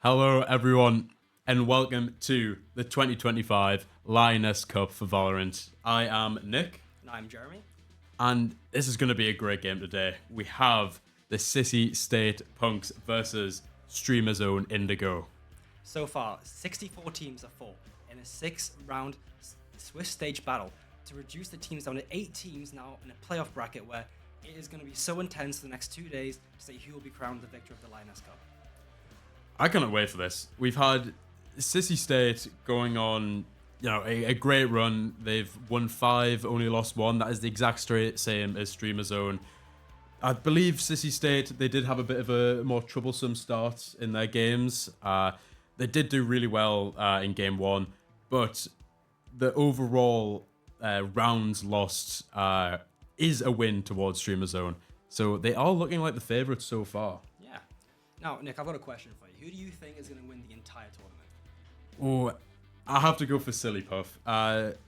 Hello, everyone, and welcome to the 2025 Lioness Cup for Valorant. I am Nick. And I'm Jeremy. And this is going to be a great game today. We have the Sissy State Punks versus Streamer Zone Indigo. So far, 64 teams are full in a 6-round Swiss stage battle to reduce the teams down to 8 teams now in a playoff bracket where it is going to be so intense for the next 2 days to say who will be crowned the victor of the Lioness Cup. I cannot wait for this. We've had Sissy State going on, a great run. They've won 5, only lost 1. That is the exact same as Streamer Zone. I believe Sissy State, they did have a bit of a more troublesome start in their games. They did do really well in game 1, but the overall rounds lost is a win towards Streamer Zone. So they are looking like the favourites so far. Yeah. Now, Nick, I've got a question for you. Who do you think is going to win the entire tournament? Oh, I have to go for Silly Puff.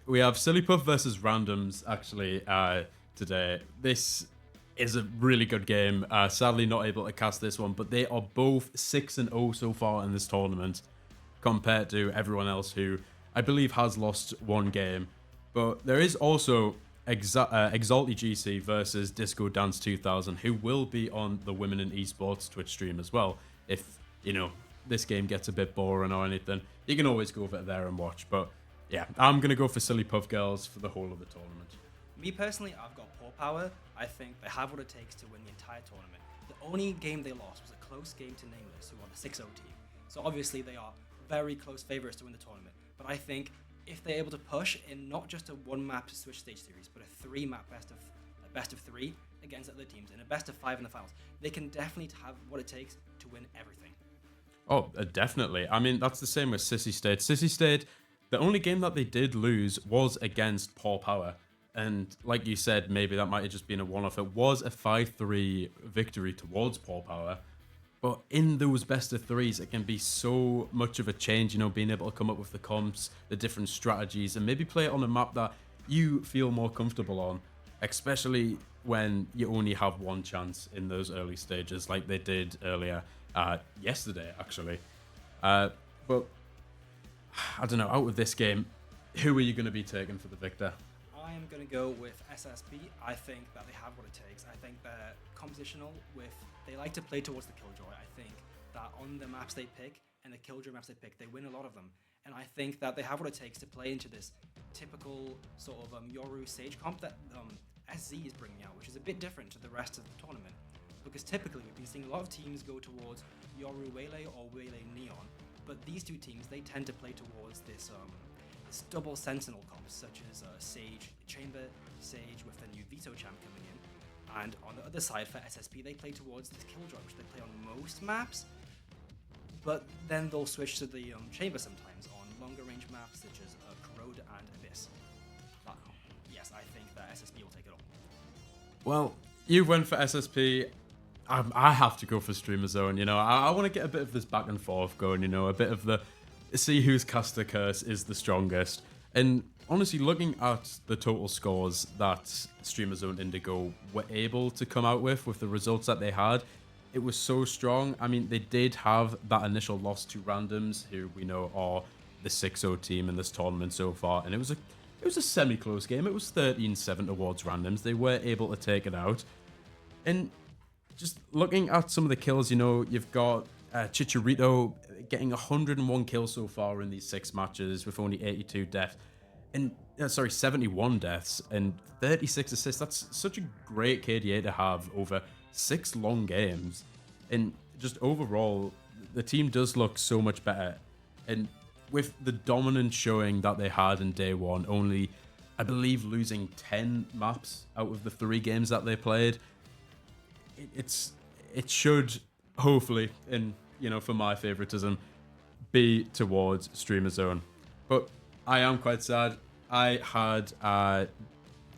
We have Silly Puff versus Randoms, actually, today. This is a really good game. Sadly, not able to cast this one, but they are both 6-0 so far in this tournament compared to everyone else who I believe has lost 1 game. But there is also Exalty GC versus Disco Dance 2000, who will be on the Women in Esports Twitch stream as well. If, this game gets a bit boring or anything, you can always go over there and watch. But yeah, I'm going to go for Silly Puff Girls for the whole of the tournament. Me personally, I've got Paw Power. I think they have what it takes to win the entire tournament. The only game they lost was a close game to Nameless, who are the 6-0 team. So obviously they are very close favourites to win the tournament. But I think if they're able to push in not just a 1-map Switch stage series, but a 3-map best of 3 against other teams and a best of 5 in the finals, they can definitely have what it takes to win everything. Oh, definitely. I mean, that's the same with Sissy State. Sissy State, the only game that they did lose was against Paw Power. And like you said, maybe that might have just been a one-off. It was a 5-3 victory towards Paw Power. But in those best of 3s, it can be so much of a change, being able to come up with the comps, the different strategies, and maybe play it on a map that you feel more comfortable on, especially when you only have 1 chance in those early stages like they did earlier yesterday, actually. But I don't know, out of this game, who are you going to be taking for the victor? I am going to go with SSP. I think that they have what it takes. I think they're compositional they like to play towards the Killjoy. I think that on the maps they pick and the Killjoy maps they pick, they win a lot of them. And I think that they have what it takes to play into this typical sort of Yoru Sage comp that SZ is bringing out, which is a bit different to the rest of the tournament. Because typically we've been seeing a lot of teams go towards Yoru Waylay or Waylay Neon, but these 2 teams, they tend to play towards this double Sentinel comps, such as Sage Chamber, Sage with the new Veto champ coming in. And on the other side, for SSP, they play towards this Killjoy, which they play on most maps, but then they'll switch to the Chamber sometimes on longer range maps, such as Corrode and Abyss. But yes, I think that SSP will take it all. Well, you went for SSP. I have to go for Streamer Zone. I want to get a bit of this back and forth going, a bit of the see whose caster curse is the strongest. And honestly, looking at the total scores that Streamer Zone Indigo were able to come out with the results that they had, it was so strong. I mean, they did have that initial loss to Randoms, who we know are the 6-0 team in this tournament so far, and it was a semi-close game. It was 13-7 towards Randoms. They were able to take it out. And just looking at some of the kills, you've got Chicharito getting 101 kills so far in these 6 matches with only 82 deaths. And 71 deaths and 36 assists. That's such a great KDA to have over 6 long games. And just overall, the team does look so much better. And with the dominant showing that they had in day 1, only, I believe, losing 10 maps out of the 3 games that they played, it should hopefully, and for my favoritism, be towards Streamer Zone. But I am quite sad. I had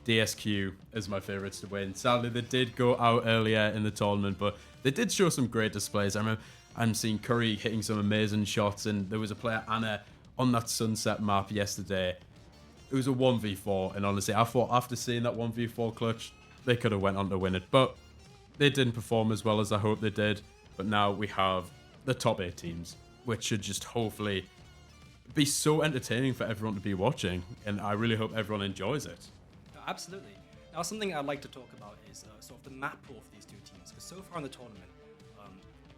DSQ as my favorites to win. Sadly, they did go out earlier in the tournament, but they did show some great displays. I remember I'm seeing Curry hitting some amazing shots, and there was a player, Anna, on that Sunset map yesterday. It was a 1v4, and honestly, I thought after seeing that 1v4 clutch, they could have went on to win it, but they didn't perform as well as I hoped they did. But now we have the top 8 teams. which should just hopefully be so entertaining for everyone to be watching. And I really hope everyone enjoys it. Absolutely. Now, something I'd like to talk about is sort of the map pool for these two teams, because so far in the tournament,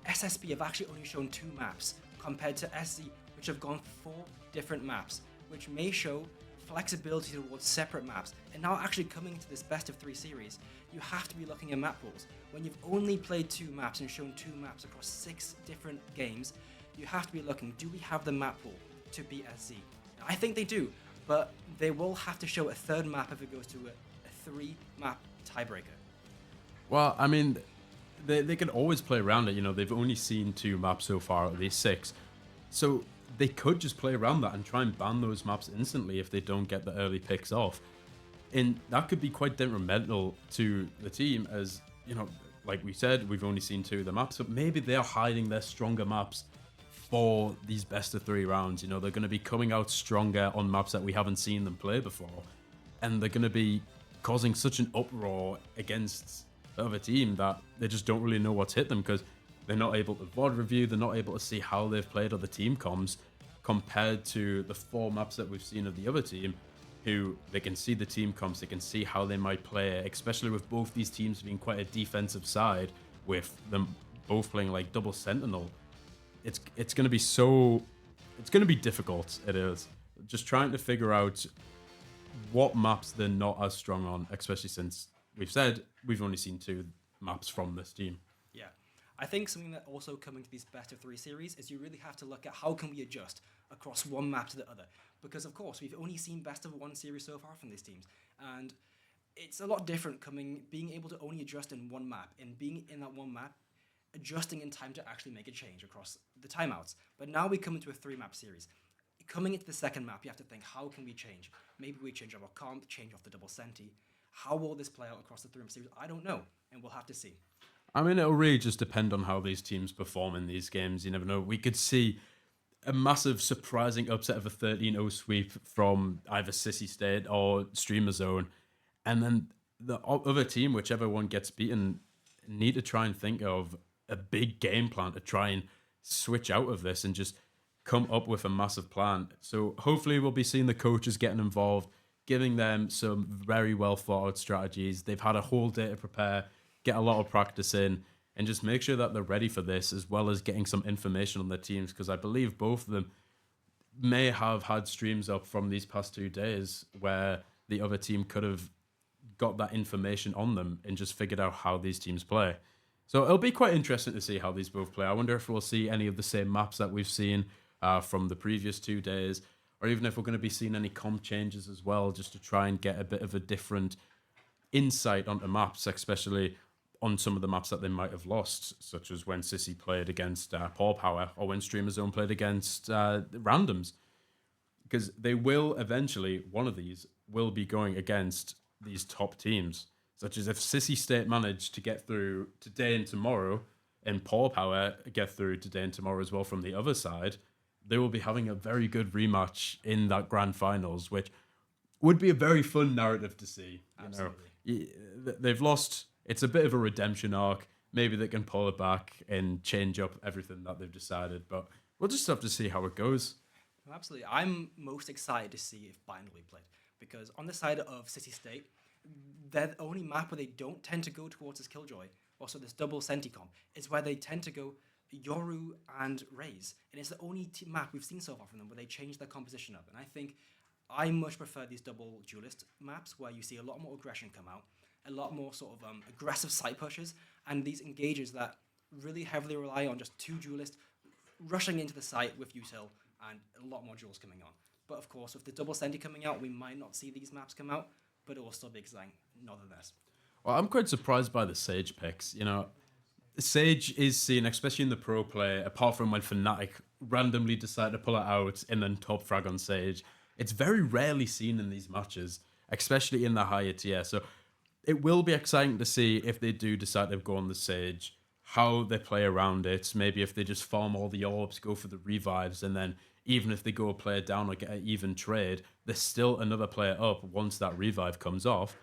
SSP have actually only shown 2 maps compared to SC, which have gone 4 different maps, which may show flexibility towards separate maps. And now actually coming to this best of 3 series, you have to be looking at map pools. When you've only played 2 maps and shown 2 maps across 6 different games, you have to be looking, do we have the map pool to beat SC? Now, I think they do, but they will have to show a 3rd map if it goes to a 3-map tiebreaker. Well, I mean, they can always play around it. You know, they've only seen 2 maps so far, at least 6. So they could just play around that and try and ban those maps instantly if they don't get the early picks off. And that could be quite detrimental to the team as, you know, like we said, we've only seen 2 of the maps, but maybe they're hiding their stronger maps for these best of 3 rounds. You know, they're going to be coming out stronger on maps that we haven't seen them play before. And they're going to be causing such an uproar against the other team that they just don't really know what's hit them because they're not able to VOD review, they're not able to see how they've played other team comms compared to the 4 maps that we've seen of the other team, who they can see the team comms, they can see how they might play, especially with both these teams being quite a defensive side, with them both playing like double sentinel. It's going to be it's going to be difficult. It is just trying to figure out what maps they're not as strong on, especially since we've said we've only seen 2 maps from this team. Yeah. I think something that also coming to these best of 3 series is you really have to look at how can we adjust across one map to the other. Because of course, we've only seen best of 1 series so far from these teams. And it's a lot different being able to only adjust in one map and being in that one map, adjusting in time to actually make a change across the timeouts. But now we come into a 3-map series. Coming into the 2nd map, you have to think, how can we change? Maybe we change our comp, change off the double senti. How will this play out across the 3-map series? I don't know, and we'll have to see. I mean, it'll really just depend on how these teams perform in these games. You never know. We could see a massive, surprising upset of a 13-0 sweep from either Sissy State or Streamer Zone. And then the other team, whichever one gets beaten, need to try and think of a big game plan to try and switch out of this and just come up with a massive plan. So hopefully we'll be seeing the coaches getting involved, giving them some very well thought out strategies. They've had a whole day to prepare, get a lot of practice in, and just make sure that they're ready for this, as well as getting some information on their teams, because I believe both of them may have had streams up from these past 2 days where the other team could have got that information on them and just figured out how these teams play. So it'll be quite interesting to see how these both play. I wonder if we'll see any of the same maps that we've seen from the previous 2 days, or even if we're going to be seeing any comp changes as well, just to try and get a bit of a different insight onto maps, especially on some of the maps that they might have lost, such as when Sissy played against Paw Power or when Streamer Zone played against Randoms. Because they will eventually, one of these will be going against these top teams, such as if Sissy State managed to get through today and tomorrow, and Paw Power get through today and tomorrow as well from the other side, they will be having a very good rematch in that grand finals, which would be a very fun narrative to see. Absolutely. You know, they've lost. It's a bit of a redemption arc. Maybe they can pull it back and change up everything that they've decided, but we'll just have to see how it goes. Absolutely. I'm most excited to see if Bind will be played, because on the side of City State, they're the only map where they don't tend to go towards this Killjoy, also this double Senti comp, is where they tend to go Yoru and Raze. And it's the only map we've seen so far from them where they change their composition up. And I think I much prefer these double duelist maps where you see a lot more aggression come out, a lot more sort of aggressive side pushes, and these engages that really heavily rely on just 2 duelists rushing into the site with util and a lot more duels coming on. But of course, with the double Senti coming out, we might not see these maps come out, but it will still be exciting nonetheless. Well, I'm quite surprised by the Sage picks. You know, Sage is seen, especially in the pro play, apart from when Fnatic randomly decide to pull it out and then top frag on Sage. It's very rarely seen in these matches, especially in the higher tier. So it will be exciting to see if they do decide to go on the Sage, how they play around it. Maybe if they just farm all the orbs, go for the revives, and then even if they go a player down or get an even trade, there's still another player up once that revive comes off.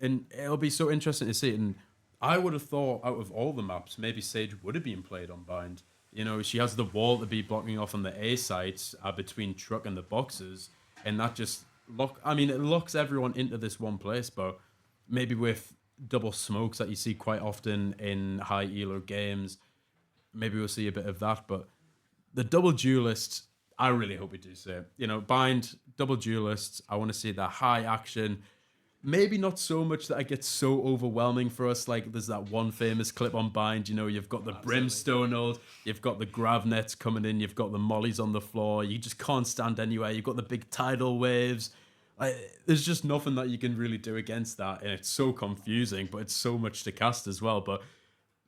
And it'll be so interesting to see. And I would have thought out of all the maps, maybe Sage would have been played on Bind. You know, she has the wall to be blocking off on the A sides between truck and the boxes, and that just I mean, it locks everyone into this one place. But maybe with double smokes that you see quite often in high elo games, maybe we'll see a bit of that. But the double duelist, I really hope we do see it. You know, bind double duelists. I want to see that high action. Maybe not so much that it gets so overwhelming for us. Like there's that one famous clip on Bind. You know, you've got the brimstone ult, you've got the grav nets coming in, you've got the mollies on the floor. You just can't stand anywhere. You've got the big tidal waves. There's just nothing that you can really do against that, and it's so confusing. But it's so much to cast as well. But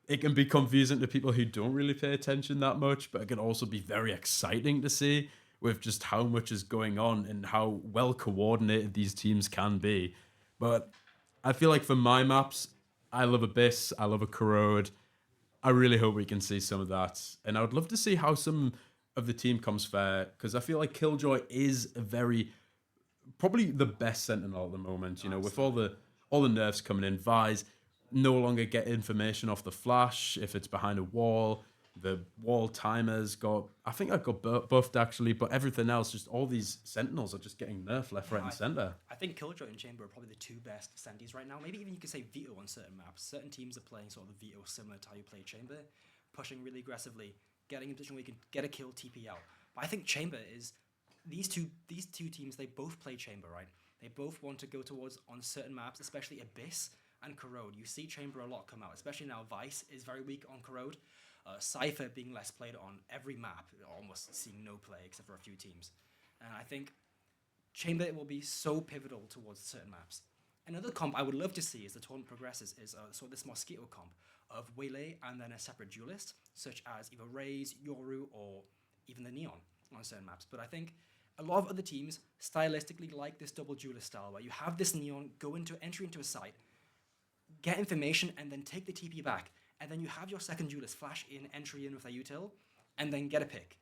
it can be confusing to people who don't really pay attention that much, but it can also be very exciting to see with just how much is going on and how well coordinated these teams can be. But I feel like for my maps, I love Abyss, I love a Corrode. I really hope we can see some of that. And I would love to see how some of the team comes fare, because I feel like Killjoy is probably the best Sentinel at the moment, you know, with all the nerfs coming in. Vise no longer get information off the flash if it's behind a wall. The wall timers I think I got buffed actually, but everything else, just all these Sentinels are just getting nerfed left, right, and center. I think Killjoy and Chamber are probably the two best Sentinels right now. Maybe even you could say Veto on certain maps. Certain teams are playing sort of the Veto similar to how you play Chamber, pushing really aggressively, getting in a position where you can get a kill, TP out. But I think Chamber is these two teams. They both play Chamber, right? They both want to go towards on certain maps, especially Abyss and Corrode. You see Chamber a lot come out, especially now Vice is very weak on Corrode. Cypher being less played on every map, almost seeing no play except for a few teams. And I think Chamber will be so pivotal towards certain maps. Another comp I would love to see as the tournament progresses is sort of this Mosquito comp of Waylay and then a separate duelist, such as either Raze, Yoru, or even the Neon on certain maps. But I think a lot of other teams stylistically like this double duelist style, where you have this Neon entry into a site, get information, and then take the TP back. And then you have your second duelist flash in, entry in with a util, and then get a pick.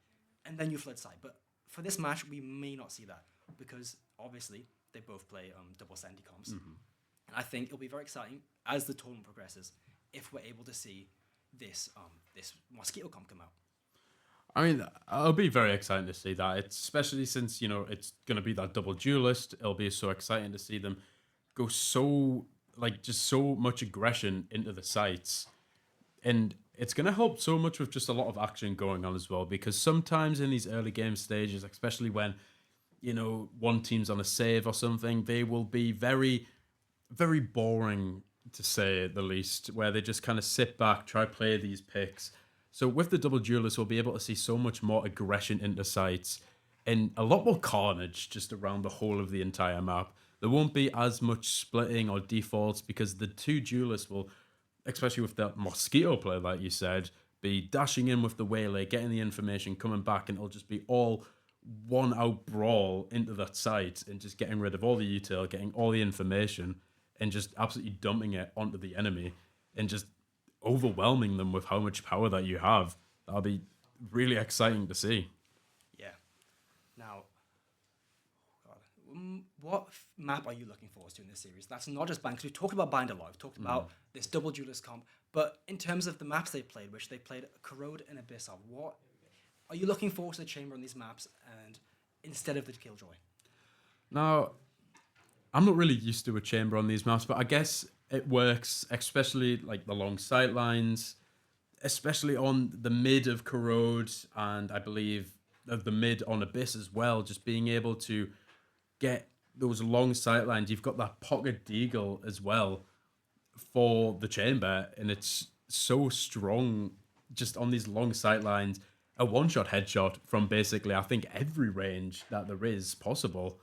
And then you flood side. But for this match, we may not see that, because obviously they both play double Sandy comps. Mm-hmm. And I think it'll be very exciting as the tournament progresses if we're able to see this Mosquito comp come out. I mean, it'll be very exciting to see that, especially since, you know, it's going to be that double duelist. It'll be so exciting to see them go so much aggression into the sites. And it's going to help so much with just a lot of action going on as well, because sometimes in these early game stages, especially when, you know, one team's on a save or something, they will be very, very boring, to say the least, where they just kind of sit back, try play these picks. So with the double duelist, we'll be able to see so much more aggression into sites and a lot more carnage just around the whole of the entire map. There won't be as much splitting or defaults, because the two duelists will, especially with that Mosquito play, like you said, be dashing in with the Waylay, getting the information, coming back, and it'll just be all one out brawl into that site and just getting rid of all the util, getting all the information, and just absolutely dumping it onto the enemy and just overwhelming them with how much power that you have. That'll be really exciting to see. Yeah. Now, what map are you looking forward to in this series? That's not just Bind, because we've talked about Bind a lot. We've talked about this double duelist comp. But in terms of the maps they played, which they played Corrode and Abyss of, what are you looking forward to the Chamber on these maps and instead of the Killjoy? Now, I'm not really used to a Chamber on these maps, but I guess it works, especially like the long sight lines, especially on the mid of Corrode, and I believe of the mid on Abyss as well, just being able to get those long sight lines. You've got that pocket deagle as well for the Chamber, and it's so strong just on these long sight lines. A one-shot headshot from basically, I think, every range that there is possible.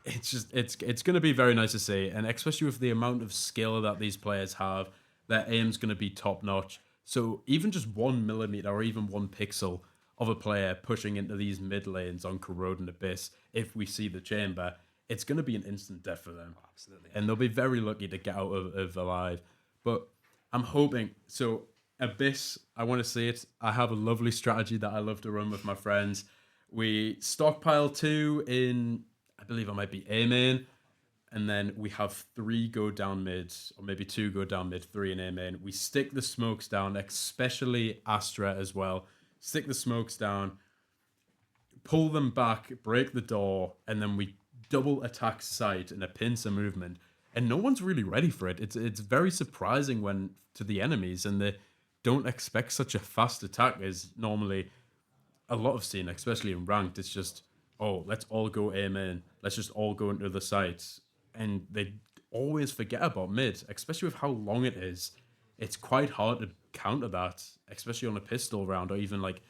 It's going to be very nice to see, and especially with the amount of skill that these players have, their aim's going to be top-notch. So even just 1 millimeter or even 1 pixel of a player pushing into these mid lanes on Corrode and Abyss, if we see the Chamber, it's going to be an instant death for them. Absolutely. And they'll be very lucky to get out of alive. But I'm hoping, so Abyss, I want to see it. I have a lovely strategy that I love to run with my friends. We stockpile 2 in, I believe I might be A main, and then we have 3 go down mid, or maybe 2 go down mid, 3 in A main. We stick the smokes down, especially Astra as well. Stick the smokes down, pull them back, break the door, and then we double attack site in a pincer movement. And no one's really ready for it. It's very surprising when to the enemies, and they don't expect such a fast attack as normally a lot of scene, especially in ranked. It's just, oh, let's all go A main. Let's just all go into the sites. And they always forget about mid, especially with how long it is. It's quite hard to counter that, especially on a pistol round or even like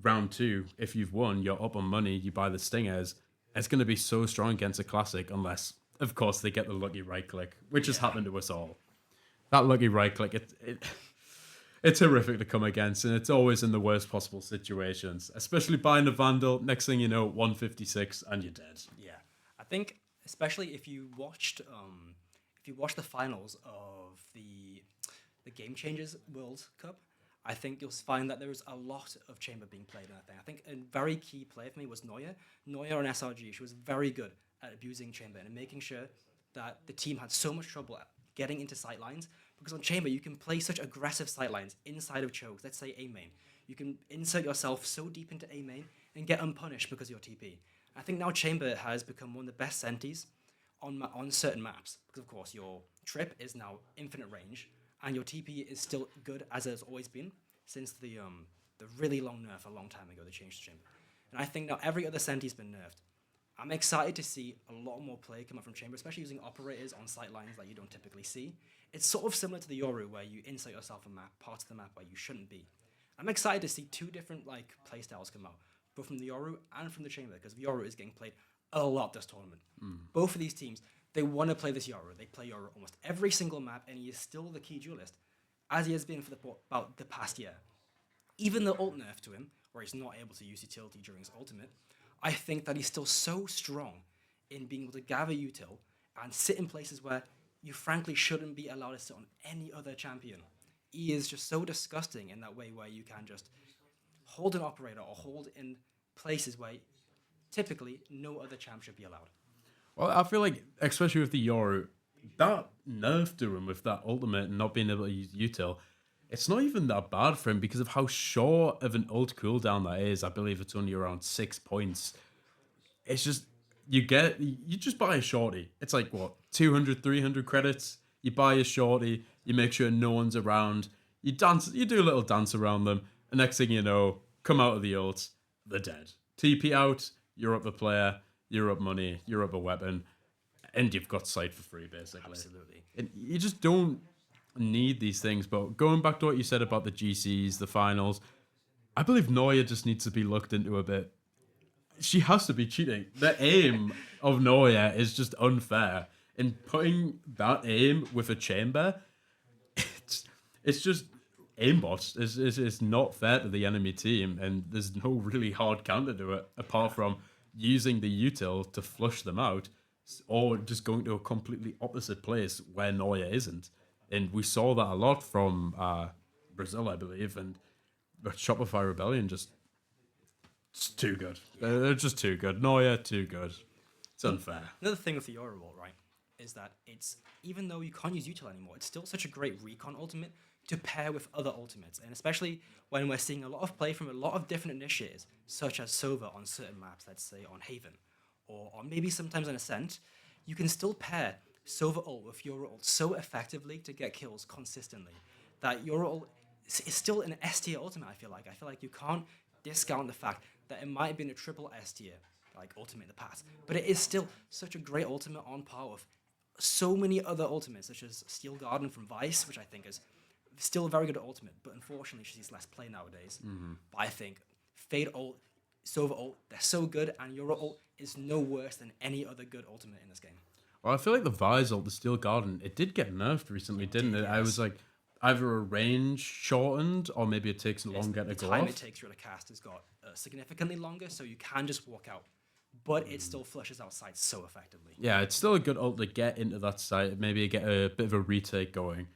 round 2. If you've won, you're up on money, you buy the stingers. It's going to be so strong against a classic unless, of course, they get the lucky right click, which has happened to us all. That lucky right click, it's horrific to come against, and it's always in the worst possible situations, especially buying a Vandal. Next thing you know, 156 and you're dead. Yeah, I think especially if you watched the finals of the Game Changers World Cup, I think you'll find that there was a lot of Chamber being played in that thing. I think a very key player for me was Noya. Noya on SRG, she was very good at abusing Chamber and making sure that the team had so much trouble at getting into sightlines, because on Chamber you can play such aggressive sightlines inside of chokes. Let's say A main. You can insert yourself so deep into A main and get unpunished because of your TP. I think now Chamber has become one of the best sentis on certain maps, because of course your trip is now infinite range and your TP is still good as it has always been since the really long nerf a long time ago. They changed the Chamber, and I think now every other senti's been nerfed. I'm excited to see a lot more play come up from Chamber, especially using operators on sight lines that you don't typically see. It's sort of similar to the Yoru, where you insert yourself in parts of the map where you shouldn't be. I'm excited to see 2 different playstyles come out, both from the Yoru and from the Chamber, because Yoru is getting played a lot this tournament. Both of these teams, they want to play this Yoru. They play Yoru almost every single map, and he is still the key duelist, as he has been for about the past year. Even the ult nerf to him, where he's not able to use utility during his ultimate, I think that he's still so strong in being able to gather util and sit in places where you frankly shouldn't be allowed to sit on any other champion. He is just so disgusting in that way, where you can just hold an operator or hold in places where typically no other champ should be allowed. Well, I feel like, especially with the Yoru, that nerf to him with that ultimate and not being able to use util, it's not even that bad for him because of how short of an ult cooldown that is. I believe it's only around 6 points. It's just, you just buy a shorty. It's like, what, 200, 300 credits? You buy a shorty, you make sure no one's around, you do a little dance around them, and next thing you know, come out of the ult, they're dead. TP out, you're up a player, you're up money, you're up a weapon, and you've got sight for free, basically. Absolutely. And you just don't need these things. But going back to what you said about the GCs, the finals, I believe Noya just needs to be looked into a bit. She has to be cheating. The aim of Noya is just unfair. And putting that aim with a chamber, it's just aimbot. It's not fair to the enemy team, and there's no really hard counter to it apart from using the util to flush them out, or just going to a completely opposite place where Noya isn't. And we saw that a lot from Brazil, I believe, and the Shopify Rebellion it's too good. They're just too good. Noya, too good. It's unfair. Another thing with the Yoru ult, right, is that it's, even though you can't use util anymore, it's still such a great recon ultimate to pair with other ultimates, and especially when we're seeing a lot of play from a lot of different initiators, such as Sova on certain maps, let's say on Haven, or maybe sometimes on Ascent, you can still pair Sova ult with Yoru ult so effectively to get kills consistently that Yoru ult is still an S tier ultimate. I feel like you can't discount the fact that it might have been a triple S tier ultimate in the past, but it is still such a great ultimate on par with so many other ultimates, such as Steel Garden from Vice, which I think is still a very good ultimate, but unfortunately she sees less play nowadays. But I think Fade ult, Sova ult, they're so good, and Yoru ult is no worse than any other good ultimate in this game. Well, I feel like the Vice ult, the Steel Garden, it did get nerfed recently, didn't it? Yes. I was like, either a range shortened, or maybe it takes longer to go off. The time it takes you to cast has got significantly longer, so you can just walk out. But it still flushes out sites so effectively. Yeah, it's still a good ult to get into that site, maybe get a bit of a retake going.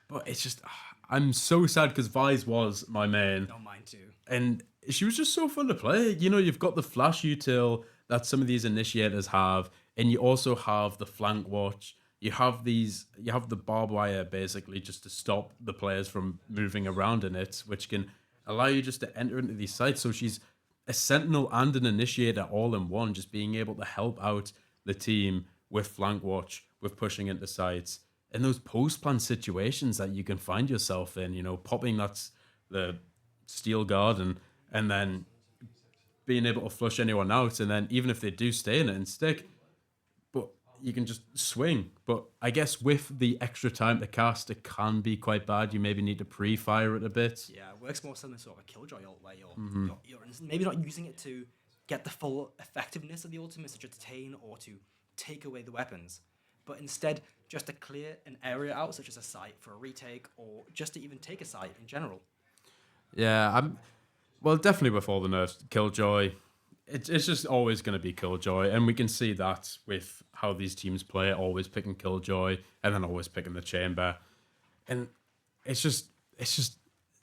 But it's just, I'm so sad because Vice was my main. Oh, mine too. And she was just so fun to play. You know, you've got the flash util that some of these initiators have. and you also have the flank watch. You have the barbed wire basically just to stop the players from moving around in it, which can allow you just to enter into these sites. So she's a sentinel and an initiator all in one, just being able to help out the team with flank watch, with pushing into sites, in those post-plan situations that you can find yourself in, popping the steel guard and then being able to flush anyone out, and then even if they do stay in it and stick, but you can just swing. But I guess with the extra time to cast, it can be quite bad. You maybe need to pre-fire it a bit. Yeah, it works more similar to sort of a killjoy ult where you're maybe not using it to get the full effectiveness of the ultimate, such as detain or to take away the weapons, but instead just to clear an area out, such as a site for a retake, or just to even take a site in general. Yeah, definitely with all the nerfs, Killjoy, it's just always going to be Killjoy, and we can see that with how these teams play, always picking Killjoy and then always picking the Chamber, and it's just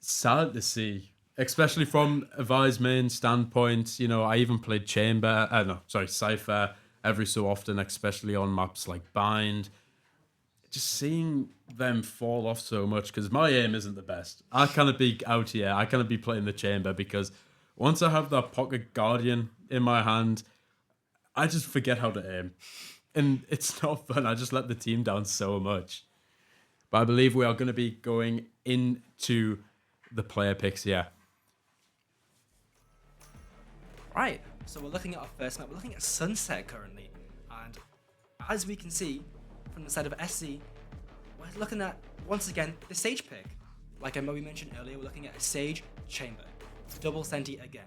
sad to see, especially from a Vi's main standpoint. I even played Cypher every so often, especially on maps like Bind. Just seeing them fall off so much, because my aim isn't the best. I cannot be out here. I cannot be playing the Chamber, because once I have that Pocket Guardian in my hand, I just forget how to aim. And it's not fun. I just let the team down so much. But I believe we are going to be going into the player picks here. Right, so we're looking at our first map. We're looking at Sunset currently. And as we can see, from the side of SC, we're looking at, once again, the Sage pick. Like we mentioned earlier, we're looking at a Sage Chamber. Double Senti again.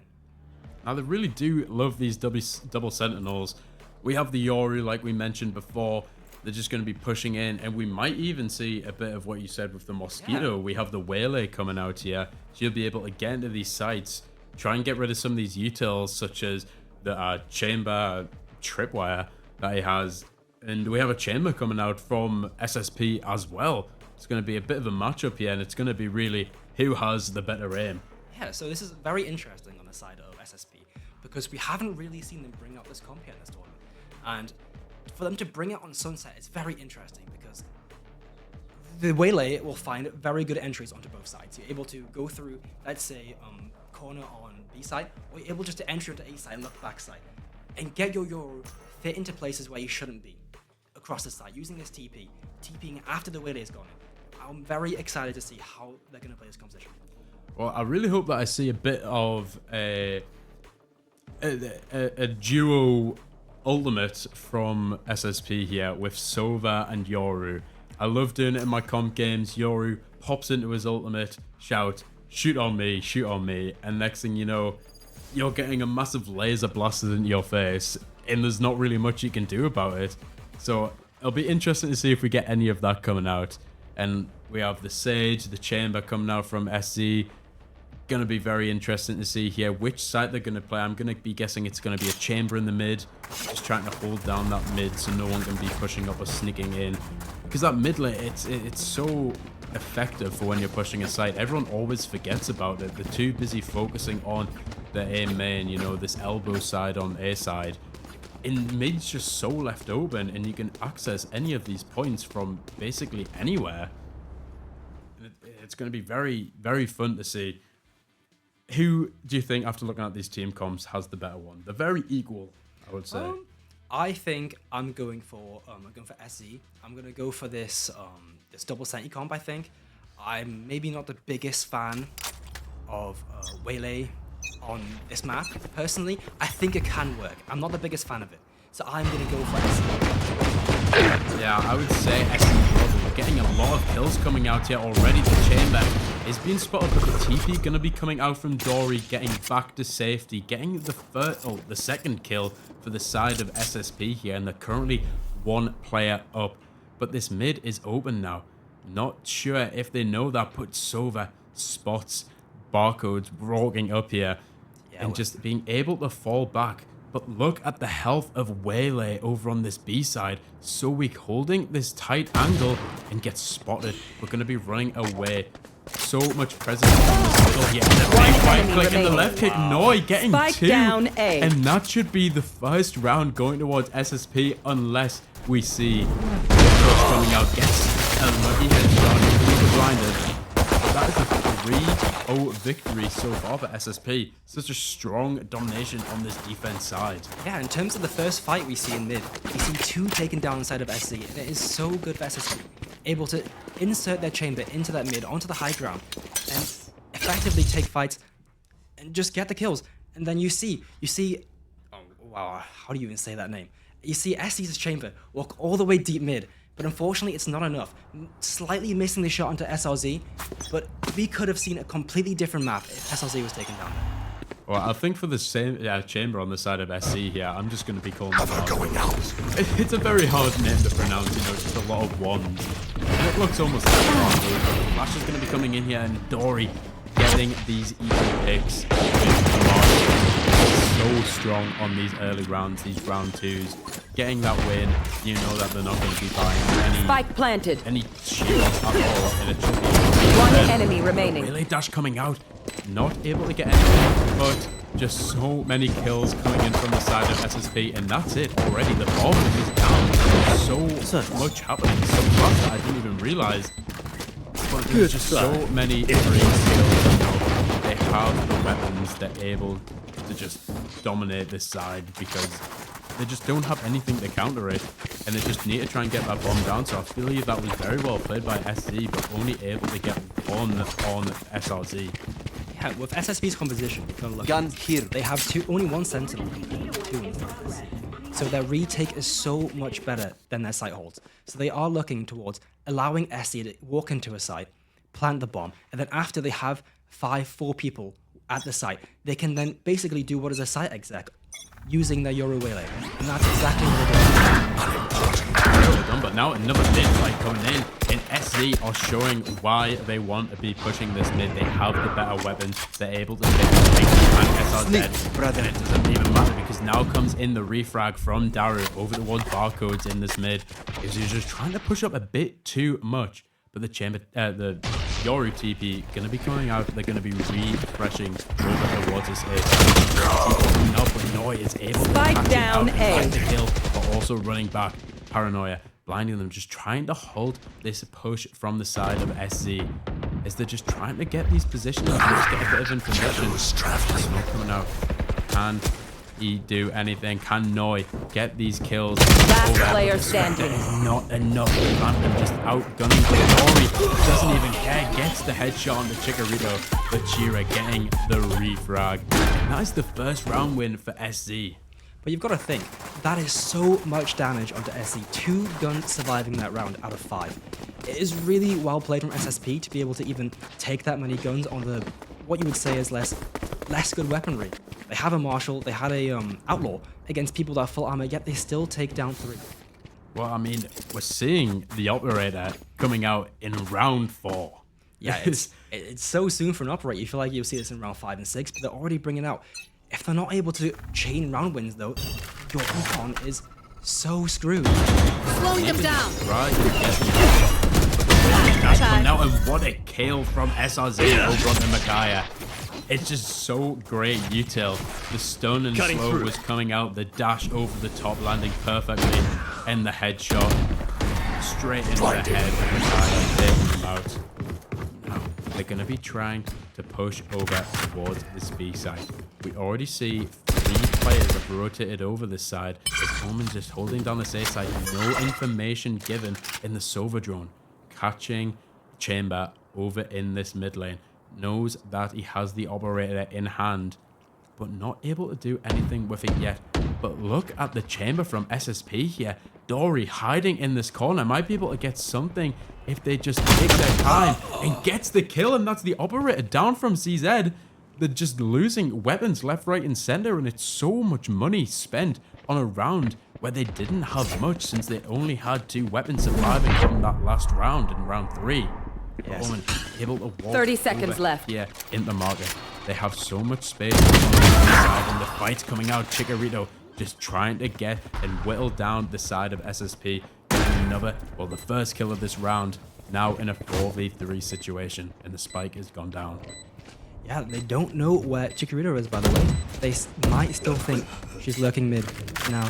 Now, they really do love these double Sentinels. We have the Yoru, like we mentioned before. They're just going to be pushing in, and we might even see a bit of what you said with the Mosquito. Yeah. We have the Waylay coming out here. So you'll be able to get into these sites, try and get rid of some of these utils, such as the Chamber Tripwire that he has. And we have a Chamber coming out from SSP as well. It's going to be a bit of a matchup here, and it's going to be really who has the better aim. Yeah, so this is very interesting on the side of SSP, because we haven't really seen them bring out this comp yet in this tournament. And for them to bring it on Sunset, it's very interesting, because the Waylay will find very good entries onto both sides. You're able to go through, let's say, corner on B side, or you're able just to enter into A side and look back side, and get your Yoru fit into places where you shouldn't be across the side, using this TPing after the Waylay is gone in. I'm very excited to see how they're going to play this composition. Well, I really hope that I see a bit of a duo ultimate from SSP here with Sova and Yoru. I love doing it in my comp games. Yoru pops into his ultimate, shout, shoot on me, and next thing you know, you're getting a massive laser blasted into your face, and there's not really much you can do about it. So it'll be interesting to see if we get any of that coming out. And we have the Sage, the Chamber coming out from SC. Going to be very interesting to see here which side they're going to play. I'm going to be guessing it's going to be a Chamber in the mid, just trying to hold down that mid so no one can be pushing up or sneaking in. Because that mid lane, it's so effective for when you're pushing a site. Everyone always forgets about it. They're too busy focusing on the A main, this elbow side on A side. And mid's just so left open, and you can access any of these points from basically anywhere. It's going to be very, very fun to see. Who do you think, after looking at these team comps, has the better one? They're very equal, I would say. I think I'm going for SE. I'm going to go for this this double Senti comp, I think. I'm maybe not the biggest fan of Waylay on this map. Personally, I think it can work. I'm not the biggest fan of it. So I'm going to go for SE. Yeah, I would say SE. We're getting a lot of kills coming out here already. The Chamber is being spotted, but the TP going to be coming out from Dory, getting back to safety, getting the second kill for the side of SSP here, and they're currently one player up. But this mid is open now. Not sure if they know that, but Sova spots barcodes walking up here, and just being able to fall back But look at the health of Waylay over on this B side. So weak, holding this tight angle and gets spotted. We're going to be running away. So much presence on the middle here. And the big right click and the left kick. Noi getting Spike 2. down A. And that should be the first round going towards SSP unless we see Esports coming out. Gets a lucky headshot. He's blinded. But that is a 3-0 victory so far for SSP. Such a strong domination on this defense side. Yeah, in terms of the first fight we see in mid, we see 2 taken down inside of SC, and it is so good for SSP. Able to insert their chamber into that mid, onto the high ground, and effectively take fights and just get the kills. And then you see, oh wow, how do you even say that name? You see SC's chamber walk all the way deep mid, but unfortunately it's not enough. Slightly missing the shot onto SLZ, but we could have seen a completely different map if SLZ was taken down. Well, I think for the same chamber on the side of SC here, I'm just going to be calling it going out. It's a very hard name to pronounce, you know, just a lot of ones. And it looks almost like a hard move, but Flash is going to be coming in here, and Dory getting these easy picks. So strong on these early rounds, these round 2s. Getting that win, you know that they're not going to be buying Spike planted. any shields at all. And it should be One enemy remaining. Relay dash coming out. Not able to get anything, but just so many kills coming in from the side of SSP, and that's it already. The bomb is down. So much happening so fast that I didn't even realize. But there's just so many free skills. You know, they have the weapons. They're able to just dominate this side because they just don't have anything to counter it, and they just need to try and get that bomb down. So I believe that was very well played by SC, but only able to get one on SRZ. Yeah, with SSP's composition, Gun here. they have only 1 sentinel compared to 2 in this. So their retake is so much better than their site holds. So they are looking towards allowing SC to walk into a site, plant the bomb, and then after they have 4 people at the site, they can then basically do what is a site exec using their Yoru Waylay. And that's exactly what they're doing. But now another mid fight coming in, and SC are showing why they want to be pushing this mid. They have the better weapons. They're able to take the big and SR dead. brother. And it doesn't even matter because now comes in the refrag from Daru over towards barcodes in this mid. He's just trying to push up a bit too much. But the Yoru TP gonna be coming out. They're gonna be refreshing over towards this A. No, but Noi is able to Spike catch it down out and A. find the kill, but also running back. Paranoia, blinding them, just trying to hold this push from the side of SC. As they're just trying to get these positions and just get a bit of information. Smoke coming out. Can he do anything? Can Noi get these kills? Last player standing. Not enough. Random just outgunning Dory. Doesn't even care. Gets the headshot on the Chikorito. But Chira getting the refrag. That is the first round win for SC. But you've got to think, that is so much damage onto SC. 2 guns surviving that round out of 5. It is really well played from SSP to be able to even take that many guns on the, what you would say is less good weaponry. They have a Marshal, they had a Outlaw against people that are full armor, yet they still take down 3. Well, I mean, we're seeing the operator coming out in round 4. Yeah, it's so soon for an operator. You feel like you'll see this in round 5 and 6, but they're already bringing out. If they're not able to chain round wins, though, your econ is so screwed. Slowing them down. Right. That's coming out, and what a kill from SRZ over on the Micaiah. It's just so great util. The stun and slow was coming out, the dash over the top landing perfectly, and the headshot straight into the head of Micaiah, taking them out. Now, they're going to be trying to push over towards this B side. We already see 3 players have rotated over this side. As Coleman's just holding down this A side. No information given in the Sova drone. Catching Chamber over in this mid lane. Knows that he has the operator in hand, but not able to do anything with it yet. But look at the Chamber from SSP here. Dory hiding in this corner. Might be able to get something if they just take their time and gets the kill, and that's the operator down from CZ. They're just losing weapons left, right, and center, and it's so much money spent on a round where they didn't have much since they only had 2 weapons surviving from that last round in round 3. Yes. Omen able to walk 30 seconds over left. here in the market. They have so much space on the side, and the fight's coming out. Chikorito just trying to get and whittle down the side of SSP. The first kill of this round, now in a 4v3 situation, and the spike has gone down. Yeah, they don't know where Chikorita is, by the way. They might still think she's lurking mid. Now,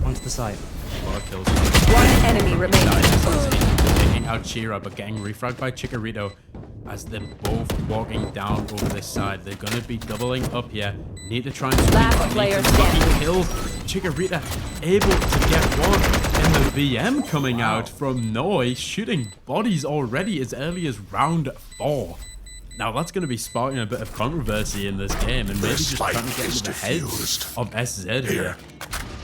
onto the side. A lot of kills. One enemy remaining. Taking out Shira, but getting refragged by Chikorita as they're both walking down over this side. They're going to be doubling up here. Need to try and sweep. Last player standing. Kill. Chikorita able to get one. And the VM coming out from Noi, shooting bodies already as early as round 4. Now that's going to be sparking a bit of controversy in this game, and maybe just trying to get into the heads of SZ here.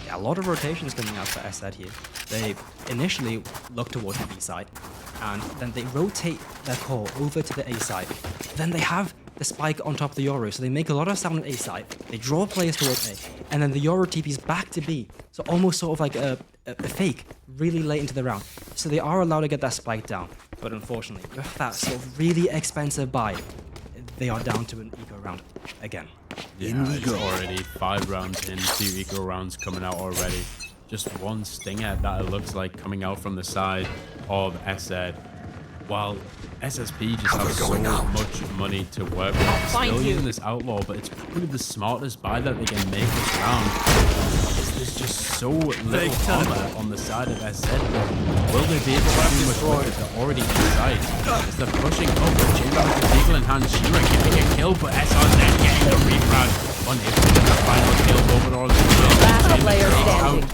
Yeah, a lot of rotations coming out for SZ here. They initially look towards the B side, and then they rotate their core over to the A side. Then they have the spike on top of the Yoru, so they make a lot of sound on A side. They draw players towards A, and then the Yoru TPs back to B. So almost sort of like a fake really late into the round. So they are allowed to get that spike down. But unfortunately, with that sort of really expensive buy, they are down to an eco round again. Yeah, Indigo already 5 rounds in, 2 eco rounds coming out already. Just one stinger that it looks like coming out from the side of SZ. While SSP just has so much money to work with. Still using this outlaw, but it's probably the smartest buy that they can make this round. There's just so little armor on the side of SZ. Will they be able to do much more if they're already inside? As they're pushing up with Chamber with the Eagle in hand, Shira getting a kill, but SRZ getting the refrag. Unable to get the final kill overall. Last player standing.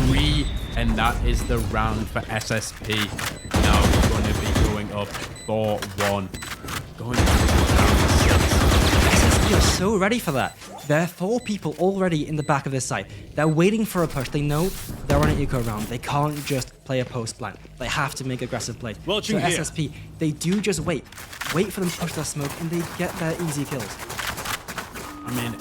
3, and that is the round for SSP. Now we're going to be going up 4-1. Going into round 6. SSP are so ready for that. There are 4 people already in the back of this site. They're waiting for a push. They know they're on an eco round. They can't just play a post plant. They have to make aggressive plays. So SSP, they do just wait. Wait for them to push their smoke, and they get their easy kills. I mean,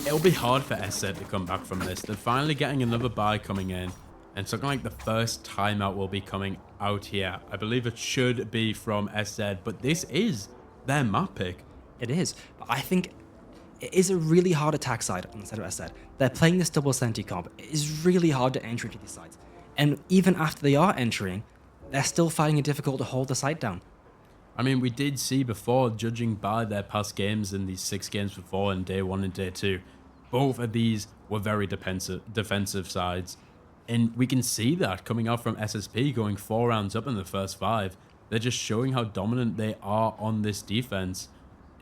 it'll be hard for SZ to come back from this. They're finally getting another buy coming in. And something like the first timeout will be coming out here. I believe it should be from SZ, but this is their map pick. It is. But I think it is a really hard attack side on the side of SZ. They're playing this double senti comp. It is really hard to enter into these sides. And even after they are entering, they're still finding it difficult to hold the site down. I mean, we did see before, judging by their past games in these 6 games before in day 1 and day 2, both of these were very defensive sides. And we can see that coming out from SSP, going 4 rounds up in the first 5. They're just showing how dominant they are on this defense.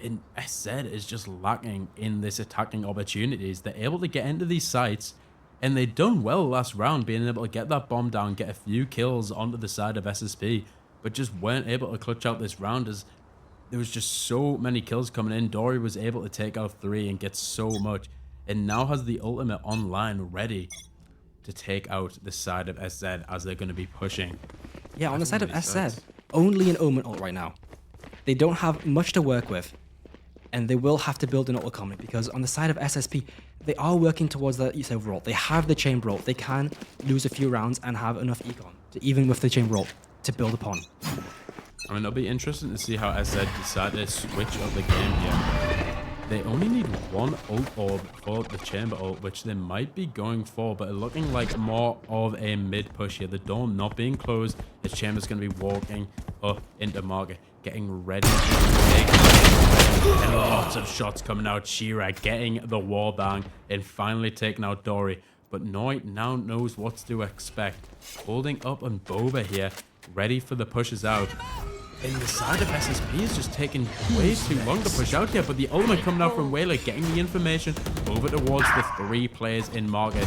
And SZ is just lacking in this attacking opportunities. They're able to get into these sites, and they done well last round, being able to get that bomb down, get a few kills onto the side of SSP, but just weren't able to clutch out this round as there was just so many kills coming in. Dory was able to take out 3 and get so much, and now has the ultimate online ready to take out the side of SZ as they're going to be pushing. Yeah, on the side of SZ, only an Omen ult right now. They don't have much to work with, and they will have to build an ult economy, because on the side of SSP, they are working towards the overall. They have the chamber ult. They can lose a few rounds and have enough econ to, even with the chamber ult, to build upon. I mean, it'll be interesting to see how SZ decide to switch up the game here. They only need 1 ult orb for the chamber ult, which they might be going for, but looking like more of a mid push here. The door not being closed. The chamber's going to be walking up into market, getting ready to take. And lots of shots coming out. Shira getting the wall bang and finally taking out Dory. But Noi now knows what to expect. Holding up on Boba here, ready for the pushes out. And the side of SSP is just taking way too long to push out here, but the ultimate coming out from Whaler, getting the information over towards the 3 players in market.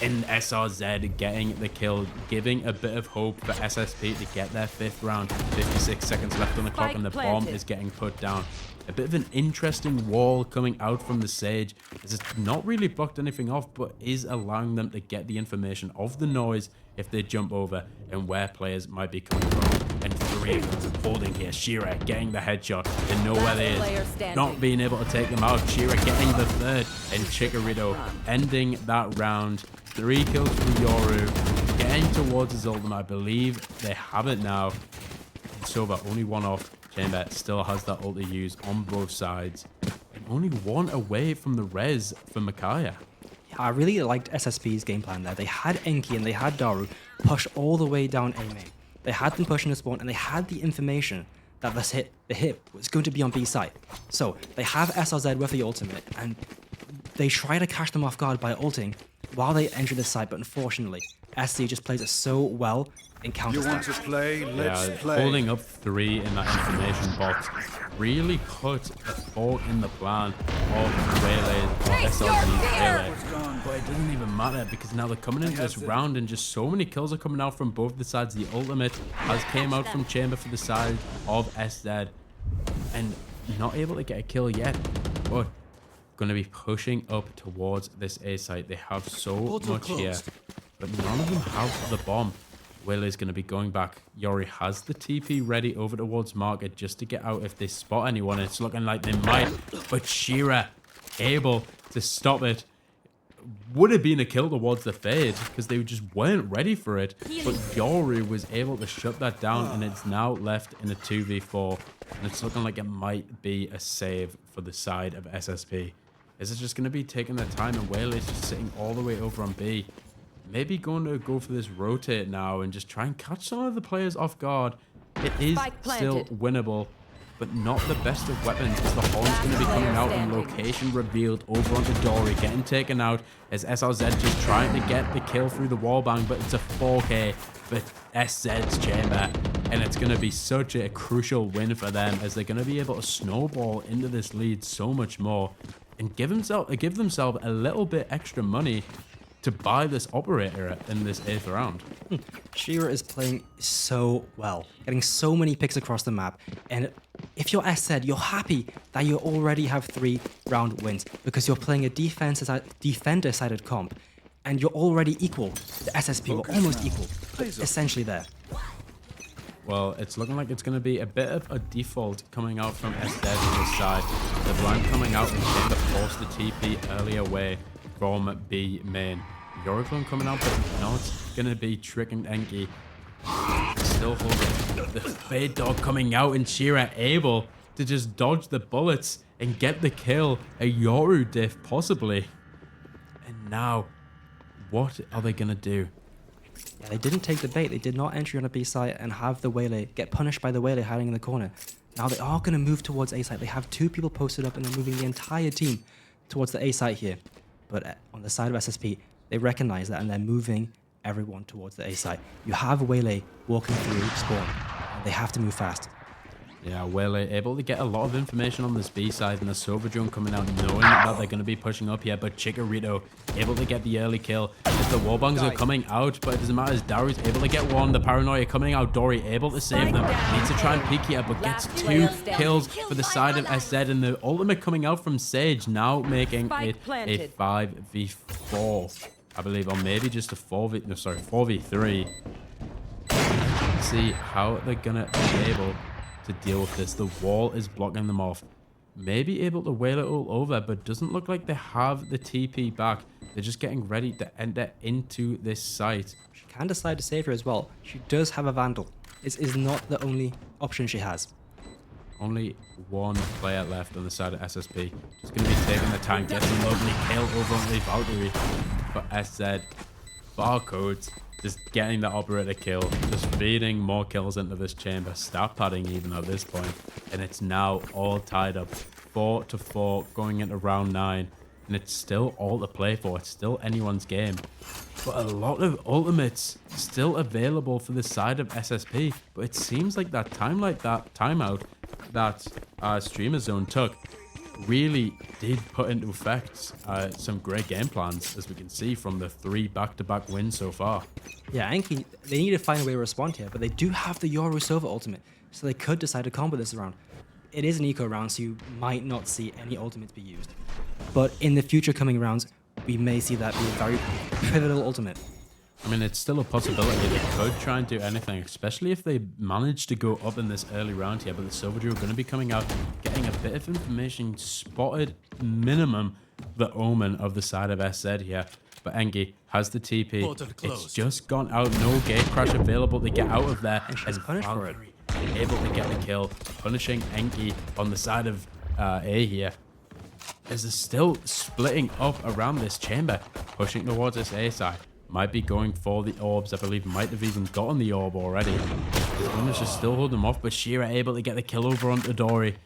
And SRZ getting the kill, giving a bit of hope for SSP to get their 5th round. 56 seconds left on the clock, and the bomb is getting put down. A bit of an interesting wall coming out from the Sage, as it's not really blocked anything off, but is allowing them to get the information of the noise if they jump over and where players might be coming from. And 3 of them holding here. Shira getting the headshot. They know where they is. Not being able to take them out. Shira getting the 3rd. And Chikorita ending that round. 3 kills from Yoru. Getting towards his ultimate. I believe they have it now. And Silva only 1 off. Chamber still has that ult to use on both sides. And only 1 away from the res for Micaiah. Yeah, I really liked SSP's game plan there. They had Enki and they had Daru push all the way down A main. They had them pushing the spawn and they had the information that the hit was going to be on B site. So they have SRZ with the ultimate and they try to catch them off guard by ulting while they enter the site, but unfortunately, SC just plays it so well in counter. You want to play? Let's play. Holding up 3 in that information box really put a fork in the plan of Waylay or SLG's Waylay. But it doesn't even matter because now they're coming into this round and just so many kills are coming out from both the sides. The ultimate has came out from Chamber for the side of SZ and not able to get a kill yet, but going to be pushing up towards this A site. They have so much here, but none of them have the bomb. Willay's going to be going back. Yori has the TP ready over towards Market just to get out if they spot anyone. It's looking like they might, but Shira able to stop it. Would have been a kill towards the Fade because they just weren't ready for it, but Yori was able to shut that down and it's now left in a 2v4 and it's looking like it might be a save for the side of SSP. Is it just going to be taking their time and Waylay's just sitting all the way over on B? Maybe going to go for this rotate now and just try and catch some of the players off guard. It is still winnable, but not the best of weapons as the horn's going to be coming out and location revealed over onto Dory, getting taken out as SRZ just trying to get the kill through the wallbang, but it's a 4K for SZ's Chamber, and it's going to be such a crucial win for them as they're going to be able to snowball into this lead so much more and give themselves a little bit extra money to buy this operator in this 8th round. Shira is playing so well, getting so many picks across the map, and if you're SZ, you're happy that you already have 3 round wins because you're playing a defender-sided comp, and you're already equal. The SSP were almost equal, essentially there. Well, it's looking like it's going to be a bit of a default coming out from SZ on this side. The blind coming out and Chamber forced the TP early away from B main. Yoriclone coming out, but not going to be tricking Enki. Still holding. The Fade Dog coming out and Shira able to just dodge the bullets and get the kill. A Yoru diff possibly. And now, what are they going to do? Yeah, they didn't take the bait. They did not enter on a B site and have the Waylay get punished by the Waylay hiding in the corner. Now they are going to move towards A site. They have 2 people posted up and they're moving the entire team towards the A site here. But on the side of SSP, they recognize that and they're moving everyone towards the A site. You have Waylay walking through spawn, and they have to move fast. Yeah, Waylay able to get a lot of information on this B side and the Silver Drone coming out knowing that they're going to be pushing up here, but Chikorito able to get the early kill as the wallbangs are coming out, but it doesn't matter as Daru's able to get one, the Paranoia coming out, Dory able to save them, needs to try and peek here, but gets 2 kills for the side of SZ, and the ultimate coming out from Sage, now making it a 5v4, I believe, or maybe just a 4v3. Let's see how they're going to be able to deal with this. The wall is blocking them off. Maybe able to whale it all over, but doesn't look like they have the TP back. They're just getting ready to enter into this site. She can decide to save her as well. She does have a Vandal. This is not the only option she has. Only 1 player left on the side of SSP. Just going to be taking the time, getting a lovely kill over on the Valkyrie. But SZ, barcodes, just getting the operator kill, just feeding more kills into this chamber, stat padding even at this point, and it's now all tied up 4-4 going into round 9, and it's still all to play for. It's still anyone's game, but a lot of ultimates still available for the side of SSP. But it seems like that timeout that Streamer Zone took really did put into effect some great game plans, as we can see from the 3 back-to-back wins so far. Yeah, Enki, they need to find a way to respond here, but they do have the Yoru Silver ultimate, so they could decide to combo this round. It is an eco round, so you might not see any ultimates be used. But in the future coming rounds, we may see that be a very pivotal ultimate. I mean, it's still a possibility. They could try and do anything, especially if they manage to go up in this early round here. But the Silver Drew are going to be coming out, getting a bit of information, spotted minimum the Omen of the side of SZ here. But Enki has the TP. It's just gone out. No gate crash available to get out of there. And she's punished for it. Able to get the kill, punishing Enki on the side of A here. as they're still splitting up around this chamber, pushing towards this A side. Might be going for the orbs. I believe might have even gotten the orb already. Lioness just still holding them off, but Shira able to get the kill over onto Dory.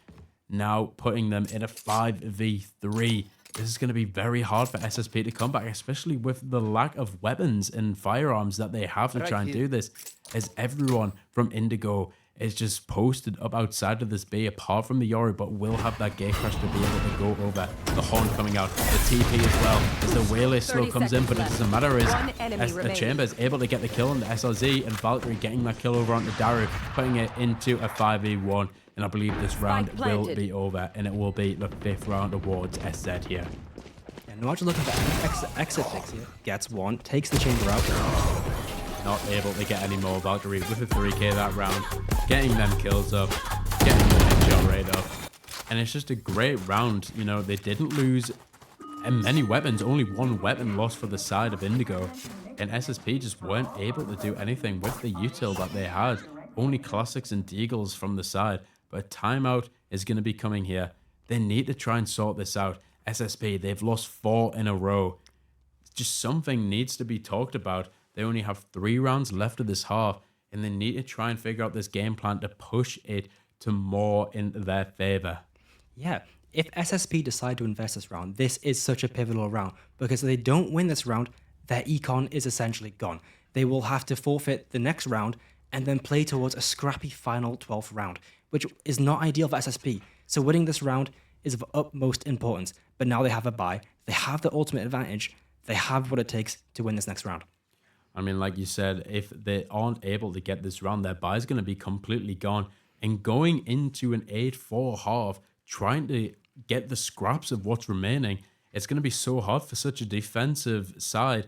Now putting them in a 5v3. This is going to be very hard for SSP to come back, especially with the lack of weapons and firearms that they have to try and do this, as everyone from Indigo is just posted up outside of this B, apart from the Yori, but will have that gate crash to be able to go over. The horn coming out, the TP as well, as the Waylay slow comes in, but it doesn't matter, as the Chamber is able to get the kill on the SRZ, and Valkyrie getting that kill over onto Daru, putting it into a 5v1, and I believe this round will be over, and it will be the 5th round awards SZ here. And Naj looking for exit picks here, gets one, takes the Chamber out. Not able to get any more. Valkyrie with a 3k that round, getting them kills up, getting the headshot rate up, and it's just a great round. You know, they didn't lose many weapons, only one weapon lost for the side of Indigo, and SSP just weren't able to do anything with the util that they had. Only classics and deagles from the side, but a timeout is going to be coming here. They need to try and sort this out. SSP, they've lost 4 in a row. Just something needs to be talked about. They only have 3 rounds left of this half, and they need to try and figure out this game plan to push it to more in their favor. Yeah, if SSP decide to invest this round, this is such a pivotal round, because if they don't win this round, their econ is essentially gone. They will have to forfeit the next round and then play towards a scrappy final 12th round, which is not ideal for SSP. So winning this round is of utmost importance, but now they have a bye, they have the ultimate advantage, they have what it takes to win this next round. I mean, like you said, if they aren't able to get this round, their bye is going to be completely gone. And going into an 8-4 half, trying to get the scraps of what's remaining, it's going to be so hard for such a defensive side.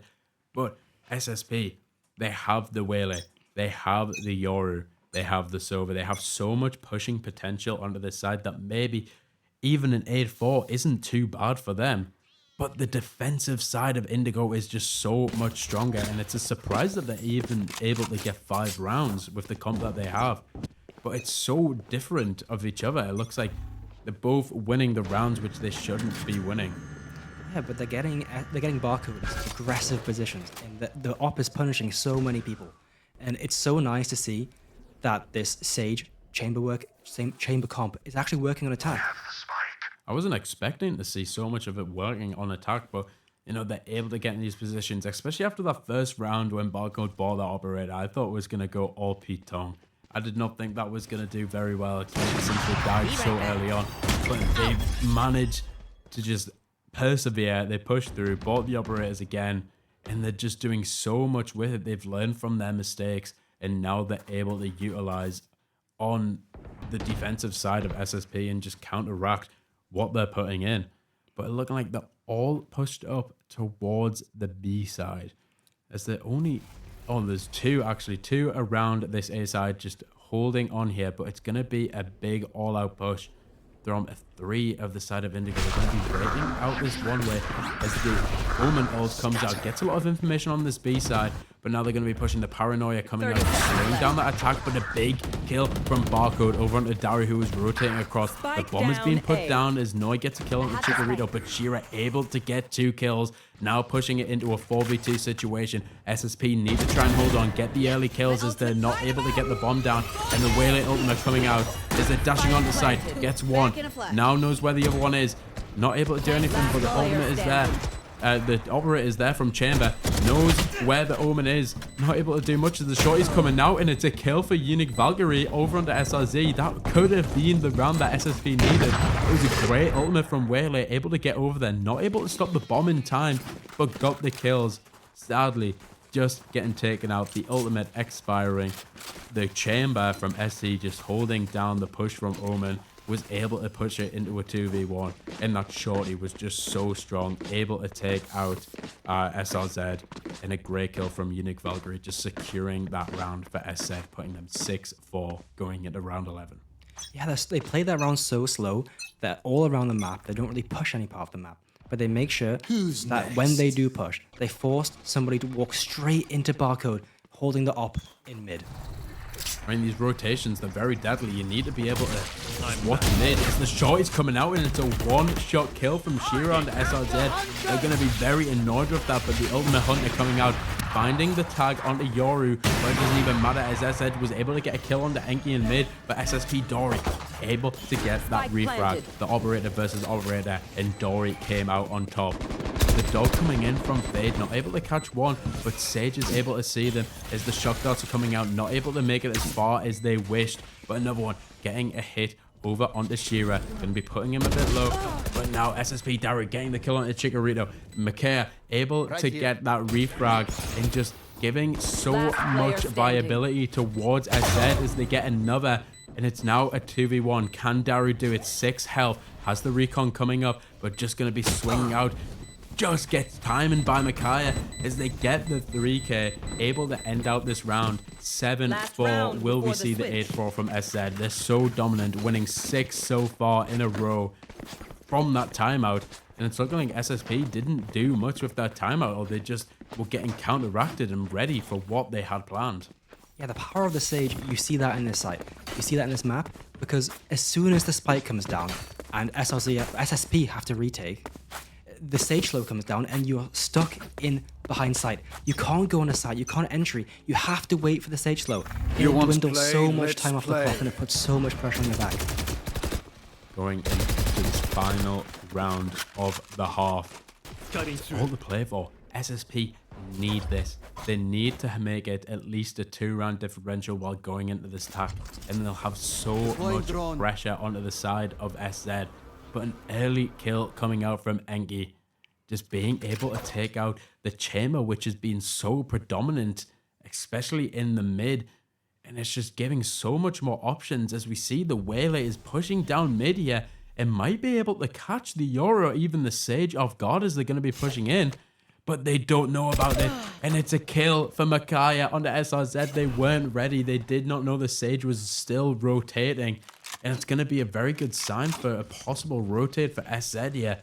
But SSP, they have the Waylay, they have the Yoru, they have the Sova, they have so much pushing potential onto this side that maybe even an 8-4 isn't too bad for them. But the defensive side of Indigo is just so much stronger, and it's a surprise that they're even able to get 5 rounds with the comp that they have. But it's so different of each other. It looks like they're both winning the rounds which they shouldn't be winning. Yeah, but they're getting barcode in such aggressive positions, and the op is punishing so many people. And it's so nice to see that this Sage chamber comp is actually working on attack. I wasn't expecting to see so much of it working on attack, but you know, they're able to get in these positions, especially after that first round when Barcode bought that operator. I thought it was going to go all Pete Tong. I did not think that was going to do very well, especially since they died so early on. But they've managed to just persevere. They pushed through, bought the operators again, and they're just doing so much with it. They've learned from their mistakes, and now they're able to utilize on the defensive side of SSP and just counteract what they're putting in. But looking like they're all pushed up towards the B side, as they're only there's two around this A side just holding on here, but it's going to be a big all-out push from 3 of the side of Indigo. They're going to be breaking out this one way as the Omen ult comes out, gets a lot of information on this B side, but now they're going to be pushing the Paranoia coming out, slowing down that attack, but a big kill from Barcode over onto Dari, who is rotating across. The bomb is being put down as Noi gets a kill on the Chikorito, but Shira able to get 2 kills, now pushing it into a 4v2 situation. SSP need to try and hold on, get the early kills as they're not able to get the bomb down, and the Waylay ultimate coming out as they're dashing onto site, gets 1, now knows where the other one is, not able to do anything, but the ultimate is there. The operator is there from Chamber, knows where the Omen is, not able to do much as the shorty's coming out, and it's a kill for Unique Valkyrie over under SRZ. That could have been the round that SSP needed. It was a great ultimate from Waylay, able to get over there, not able to stop the bomb in time, but got the kills. Sadly, just getting taken out, the ultimate expiring. The Chamber from SC just holding down the push from Omen, was able to push it into a 2v1, and that shorty was just so strong, able to take out SRZ, and a great kill from Unique Valkyrie, just securing that round for SZ, putting them 6-4 going into round 11. Yeah, they play that round so slow that all around the map, they don't really push any part of the map, but they make sure that when they do push, they force somebody to walk straight into Barcode, holding the op in mid. I mean, these rotations, they're very deadly. You need to be able to watch mid. As the shot is coming out, and it's a one-shot kill from Shira on the SRZ. They're going to be very annoyed with that, but the Ultimate Hunter coming out, finding the tag onto Yoru, but it doesn't even matter as SZ was able to get a kill on the Enki in mid, but SSP Dory able to get that refrag. The operator versus operator, and Dory came out on top. The dog coming in from Fade, not able to catch one, but Sage is able to see them as the shock darts are coming out, not able to make it as far as they wished, but another one getting a hit over onto Shira. Going to be putting him a bit low, but now SSP Derek getting the kill onto Chikorito. Makaya able to get that refrag and just giving so much viability towards SZ as they get another, and it's now a 2v1. Can Daru do it? 6 health, has the recon coming up, but just going to be swinging out. Just gets timing by Makaya as they get the 3k, able to end out this round 7-4. Will we see the 8-4 from SZ? They're so dominant, winning 6 so far in a row from that timeout, and it's looking like SSP didn't do much with that timeout, or they just were getting counteracted and ready for what they had planned. Yeah, the power of the Sage, you see that in this site. You see that in this map, because as soon as the spike comes down and SSP have to retake, the Sage slow comes down and you're stuck in behind site. You can't go on a site, you can't entry. You have to wait for the Sage slow. It dwindles so much time off the clock, and it puts so much pressure on your back. Going into this final round of the half. All to play for. SSP need this. They need to make it at least a 2-round differential while going into this attack, and they'll have so much pressure onto the side of SZ. But an early kill coming out from Enki, just being able to take out the chamber, which has been so predominant, especially in the mid, and it's just giving so much more options as we see the Waylay is pushing down mid here and might be able to catch the Yoru or even the Sage off guard as they're going to be pushing in, but they don't know about it, and it's a kill for Makaya on the SRZ. They weren't ready. They did not know the Sage was still rotating. And it's going to be a very good sign for a possible rotate for SZ here,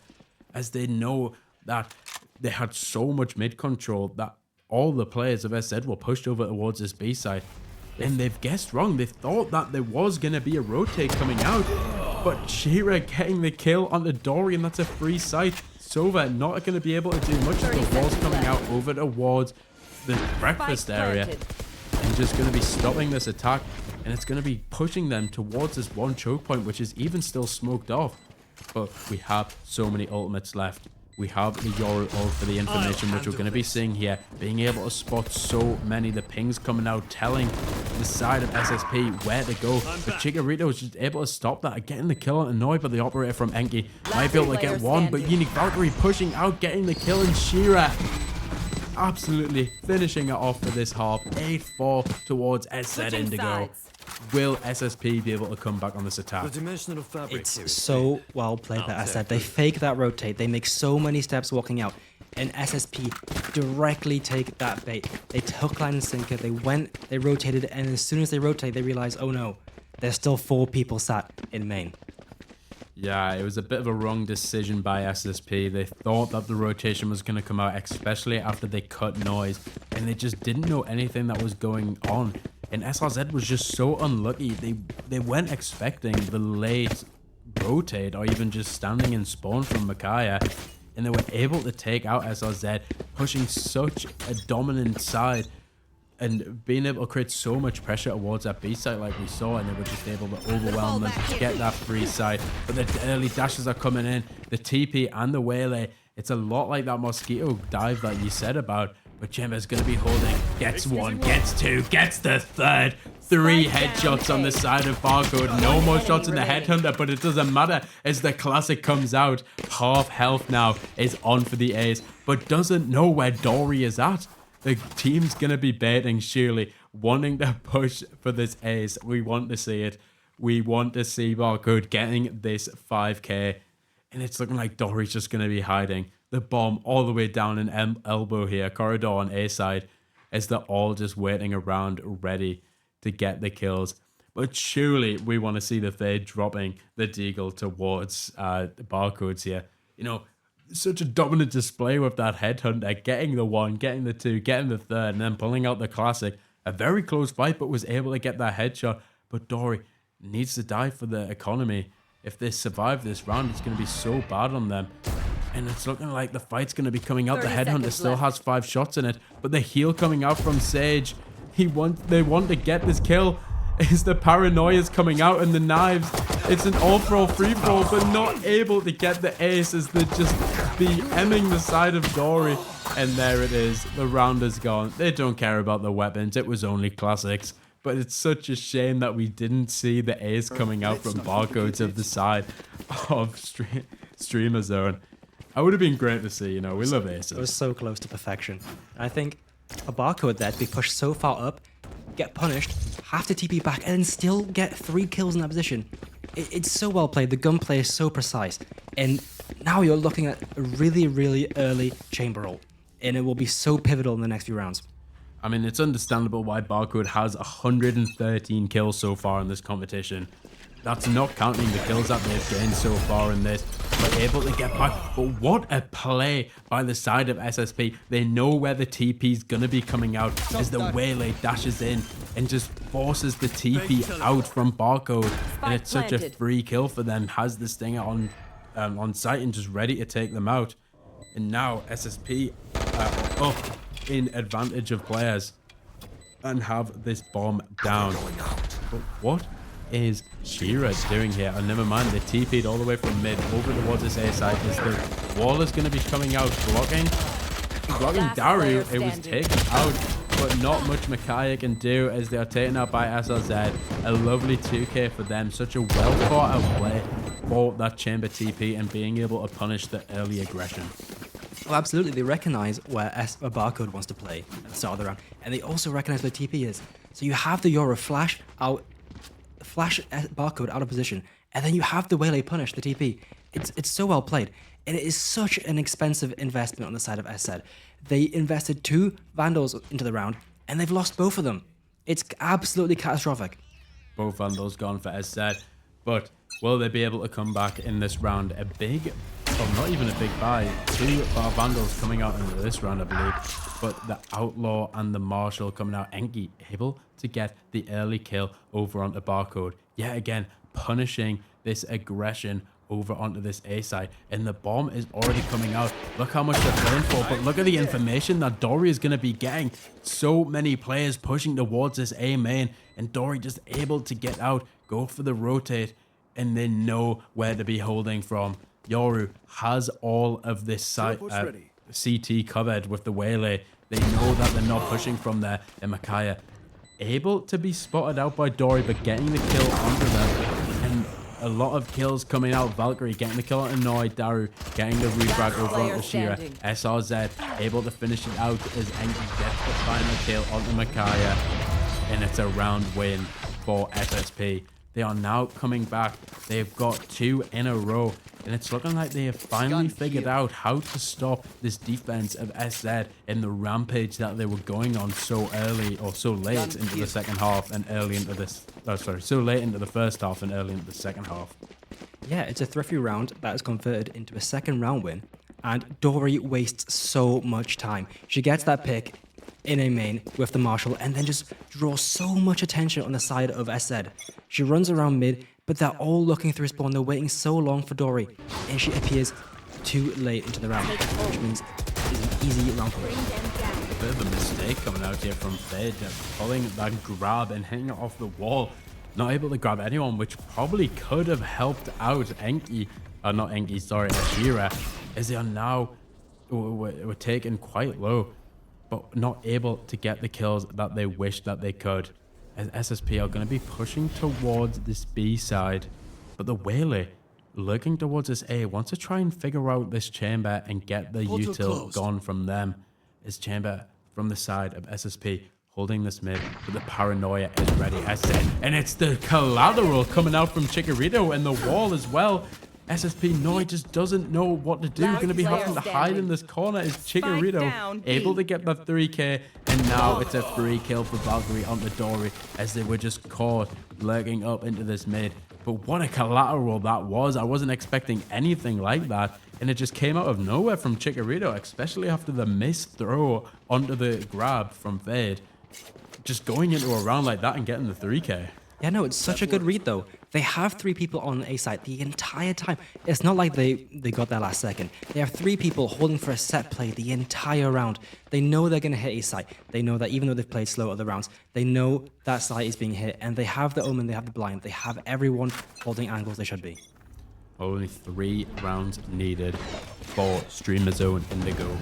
as they know that they had so much mid control that all the players of SZ were pushed over towards this B side. And they've guessed wrong. They thought that there was going to be a rotate coming out, but Shira getting the kill on the Dory, and that's a free site. Sova not going to be able to do much of the walls coming out over towards the breakfast area, and just going to be stopping this attack. And it's going to be pushing them towards this one choke point, which is even still smoked off. But we have so many ultimates left. We have the Yoru ult for the information, which we're going to be seeing here. Being able to spot so many. The pings coming out, telling the side of SSP where to go. But Chikorito was just able to stop that. Getting the kill, annoyed by the operator from Enki. Might be able to get one, but Unique Valkyrie pushing out, getting the kill, and Shira absolutely finishing it off for this half. 8-4 towards SZ Indigo. Will SSP be able to come back on this attack? It's so well played by SZ. They fake that rotate. They make so many steps walking out. And SSP directly take that bait. They took line and sinker. They went, they rotated, and as soon as they rotate, they realize, oh no, there's still 4 people sat in main. Yeah, it was a bit of a wrong decision by SSP. They thought that the rotation was going to come out, especially after they cut noise, and they just didn't know anything that was going on. And SRZ was just so unlucky. They weren't expecting the late rotate or even just standing in spawn from Makaya, and they were able to take out SRZ, pushing such a dominant side and being able to create so much pressure towards that B side like we saw, and they were just able to overwhelm them, get that free side. But the early dashes are coming in, the TP and the Waylay. It's a lot like that mosquito dive that you said about, but Chamber's going to be holding, gets 1, gets 2, gets the 3rd. 3 headshots on the side of Barcode. No more shots in the Headhunter, but it doesn't matter as the classic comes out. Half health now is on for the Ace, but doesn't know where Dory is at. The team's going to be baiting, surely, wanting to push for this Ace. We want to see it. We want to see Barcode getting this 5k. And it's looking like Dory's just going to be hiding. The bomb all the way down in elbow here. Corridor on A side. As they're all just waiting around ready to get the kills. But surely we want to see the Fade dropping the Deagle towards the Barcodes here. You know, such a dominant display with that Headhunter. Getting the 1, getting the 2, getting the 3rd. And then pulling out the classic. A very close fight, but was able to get that headshot. But Dory needs to die for the economy. If they survive this round, it's going to be so bad on them. And it's looking like the fight's going to be coming out. The Headhunter still has 5 shots in it. But the heal coming out from Sage. They want to get this kill. Is the paranoia's coming out and the knives. It's an all-for-all free-for-all, but not able to get the ace as they're just BMing the side of Dory. And there it is. The round is gone. They don't care about the weapons. It was only classics. But it's such a shame that we didn't see the ace coming out from Barcode to the side of Streamer Zone. I would have been great to see, you know, we love aces. It was so close to perfection. I think a Barcode there to be pushed so far up, get punished, have to TP back, and then still get 3 kills in that position. It's so well played. The gunplay is so precise. And now you're looking at a really, really early chamber roll. And it will be so pivotal in the next few rounds. I mean, it's understandable why Barcode has 113 kills so far in this competition. That's not counting the kills that they've gained so far in this. But able to get back. But what a play by the side of SSP. They know where the TP's going to be coming out as the Waylay dashes in and just forces the TP out from Barcode. And it's such a free kill for them. Has the Stinger on site and just ready to take them out. And now SSP up in advantage of players and have this bomb down. But what is Shira doing here? And never mind, they TP'd all the way from mid over towards this A side as the wall is going to be coming out, blocking Daru. It was taken out, but not much Micaiah can do as they are taken out by SRZ. A lovely 2k for them. Such a well thought out play for that chamber TP and being able to punish the early aggression. Well, absolutely. They recognize where a Barcode wants to play at the start of the round, and they also recognize where TP is. So you have the Yoru flash Barcode out of position, and then you have the Waylay punish the TP. It's so well played, and it is such an expensive investment on the side of SZ. They invested 2 Vandals into the round, and they've lost both of them. It's absolutely catastrophic. Both Vandals gone for SZ, but will they be able to come back in this round? A big, well, not even a big buy. 2 Vandals coming out into this round, I believe. But the Outlaw and the Marshal coming out. Enki able to get the early kill over onto Barcode. Yet again, punishing this aggression over onto this A side. And the bomb is already coming out. Look how much they're playing for. But look at the information that Dory is going to be getting. So many players pushing towards this A main. And Dory just able to get out, go for the rotate, and they know where to be holding from. Yoru has all of this side CT covered with the Waylay. They know that they're not pushing from there. And Micaiah able to be spotted out by Dory, but getting the kill onto them. And a lot of kills coming out. Valkyrie getting the kill on Noi. Daru getting the refrag over onto Shira. SRZ able to finish it out as Enki gets the final kill onto Micaiah. And it's a round win for SSP. They are now coming back. They've got 2 in a row. And it's looking like they have finally figured out how to stop this defense of SZ in the rampage that they were going on so early or so late into the second half and early into this. So late into the first half and early into the second half. Yeah, it's a thrifty round that is converted into a second round win. And Dory wastes so much time. She gets that pick in a main with the Marshal and then just draws so much attention on the side of SZ. She runs around mid, but they're all looking through spawn. They're waiting so long for Dory, and she appears too late into the round, which means it's an easy round for her. A bit of a mistake coming out here from Fed, pulling that grab and hitting it off the wall. Not able to grab anyone, which probably could have helped out Enki, not Enki, sorry, Ashira, as they are now were taken quite low, but not able to get the kills that they wish that they could. As SSP are going to be pushing towards this B side, but the Waylay looking towards this A wants to try and figure out this chamber and get the util gone from them. This chamber from the side of SSP holding this mid, but the paranoia is ready as said, and it's the collateral coming out from Chikorito and the wall as well. SSP Noi just doesn't know what to do. Going to be having to hide in this corner. Is Chikorito able to get that 3k? And now it's a free kill for Valkyrie onto Dory as they were just caught lurking up into this mid. But what a collateral that was. I wasn't expecting anything like that. And it just came out of nowhere from Chikorito, especially after the missed throw onto the grab from Fade. just going into a round like that and getting the 3K. Yeah, no, it's such a good read, though. They have 3 people on A site the entire time. It's not like they got that last second. They have 3 people holding for a set play the entire round. They know they're going to hit A site. They know that even though they've played slow other rounds, they know that site is being hit, and they have the Omen, they have the Blind, they have everyone holding angles they should be. Only 3 rounds needed for Streamer Zone Indigo.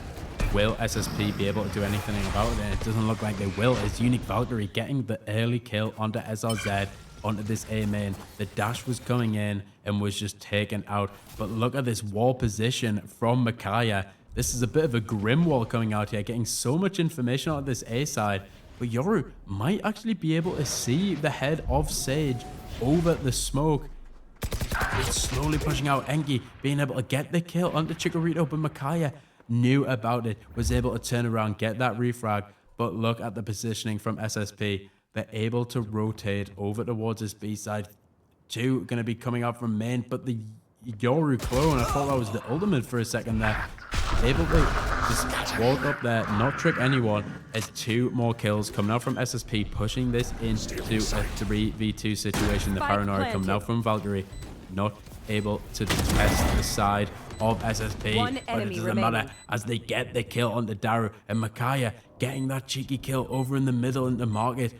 Will SSP be able to do anything about it? It doesn't look like they will. It's Unique Valkyrie getting the early kill onto SRZ, onto this A main. The dash was coming in and was just taken out. But look at this wall position from Micaiah. This is a bit of a grim wall coming out here, getting so much information on this A side. But Yoru might actually be able to see the head of Sage over the smoke. It's slowly pushing out Enki, being able to get the kill onto Chikorito, but Micaiah knew about it, was able to turn around, get that refrag. But look at the positioning from SSP. They're able to rotate over towards this B side. 2 going to be coming out from main, but the Yoru clone, I thought that was the ultimate for a second there. Able to just walk up there, not trick anyone, as 2 more kills coming out from SSP, pushing this into a 3v2 situation. The paranoia coming out from Valkyrie, not able to test the side of SSP, but it doesn't matter as they get the kill onto Daru, and Micaiah getting that cheeky kill over in the middle in the market.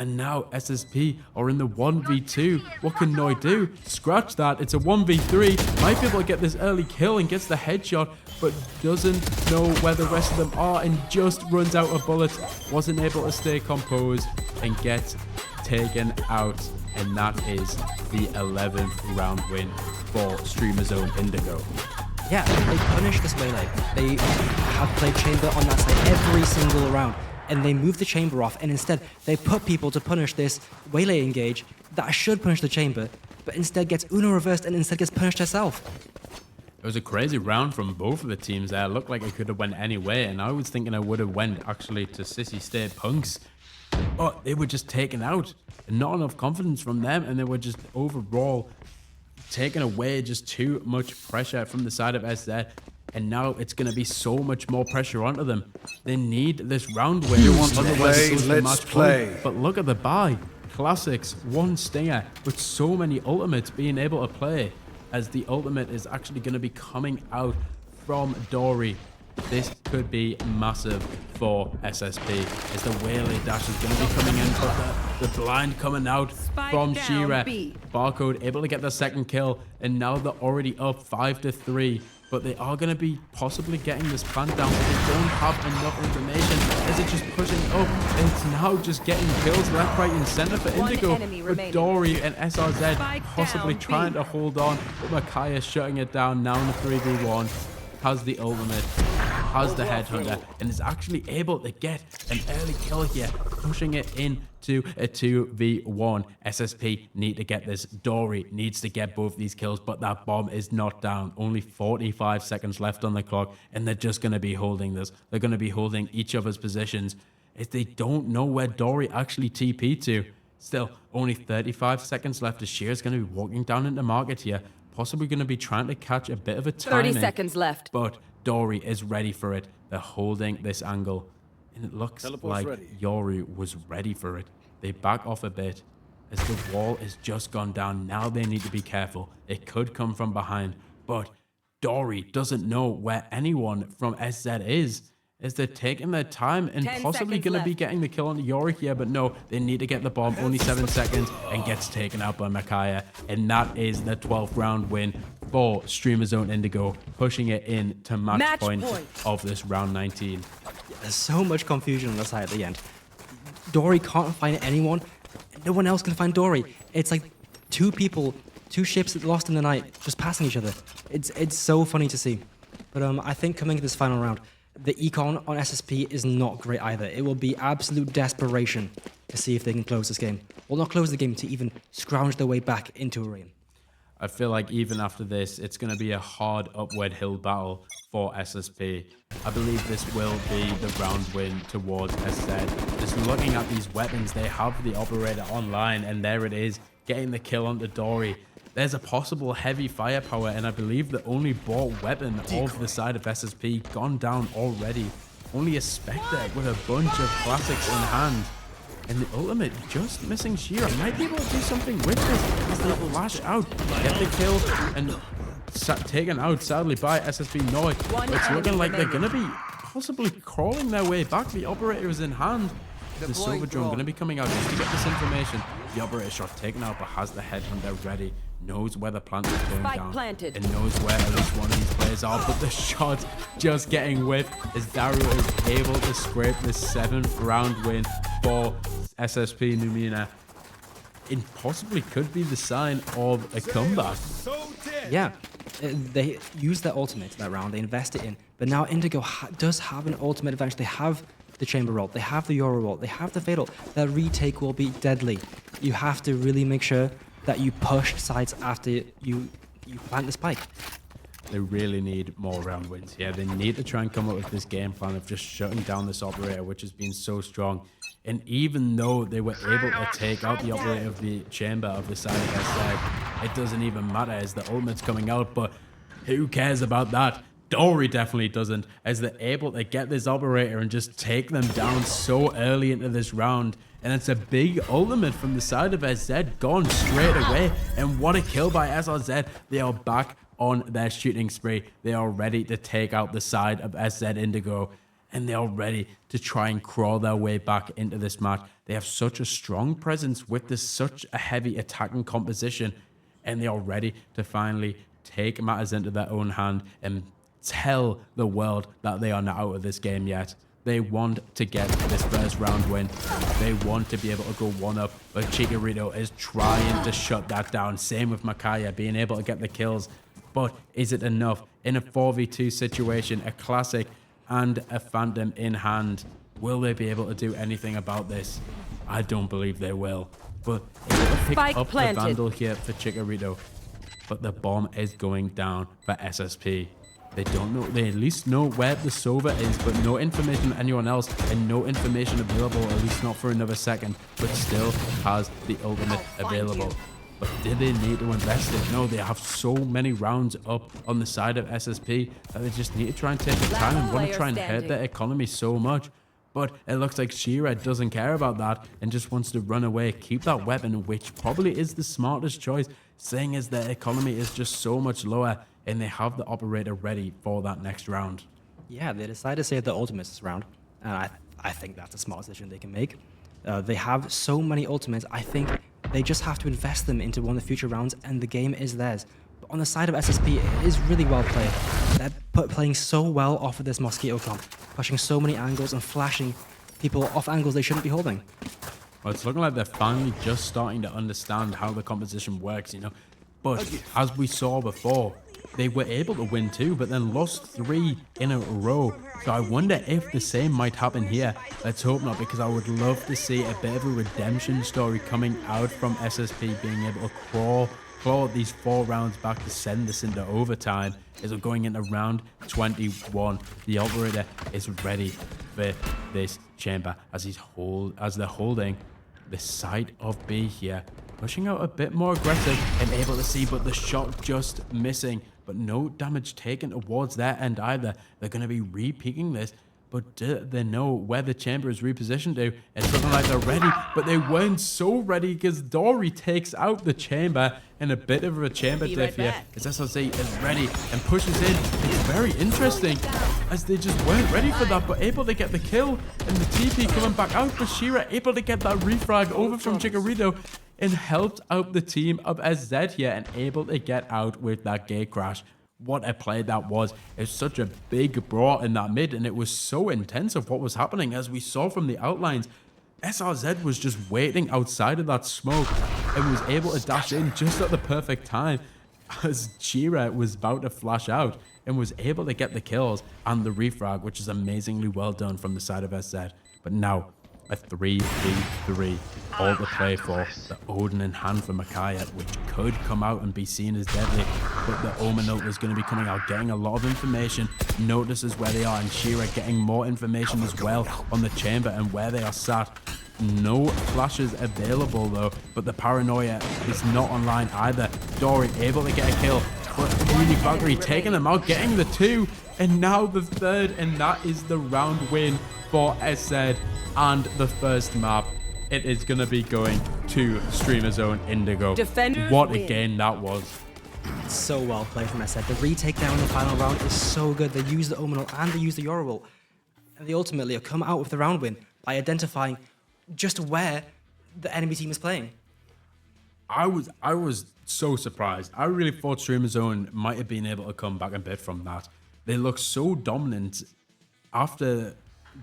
And now SSP are in the 1v2. What can Noi do? Scratch that. It's a 1v3. Might be able to get this early kill and gets the headshot, but doesn't know where the rest of them are and just runs out of bullets. Wasn't able to stay composed and gets taken out. And that is the 11th round win for Streamer Zone Indigo. Yeah, they punish this melee. They have played Chamber on that side every single round, and they move the Chamber off, and instead they put people to punish this Waylay engage that should punish the Chamber, but instead gets Uno reversed and instead gets punished herself. It was a crazy round from both of the teams there. It looked like it could have went any way, and I was thinking I would have went actually to Sissy State Punks. But they were just taken out. And not enough confidence from them, and they were just overall taking away just too much pressure from the side of SZ. And now it's going to be so much more pressure onto them. They need this round win. You want to otherwise play? it goes to Let's match play. point. But look at the buy. Classics, 1 stinger, with so many ultimates being able to play, as the ultimate is actually going to be coming out from Dory. This could be massive for SSP, as the Waylay dash is going to be coming in, but the blind coming out from Shira. Barcode able to get the 2nd kill, and now they're already up 5-3. But they are going to be possibly getting this plant down, but they don't have enough information as it's just pushing up. And it's now just getting kills left, right, and center for Indigo. But Dory and SRZ possibly trying to hold on, but Micaiah shutting it down now in the 3v1. Has the ultimate, has the headhunter, and is actually able to get an early kill here, pushing it into a 2v1. SSP need to get this. Dory needs to get both these kills, but that bomb is not down. Only 45 seconds left on the clock, and they're just going to be holding this. They're going to be holding each other's positions as they don't know where Dory actually TP to. Still, only 35 seconds left as Shear's going to be walking down into market here. Possibly going to be trying to catch a bit of a timing. 30 seconds left. But Dory is ready for it. They're holding this angle. And it looks like Yoru was ready for it. They back off a bit as the wall has just gone down. Now they need to be careful. It could come from behind. But Dory doesn't know where anyone from SZ is. As they're taking their time and possibly going to be getting the kill on Yorick here, but no, they need to get the bomb. Only 7 seconds and gets taken out by Micaiah. And that is the 12th round win for Streamer Zone Indigo, pushing it in to match point of this round 19. There's so much confusion on the side at the end. Dory can't find anyone. No one else can find Dory. It's like 2 people, 2 ships that lost in the night, just passing each other. It's so funny to see. But I think coming to this final round, the econ on SSP is not great either. It will be absolute desperation to see if they can close this game. Well, not close the game, to even scrounge their way back into a reign. I feel like even after this, it's going to be a hard upward hill battle for SSP. I believe this will be the round win towards SZ. Just looking at these weapons, they have the operator online, and there it is, getting the kill onto Dory. There's a possible heavy firepower, and I believe the only bought weapon of the side of SSP gone down already. Only a Spectre with a bunch of classics in hand. And the ultimate just missing Shira. Might be able to do something with this as they flash out, get the kill, and taken out sadly by SSP Noi. It's looking like they're going to be possibly crawling their way back. The operator is in hand. The silver drone going to be coming out just to get this information. The operator shot taken out, but has the headhunter ready. Knows where the plant is going down. Planted. And knows where at least one of these players are. But the shot just getting whiffed as Dario is able to scrape the 7th round win for SSP Numina. It possibly could be the sign of a comeback. Yeah, they used their ultimate that round. They invested in. But now Indigo does have an ultimate advantage. They have the Chamber Roll. They have the Euro Roll. They have the Fatal. Their retake will be deadly. You have to really make sure that you push sides after you plant the spike. They really need more round wins. Yeah, they need to try and come up with this game plan of just shutting down this operator, which has been so strong. And even though they were able to take out the operator of the chamber of the side of SSP, it doesn't even matter as the ultimate's coming out. But who cares about that? Dory definitely doesn't, as they're able to get this operator and just take them down so early into this round. And it's a big ultimate from the side of SZ gone straight away. And what a kill by SRZ. They are back on their shooting spree. They are ready to take out the side of SZ Indigo. And they are ready to try and crawl their way back into this match. They have such a strong presence with this such a heavy attacking composition. And they are ready to finally take matters into their own hand and tell the world that they are not out of this game yet. They want to get this first round win. They want to be able to go 1-up, but Chikorito is trying to shut that down. Same with Makaya being able to get the kills. But is it enough? In a 4v2 situation, a classic and a phantom in hand, will they be able to do anything about this? I don't believe they will. But able to pick up the Vandal here for Chikorito. But the bomb is going down for SSP. They don't know, they at least know where the Sova is, but no information on anyone else and no information available, at least not for another second, but still has the ultimate available. But did they need to invest it? No, they have so many rounds up on the side of SSP that they just need to try and take the time and want to try and hurt their economy so much. But it looks like Shira doesn't care about that and just wants to run away, keep that weapon, which probably is the smartest choice, seeing as their economy is just so much lower and they have the operator ready for that next round. Yeah, they decided to save the ultimates this round, and I think that's the smartest decision they can make. They have so many ultimates, I think they just have to invest them into one of the future rounds and the game is theirs. But on the side of SSP, it is really well played. They're playing so well off of this Mosquito comp, pushing so many angles and flashing people off angles they shouldn't be holding. Well, it's looking like they're finally just starting to understand how the composition works, you know. But as we saw before, they were able to win 2, but then lost 3 in a row. So I wonder if the same might happen here. Let's hope not, because I would love to see a bit of a redemption story coming out from SSP being able to claw these 4 rounds back to send this into overtime. As we're going into round 21, the operator is ready for this chamber as they're holding the side of B here, pushing out a bit more aggressive and able to see, but the shot just missing. But no damage taken towards their end either. They're going to be re-peeking this, but do they know where the chamber is repositioned to? It's looking like they're ready, but they weren't so ready because Dory takes out the chamber in a bit of a chamber diff here. As SLC is ready and pushes in. It's very interesting as they just weren't ready for that, but able to get the kill and the TP coming back out. But Shira able to get that refrag over from Chikorito and helped out the team of SZ here and able to get out with that gate crash. What a play that was. It's such a big brawl in that mid, and it was so intense of what was happening. As we saw from the outlines, SRZ was just waiting outside of that smoke and was able to dash in just at the perfect time as Shira was about to flash out and was able to get the kills and the refrag, which is amazingly well done from the side of SZ. But now, a 3v3, all to play for. The Odin in hand for Makaya, which could come out and be seen as deadly, but the Omen ult is going to be coming out, getting a lot of information, notices where they are, and Shira getting more information as well on the chamber and where they are sat. No flashes available though, but the paranoia is not online either. Dory able to get a kill, but really Valkyrie taking them out, getting the 2, and now the 3rd, and that is the round win for SZ and the first map it is going to be going to Streamer Zone Indigo. Defenders What a win. game that was. So well played from SF. The retake there in the final round is so good. They use the Omenal and they use the Yoruble. And they ultimately have come out with the round win by identifying just where the enemy team is playing. I was so surprised. I really thought Streamer Zone might have been able to come back a bit from that. They looked so dominant after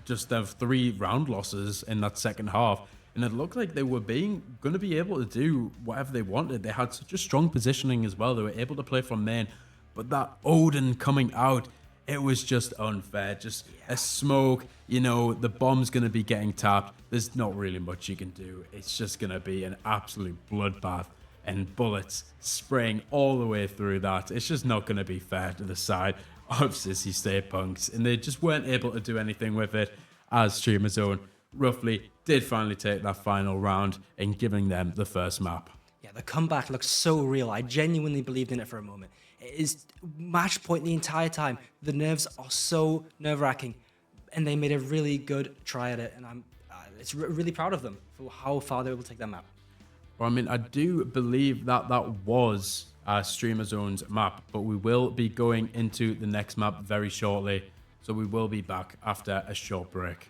just their 3 round losses in that second half. And it looked like they were going to be able to do whatever they wanted. They had such a strong positioning as well. They were able to play from main. But that Odin coming out, it was just unfair. Just a smoke, you know, the bomb's going to be getting tapped. There's not really much you can do. It's just going to be an absolute bloodbath and bullets spraying all the way through that. It's just not going to be fair to the side of Sissy Stay Punks. And they just weren't able to do anything with it, as Streamer Zone roughly did finally take that final round in giving them the first map. Yeah, the comeback looks so real. I genuinely believed in it for a moment. It is match point the entire time. The nerves are so nerve-wracking, and they made a really good try at it, and I'm really proud of them for how far they were able to take that map. Well, I mean, I do believe that was Streamer Zone's map, but we will be going into the next map very shortly, so we will be back after a short break.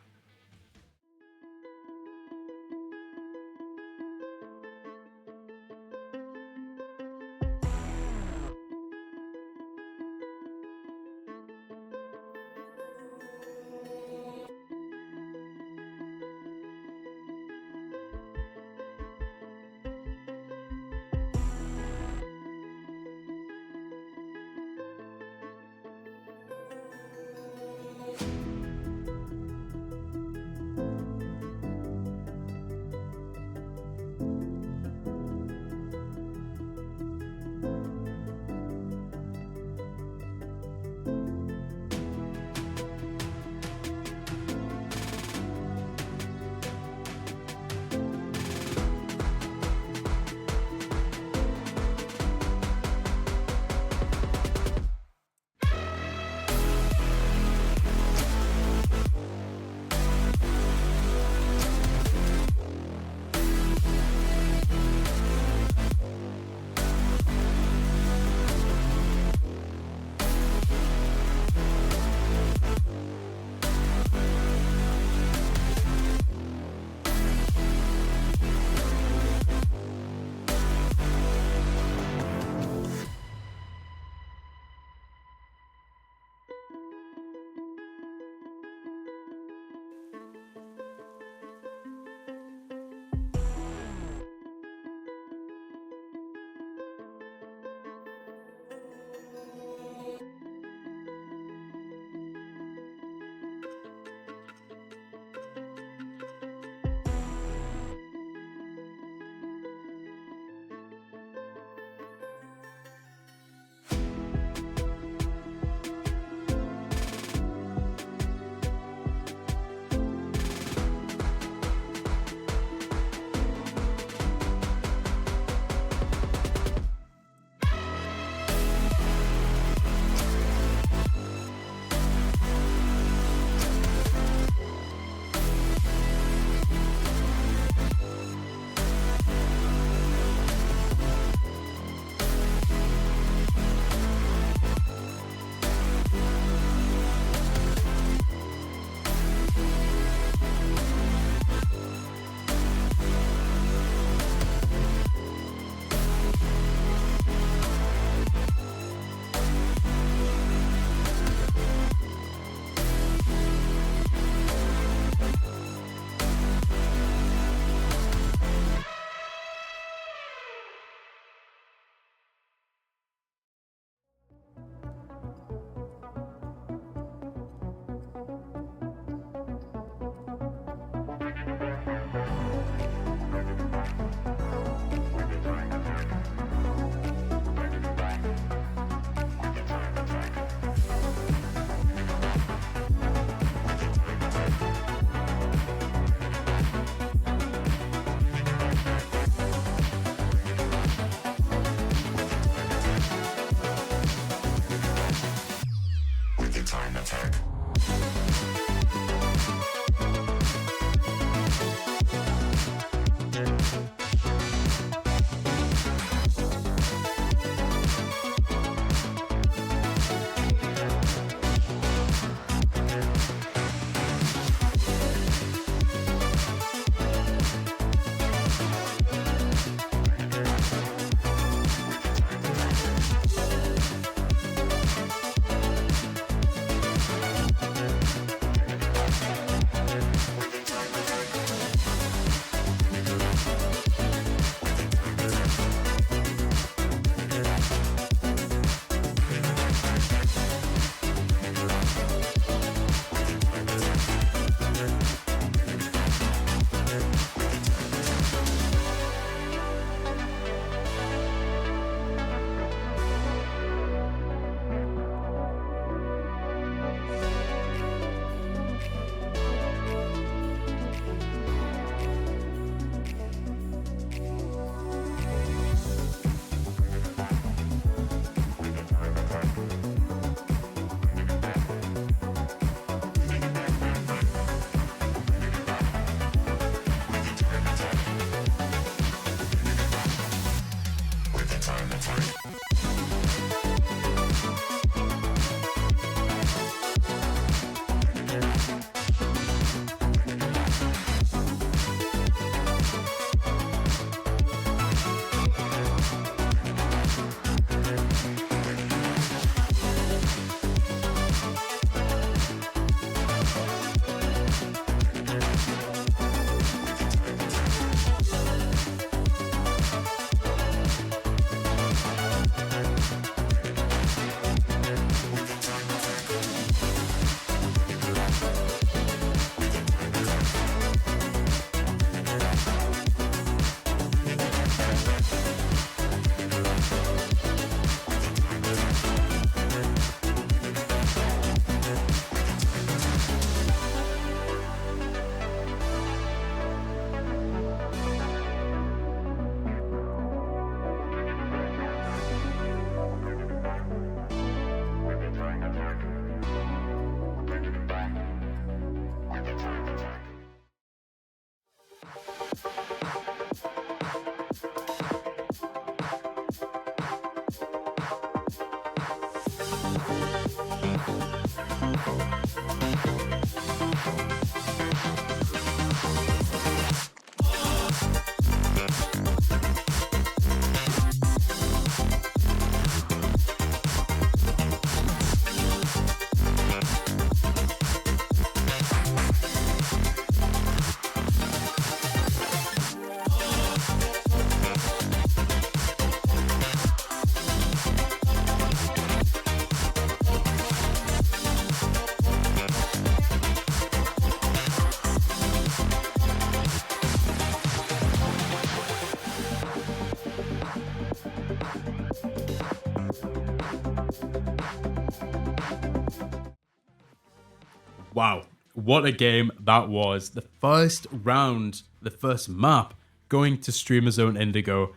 Wow, what a game that was. The first round, the first map going to Streamer Zone Indigo.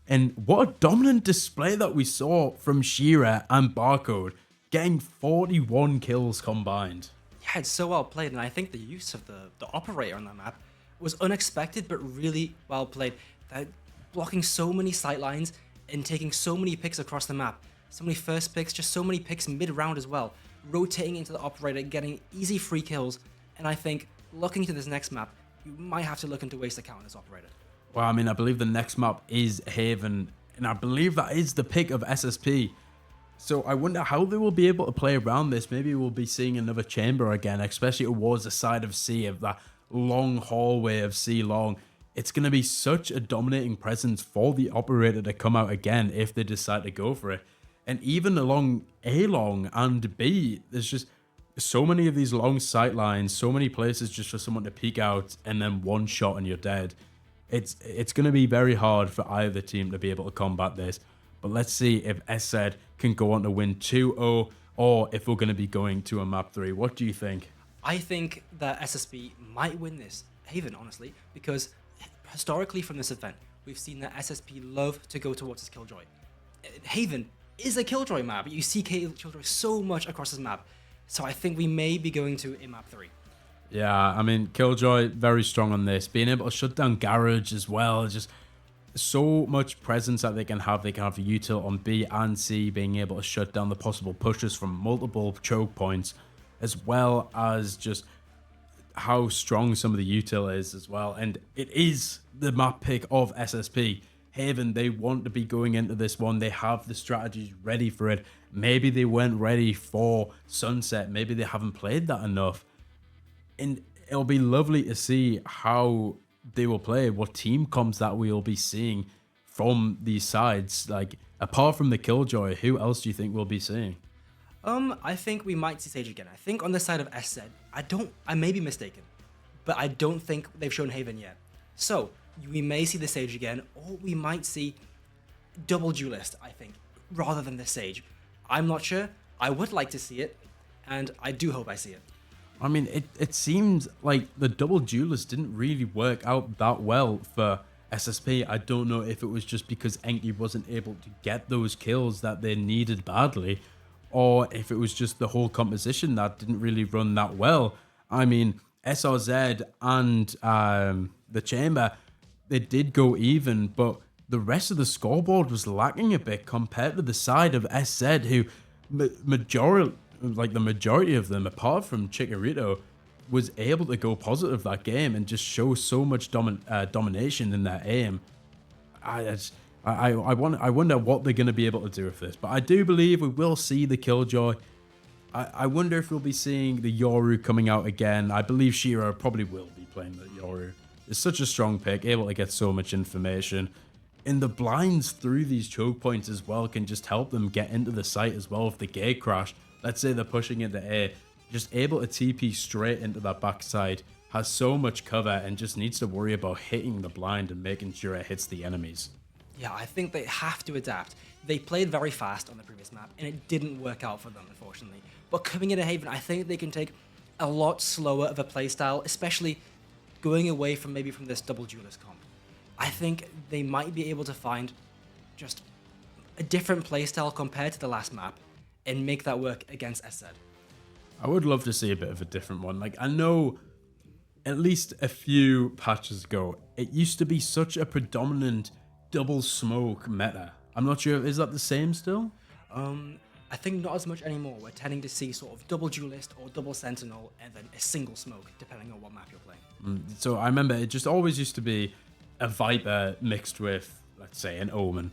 And what a dominant display that we saw from Shira and Barcode, getting 41 kills combined. Yeah, it's so well played, and I think the use of the operator on that map was unexpected, but really well played. They're blocking so many sight lines and taking so many picks across the map. So many first picks, just so many picks mid-round as well. Rotating into the operator, getting easy free kills. And I think, looking to this next map, you might have to look into ways to counter this operator. Well, I mean, I believe the next map is Haven, and I believe that is the pick of SSP. So I wonder how they will be able to play around this. Maybe we'll be seeing another chamber again, especially towards the side of C, of that long hallway of C long. It's going to be such a dominating presence for the operator to come out again if they decide to go for it. And even along A long and B, there's just so many of these long sight lines, so many places just for someone to peek out and then one shot and you're dead. It's going to be very hard for either team to be able to combat this. But let's see if SZ can go on to win 2-0 or if we're going to be going to a map 3. What do you think? I think that SSP might win this, Haven, honestly, because historically from this event, we've seen that SSP love to go towards this Killjoy. Haven is a Killjoy map. You see Killjoy so much across this map. So I think we may be going to a map 3. Yeah, I mean, Killjoy, very strong on this. Being able to shut down Garage as well. Just so much presence that they can have. They can have the util on B and C, being able to shut down the possible pushes from multiple choke points, as well as just how strong some of the util is as well. And it is the map pick of SSP. Haven, they want to be going into this one. They have the strategies ready for it. Maybe they weren't ready for Sunset. Maybe they haven't played that enough. And it'll be lovely to see how they will play, what team comps that we'll be seeing from these sides. Like, apart from the Killjoy, who else do you think we'll be seeing? I think we might see Sage again. I think on the side of SZ, I may be mistaken, but I don't think they've shown Haven yet. So, we may see the Sage again, or we might see double duelist, I think, rather than the Sage. I'm not sure. I would like to see it, and I do hope I see it. I mean, it seems like the double duelist didn't really work out that well for SSP. I don't know if it was just because Enki wasn't able to get those kills that they needed badly, or if it was just the whole composition that didn't really run that well. I mean, SRZ and the Chamber, they did go even, but the rest of the scoreboard was lacking a bit compared to the side of SZ, who the majority of them, apart from Chikorito, was able to go positive that game and just show so much domination in their aim. I wonder what they're going to be able to do with this, but I do believe we will see the Killjoy. I wonder if we'll be seeing the Yoru coming out again. I believe Shiro probably will be playing the Yoru. It's such a strong pick, able to get so much information. And the blinds through these choke points as well can just help them get into the site as well if the gate crash. Let's say they're pushing into A, just able to TP straight into that backside, has so much cover and just needs to worry about hitting the blind and making sure it hits the enemies. Yeah, I think they have to adapt. They played very fast on the previous map, and it didn't work out for them, unfortunately. But coming into Haven, I think they can take a lot slower of a playstyle, especially going away from maybe from this double duelist comp. I think they might be able to find just a different playstyle compared to the last map and make that work against SZ. I would love to see a bit of a different one. Like, I know at least a few patches ago, it used to be such a predominant double smoke meta. I'm not sure, is that the same still? I think not as much anymore. We're tending to see sort of double duelist or double sentinel and then a single smoke, depending on what map you're playing. So I remember it just always used to be a Viper mixed with, let's say, an Omen.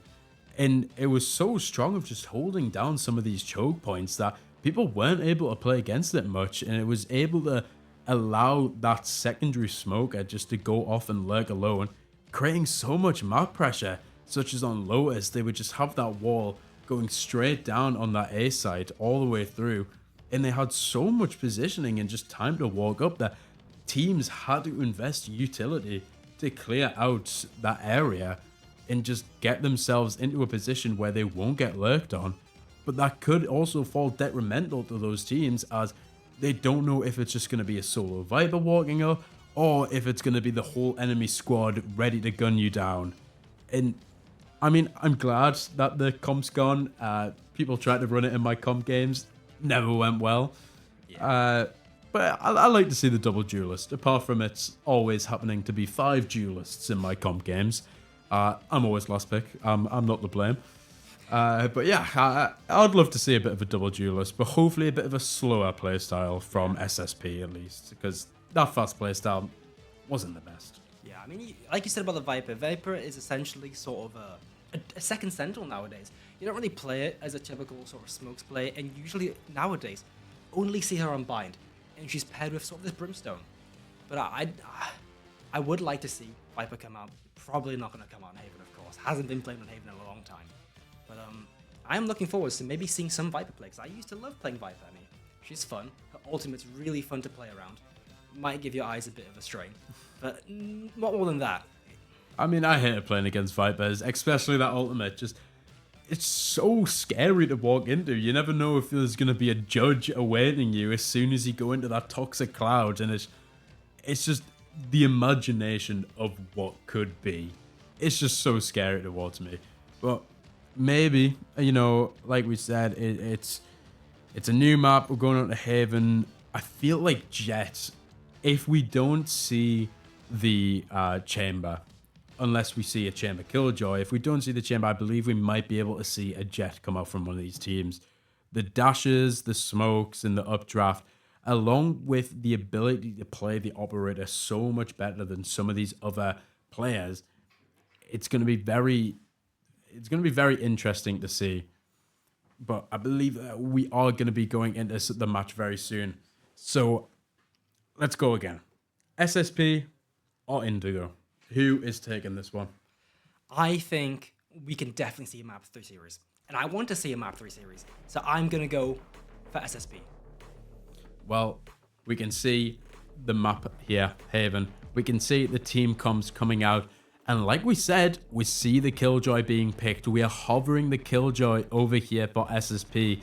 And it was so strong of just holding down some of these choke points that people weren't able to play against it much. And it was able to allow that secondary smoker just to go off and lurk alone, creating so much map pressure, such as on Lotus. They would just have that wall going straight down on that A side all the way through. And they had so much positioning and just time to walk up that teams had to invest utility to clear out that area and just get themselves into a position where they won't get lurked on. But that could also fall detrimental to those teams, as They don't know if it's just going to be a solo Viper walking up, or if it's going to be the whole enemy squad ready to gun you down. And I mean, I'm glad that the comp's gone. People tried to run it in my comp games. Never went well. Yeah. But I like to see the double duelist. Apart from it's always happening to be 5 duelists in my comp games. I'm always last pick. I'm not to blame. But yeah, I'd love to see a bit of a double duelist, but hopefully a bit of a slower playstyle from SSP at least, because that fast playstyle wasn't the best. Yeah, I mean, like you said about the Viper, Viper is essentially sort of a second Sentinel nowadays. You don't really play it as a typical sort of smokes play, and usually nowadays only see her on bind, and she's paired with sort of this brimstone. But I would like to see Viper come out. Probably not going to come out in Haven, of course. Hasn't been played on Haven in a long time. But I am looking forward to maybe seeing some Viper play, because I used to love playing Viper. I mean, she's fun. Her ultimate's really fun to play around. Might give your eyes a bit of a strain, but not more than that. I mean, I hate playing against Vipers, especially that ultimate. Just, it's so scary to walk into. You never know if there's going to be a judge awaiting you as soon as you go into that toxic cloud, and it's just the imagination of what could be. It's just so scary towards me. But maybe, you know, like we said, it's a new map. We're going on to Haven. I feel like Jet, if we don't see the chamber, unless we see a chamber killjoy, if we don't see the chamber, I believe we might be able to see a Jet come out from one of these teams. The dashes, the smokes, and the updraft, along with the ability to play the operator so much better than some of these other players, it's going to be very interesting to see. But I believe that we are going to be going into the match very soon. So let's go again. SSP or Indigo? Who is taking this one? I think we can definitely see a map 3 series. And I want to see a map 3 series. So I'm going to go for SSP. Well, we can see the map here, Haven. We can see the team comps coming out. And like we said, we see the Killjoy being picked. We are hovering the Killjoy over here for SSP.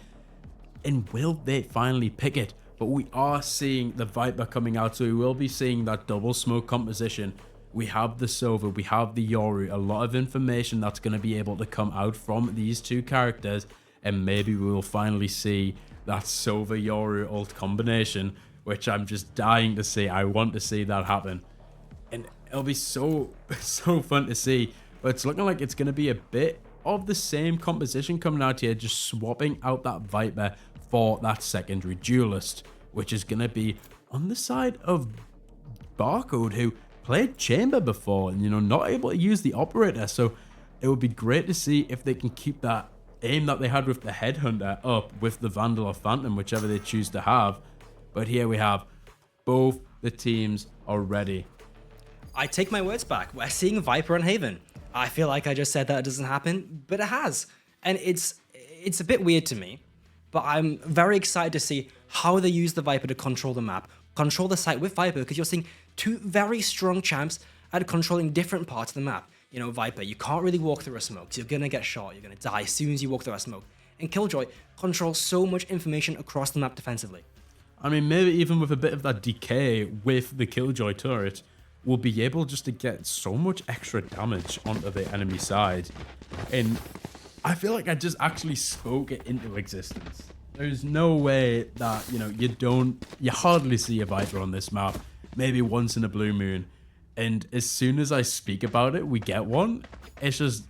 And will they finally pick it? But we are seeing the Viper coming out, so we will be seeing that double smoke composition. We have the Sova, we have the Yoru, a lot of information that's going to be able to come out from these two characters, and maybe we will finally see that Sova Yoru ult combination, which I'm just dying to see. I want to see that happen, and it'll be so fun to see. But it's looking like it's going to be a bit of the same composition coming out here, just swapping out that Viper for that secondary duelist, which is going to be on the side of Barcode, who played chamber before and, you know, not able to use the operator. So it would be great to see if they can keep that aim that they had with the headhunter up with the Vandal or Phantom, whichever they choose to have. But here we have both the teams are ready. I take my words back. We're seeing Viper on Haven. I feel like I just said that it doesn't happen, but it has. And it's a bit weird to me, but I'm very excited to see how they use the Viper to control the map, control the site with Viper, because you're seeing two very strong champs at controlling different parts of the map. You know, Viper, you can't really walk through a smoke, so you're going to get shot, you're going to die as soon as you walk through a smoke. And Killjoy controls so much information across the map defensively. I mean, maybe even with a bit of that decay with the Killjoy turret, we'll be able just to get so much extra damage onto the enemy side. And I feel like I just actually spoke it into existence. There's no way that, you know, you hardly see a Viper on this map, maybe once in a blue moon. And as soon as I speak about it, we get one. It's just,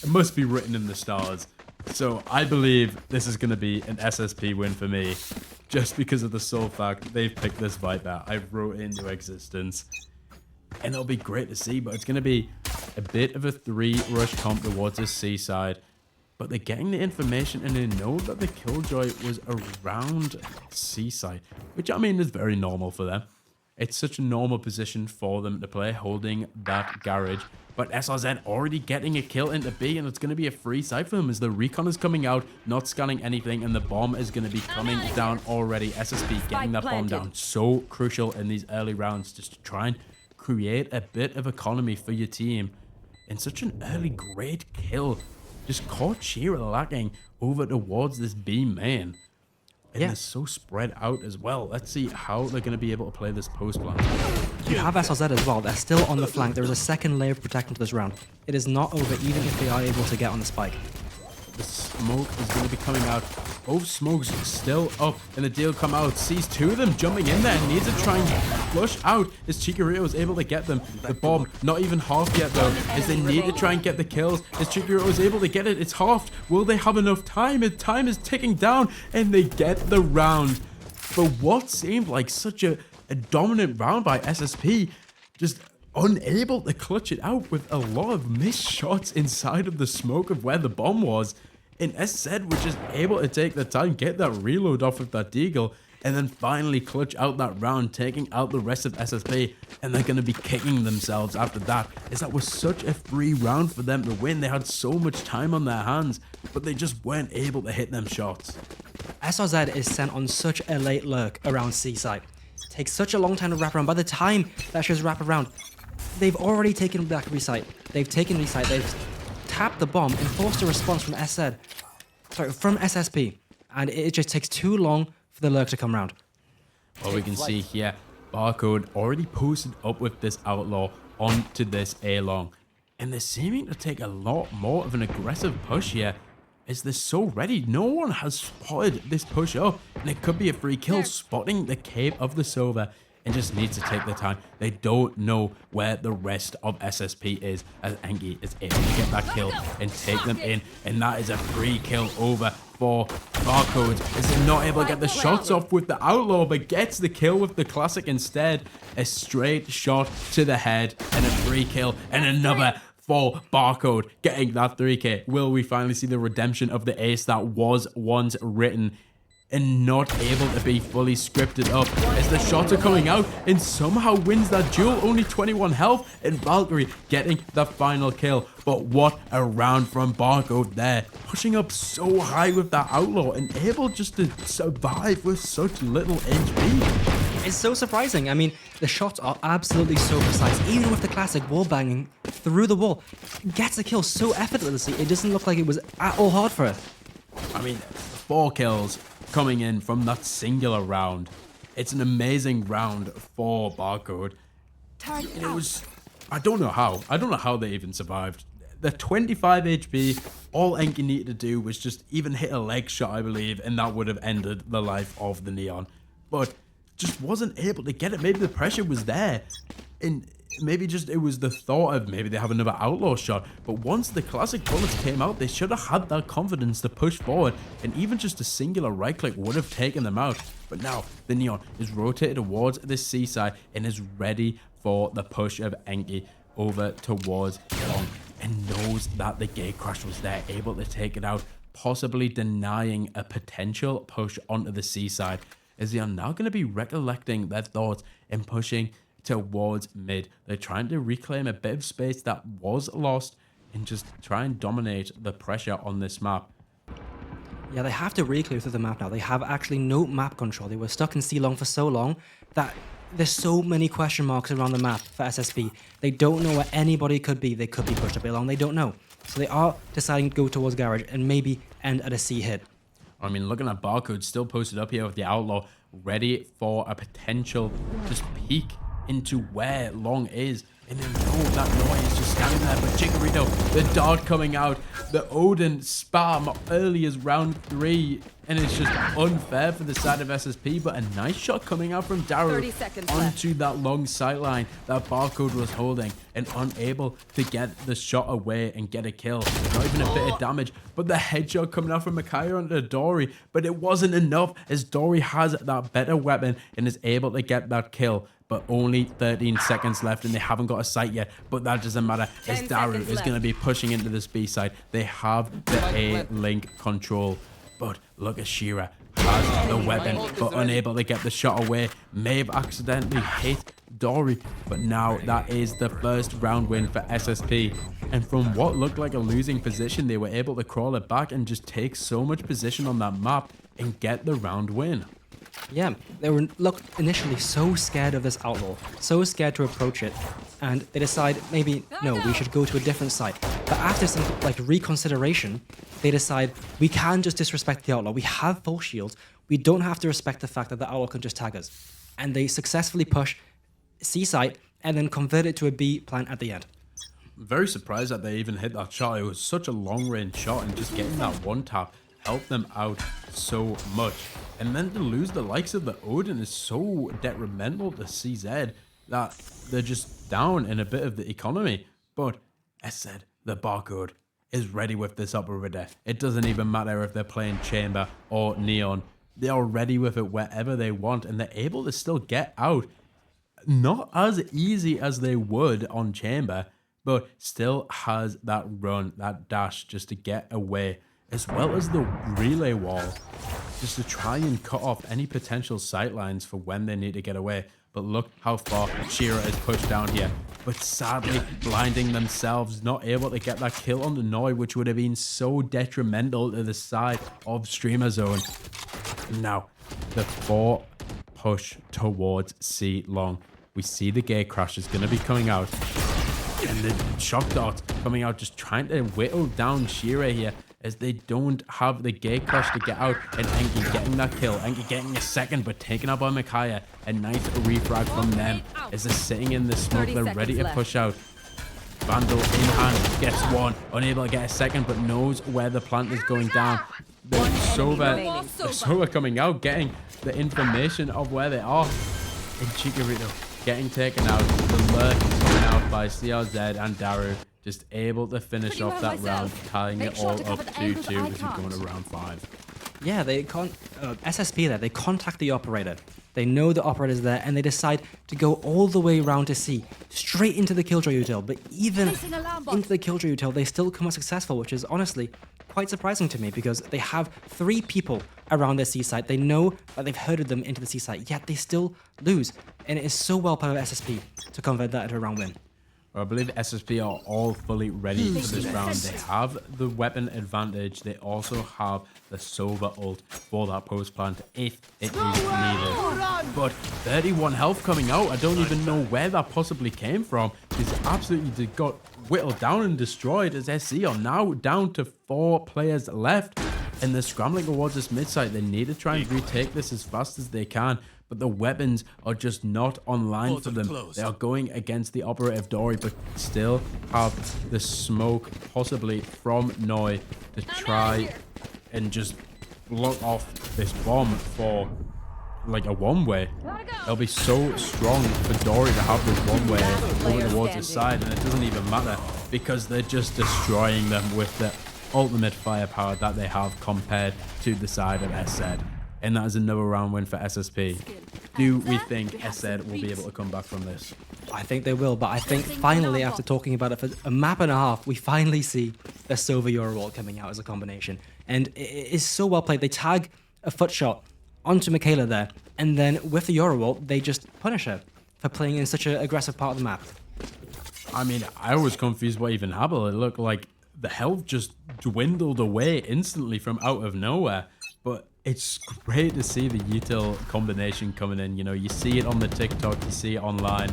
it must be written in the stars. So I believe this is going to be an SSP win for me, just because of the sole fact they've picked this Viper. I wrote it into existence. And it'll be great to see, but it's going to be a bit of a 3-rush comp towards the seaside. But they're getting the information and they know that the Killjoy was around seaside, which I mean is very normal for them. It's such a normal position for them to play, holding that garage. But SRZ already getting a kill into B, and it's going to be a free side for them as the recon is coming out, not scanning anything, and the bomb is going to be coming down already. SSP getting that bomb down. So crucial in these early rounds just to try and create a bit of economy for your team. And such an early great kill. Just caught Shearer lacking over towards this B main. And they're so spread out as well. Let's see how they're going to be able to play this post plan. You have SRZ as well. They're still on the flank. There is a second layer of protection to this round. It is not over, even if they are able to get on the spike. The smoke is going to be coming out. Both smokes still up, and the deal come out. Sees two of them jumping in there. Needs to try and flush out as Chikorito is able to get them. The bomb, not even half yet though, as they need to try and get the kills. As Chikorito is able to get it, it's halved. Will they have enough time? And time is ticking down, and they get the round. For what seemed like such a dominant round by SSP, just unable to clutch it out with a lot of missed shots inside of the smoke of where the bomb was. And SZ were just able to take the time, get that reload off of that Deagle, and then finally clutch out that round, taking out the rest of SSP. And they're going to be kicking themselves after that, as that was such a free round for them to win. They had so much time on their hands, but they just weren't able to hit them shots. SRZ is sent on such a late lurk around C site. It takes such a long time to wrap around. By the time that shows wrap around, they've already taken back resite. They've taken resite. They've tapped the bomb and forced a response from from SSP. And it just takes too long for the lurk to come around. Well, we can see here, Barcode already posted up with this Outlaw onto this A-Long. And they're seeming to take a lot more of an aggressive push here, as they're so ready. No one has spotted this push up, and it could be a free kill, spotting the cave of the Silver, and just needs to take the time. They don't know where the rest of SSP is, as Enki is able to get that kill and take them in, and that is a free kill over for Barcode, as they're not able to get the shots off with the Outlaw, but gets the kill with the Classic instead. A straight shot to the head and a free kill, and another for Barcode, getting that 3k. Will we finally see the redemption of the ace that was once written and not able to be fully scripted up, as the shots are coming out and somehow wins that duel? Only 21 health, and Valkyrie getting the final kill. But what a round from Barcode there, pushing up so high with that Outlaw and able just to survive with such little HP. It's so surprising. I mean, the shots are absolutely so precise. Even with the Classic wall banging through the wall, gets a kill so effortlessly. It doesn't look like it was at all hard for it. I mean, 4 kills coming in from that singular round. It's an amazing round for Barcode. And it was, I don't know how they even survived. They're 25 HP. All Enki needed to do was just even hit a leg shot, I believe, and that would have ended the life of the Neon. But just wasn't able to get it. Maybe the pressure was there, and maybe just it was the thought of maybe they have another Outlaw shot. But once the Classic bullets came out, they should have had that confidence to push forward, and even just a singular right click would have taken them out. But now the Neon is rotated towards the seaside and is ready for the push of Enki over towards Long, and knows that the gate crash was there, able to take it out, possibly denying a potential push onto the seaside, as they are now going to be recollecting their thoughts and pushing towards mid. They're trying to reclaim a bit of space that was lost and just try and dominate the pressure on this map. Yeah, they have to reclear through the map now. They have actually no map control. They were stuck in C-Long for so long that there's so many question marks around the map for SSP. They don't know where anybody could be. They could be pushed a bit long. They don't know. So they are deciding to go towards Garage and maybe end at a C hit. I mean, looking at Barcode still posted up here with the Outlaw, ready for a potential just peek into where Long is. And then that noise just standing there. But Chikorito, the dart coming out, the Odin spam early as round 3. And it's just unfair for the side of SSP. But a nice shot coming out from Daru onto that long sightline that Barcode was holding, and unable to get the shot away and get a kill. Not even a bit of damage. But the headshot coming out from Micaiah onto Dory. But it wasn't enough, as Dory has that better weapon and is able to get that kill. But only 13 seconds left, and they haven't got a sight yet. But that doesn't matter, as Daru is going to be pushing into this B side. They have the A-Link control. But look at Shira, has the weapon, but unable to get the shot away. May have accidentally hit Dory, but now that is the first round win for SSP. And from what looked like a losing position, they were able to crawl it back and just take so much position on that map and get the round win. Yeah, they were initially so scared of this outlaw, so scared to approach it, and they decide maybe no, we should go to a different site. But after some like reconsideration, they decide we can just disrespect the outlaw. We have full shields. We don't have to respect the fact that the outlaw can just tag us. And they successfully push C site and then convert it to a B plant at the end. Very surprised that they even hit that shot. It was such a long range shot, and just getting that one tap helped them out so much. And then to lose the likes of the Odin is so detrimental to CZ that they're just down in a bit of the economy. But as said, the barcode is ready with this operator. It doesn't even matter if they're playing Chamber or Neon. They are ready with it wherever they want, and they're able to still get out. Not as easy as they would on Chamber, but still has that run, that dash just to get away, as well as the relay wall, just to try and cut off any potential sightlines for when they need to get away. But look how far Shira is pushed down here, but sadly blinding themselves, not able to get that kill on the Noi, which would have been so detrimental to the side of Streamer Zone. Now, the 4 push towards C long. We see the gate crash is going to be coming out. And the shock dart coming out, just trying to whittle down Shira here, as they don't have the gate crash to get out. And Enki getting that kill. Enki getting a second, but taken out by Micaiah. A nice refrag from them as they're sitting in the smoke. They're ready to push out. Vandal in hand, gets one. Unable to get a second, but knows where the plant is going down. The Sova coming out, getting the information of where they are. And Chikorito getting taken out. The lurk is coming out by CRZ and Daru, just able to finish off that round, tying it all up 2-2 as we go into round 5. Yeah, they SSP there, they contact the operator. They know the operator's there, and they decide to go all the way around to C, straight into the Killjoy util. But even into the Killjoy util, they still come out successful, which is honestly quite surprising to me, because they have 3 people around their C site. They know that they've herded them into the C site, yet they still lose. And it is so well played by SSP to convert that into a round win. I believe SSP are all fully ready for this round. They have the weapon advantage. They also have the Sova ult for that post plant if it is needed. But 31 health coming out. I don't even know where that possibly came from. It's absolutely got whittled down and destroyed, as SC are now down to 4 players left. And they're scrambling towards this mid site. They need to try and retake this as fast as they can. But the weapons are just not online for them. They are going against the operative Dory, but still have the smoke possibly from Noi to try and just block off this bomb for like a one-way. It'll be so strong for Dory to have this one-way over towards the side, and it doesn't even matter because they're just destroying them with the ultimate firepower that they have compared to the side of SZ. And that is another round win for SSP. Do we think SZ will be able to come back from this? I think they will, but I think finally, after talking about it for a map and a half, we finally see the Sova Eurowall coming out as a combination. And it is so well played. They tag a foot shot onto Michaela there, and then with the Eurowall, they just punish her for playing in such an aggressive part of the map. I mean, I was confused what even happened. It looked like the health just dwindled away instantly from out of nowhere. But it's great to see the util combination coming in. You know, you see it on the TikTok, you see it online,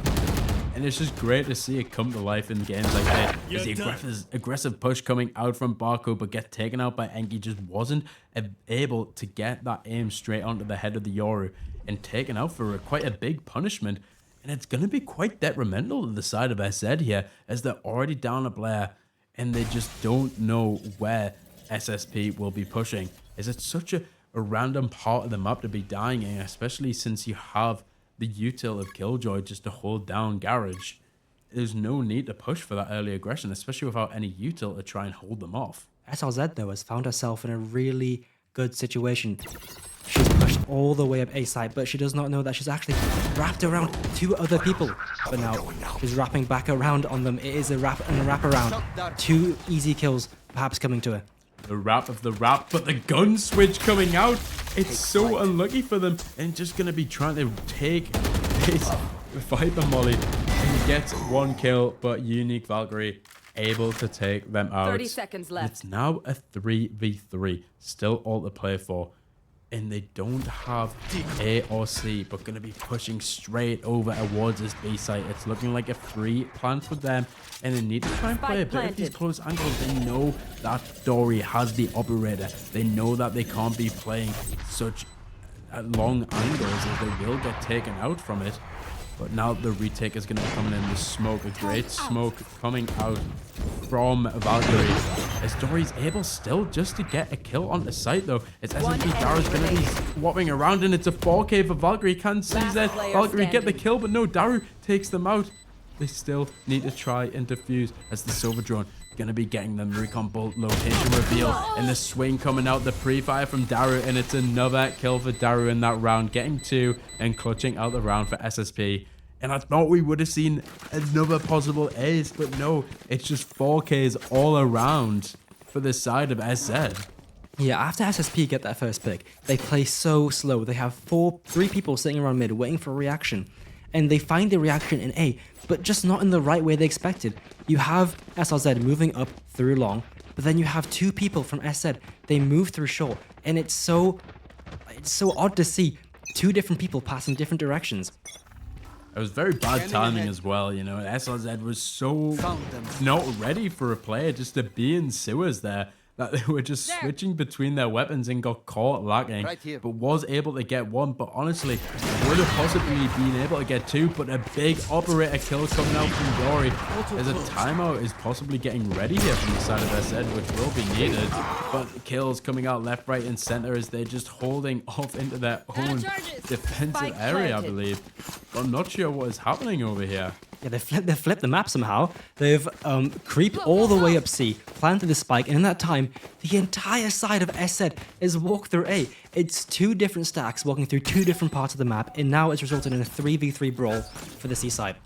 and it's just great to see it come to life in games like this. The aggressive push coming out from Barco, but get taken out by Enki, just wasn't able to get that aim straight onto the head of the Yoru and taken out for quite a big punishment. And it's going to be quite detrimental to the side of SZ here, as they're already down a player and they just don't know where SSP will be pushing. Is it such a random part of the map to be dying in, especially since you have the util of Killjoy just to hold down Garage? There's no need to push for that early aggression, especially without any util to try and hold them off. SLZ, though, has found herself in a really good situation. She's pushed all the way up A side, but she does not know that she's actually wrapped around 2 other people. But now she's wrapping back around on them. It is a wrap and a wrap around. 2 easy kills perhaps coming to her. The wrap of the wrap, but the gun switch coming out. It's so unlucky for them, and just going to be trying to take this Viper Molly and get 1 kill, but Unique Valkyrie able to take them out. 30 seconds left. It's now a 3v3, still all to play for. and they don't have A or C, but going to be pushing straight over towards this B site. It's looking like a free plant for them, and they need to try and play a bit of these close angles. They know that Dory has the operator. They know that they can't be playing such long angles as they will get taken out from it. But now the retake is going to be coming in. The smoke, a great smoke coming out from Valkyrie. As Dory's able still just to get a kill on the site though. As SSP Daru's going to be swapping around, and it's a 4K for Valkyrie. Can't see that Valkyrie get the kill, but no, Daru takes them out. They still need to try and defuse as the Silver Drone going to be getting them recon bolt location reveal, and the swing coming out, the pre-fire from Daru, and it's another kill for Daru in that round, getting 2 and clutching out the round for SSP. And I thought we would have seen another possible ace, but no, it's just 4Ks all around for the side of SZ. Yeah, after SSP get that first pick, they play so slow. They have 3 people sitting around mid waiting for a reaction. And they find the reaction in A, but just not in the right way they expected. You have SRZ moving up through long, but then you have 2 people from SZ. They move through short, and it's so odd to see 2 different people passing different directions. It was very bad timing as well, you know. SRZ was so not ready for a player just to be in sewers there, that they were just switching between their weapons and got caught lacking, but was able to get 1. But honestly, would have possibly been able to get 2, but a big operator kill coming out from Dory as a timeout is possibly getting ready here from the side of SZ, which will be needed. But kills coming out left, right, and center as they're just holding off into their own defensive area, I believe. But I'm not sure what is happening over here. Yeah, they flipped the map somehow. They've creeped all the way up C, planted the spike, and in that time, the entire side of SZ is walked through A. It's 2 different stacks walking through 2 different parts of the map, and now it's resulted in a 3v3 brawl for the C side.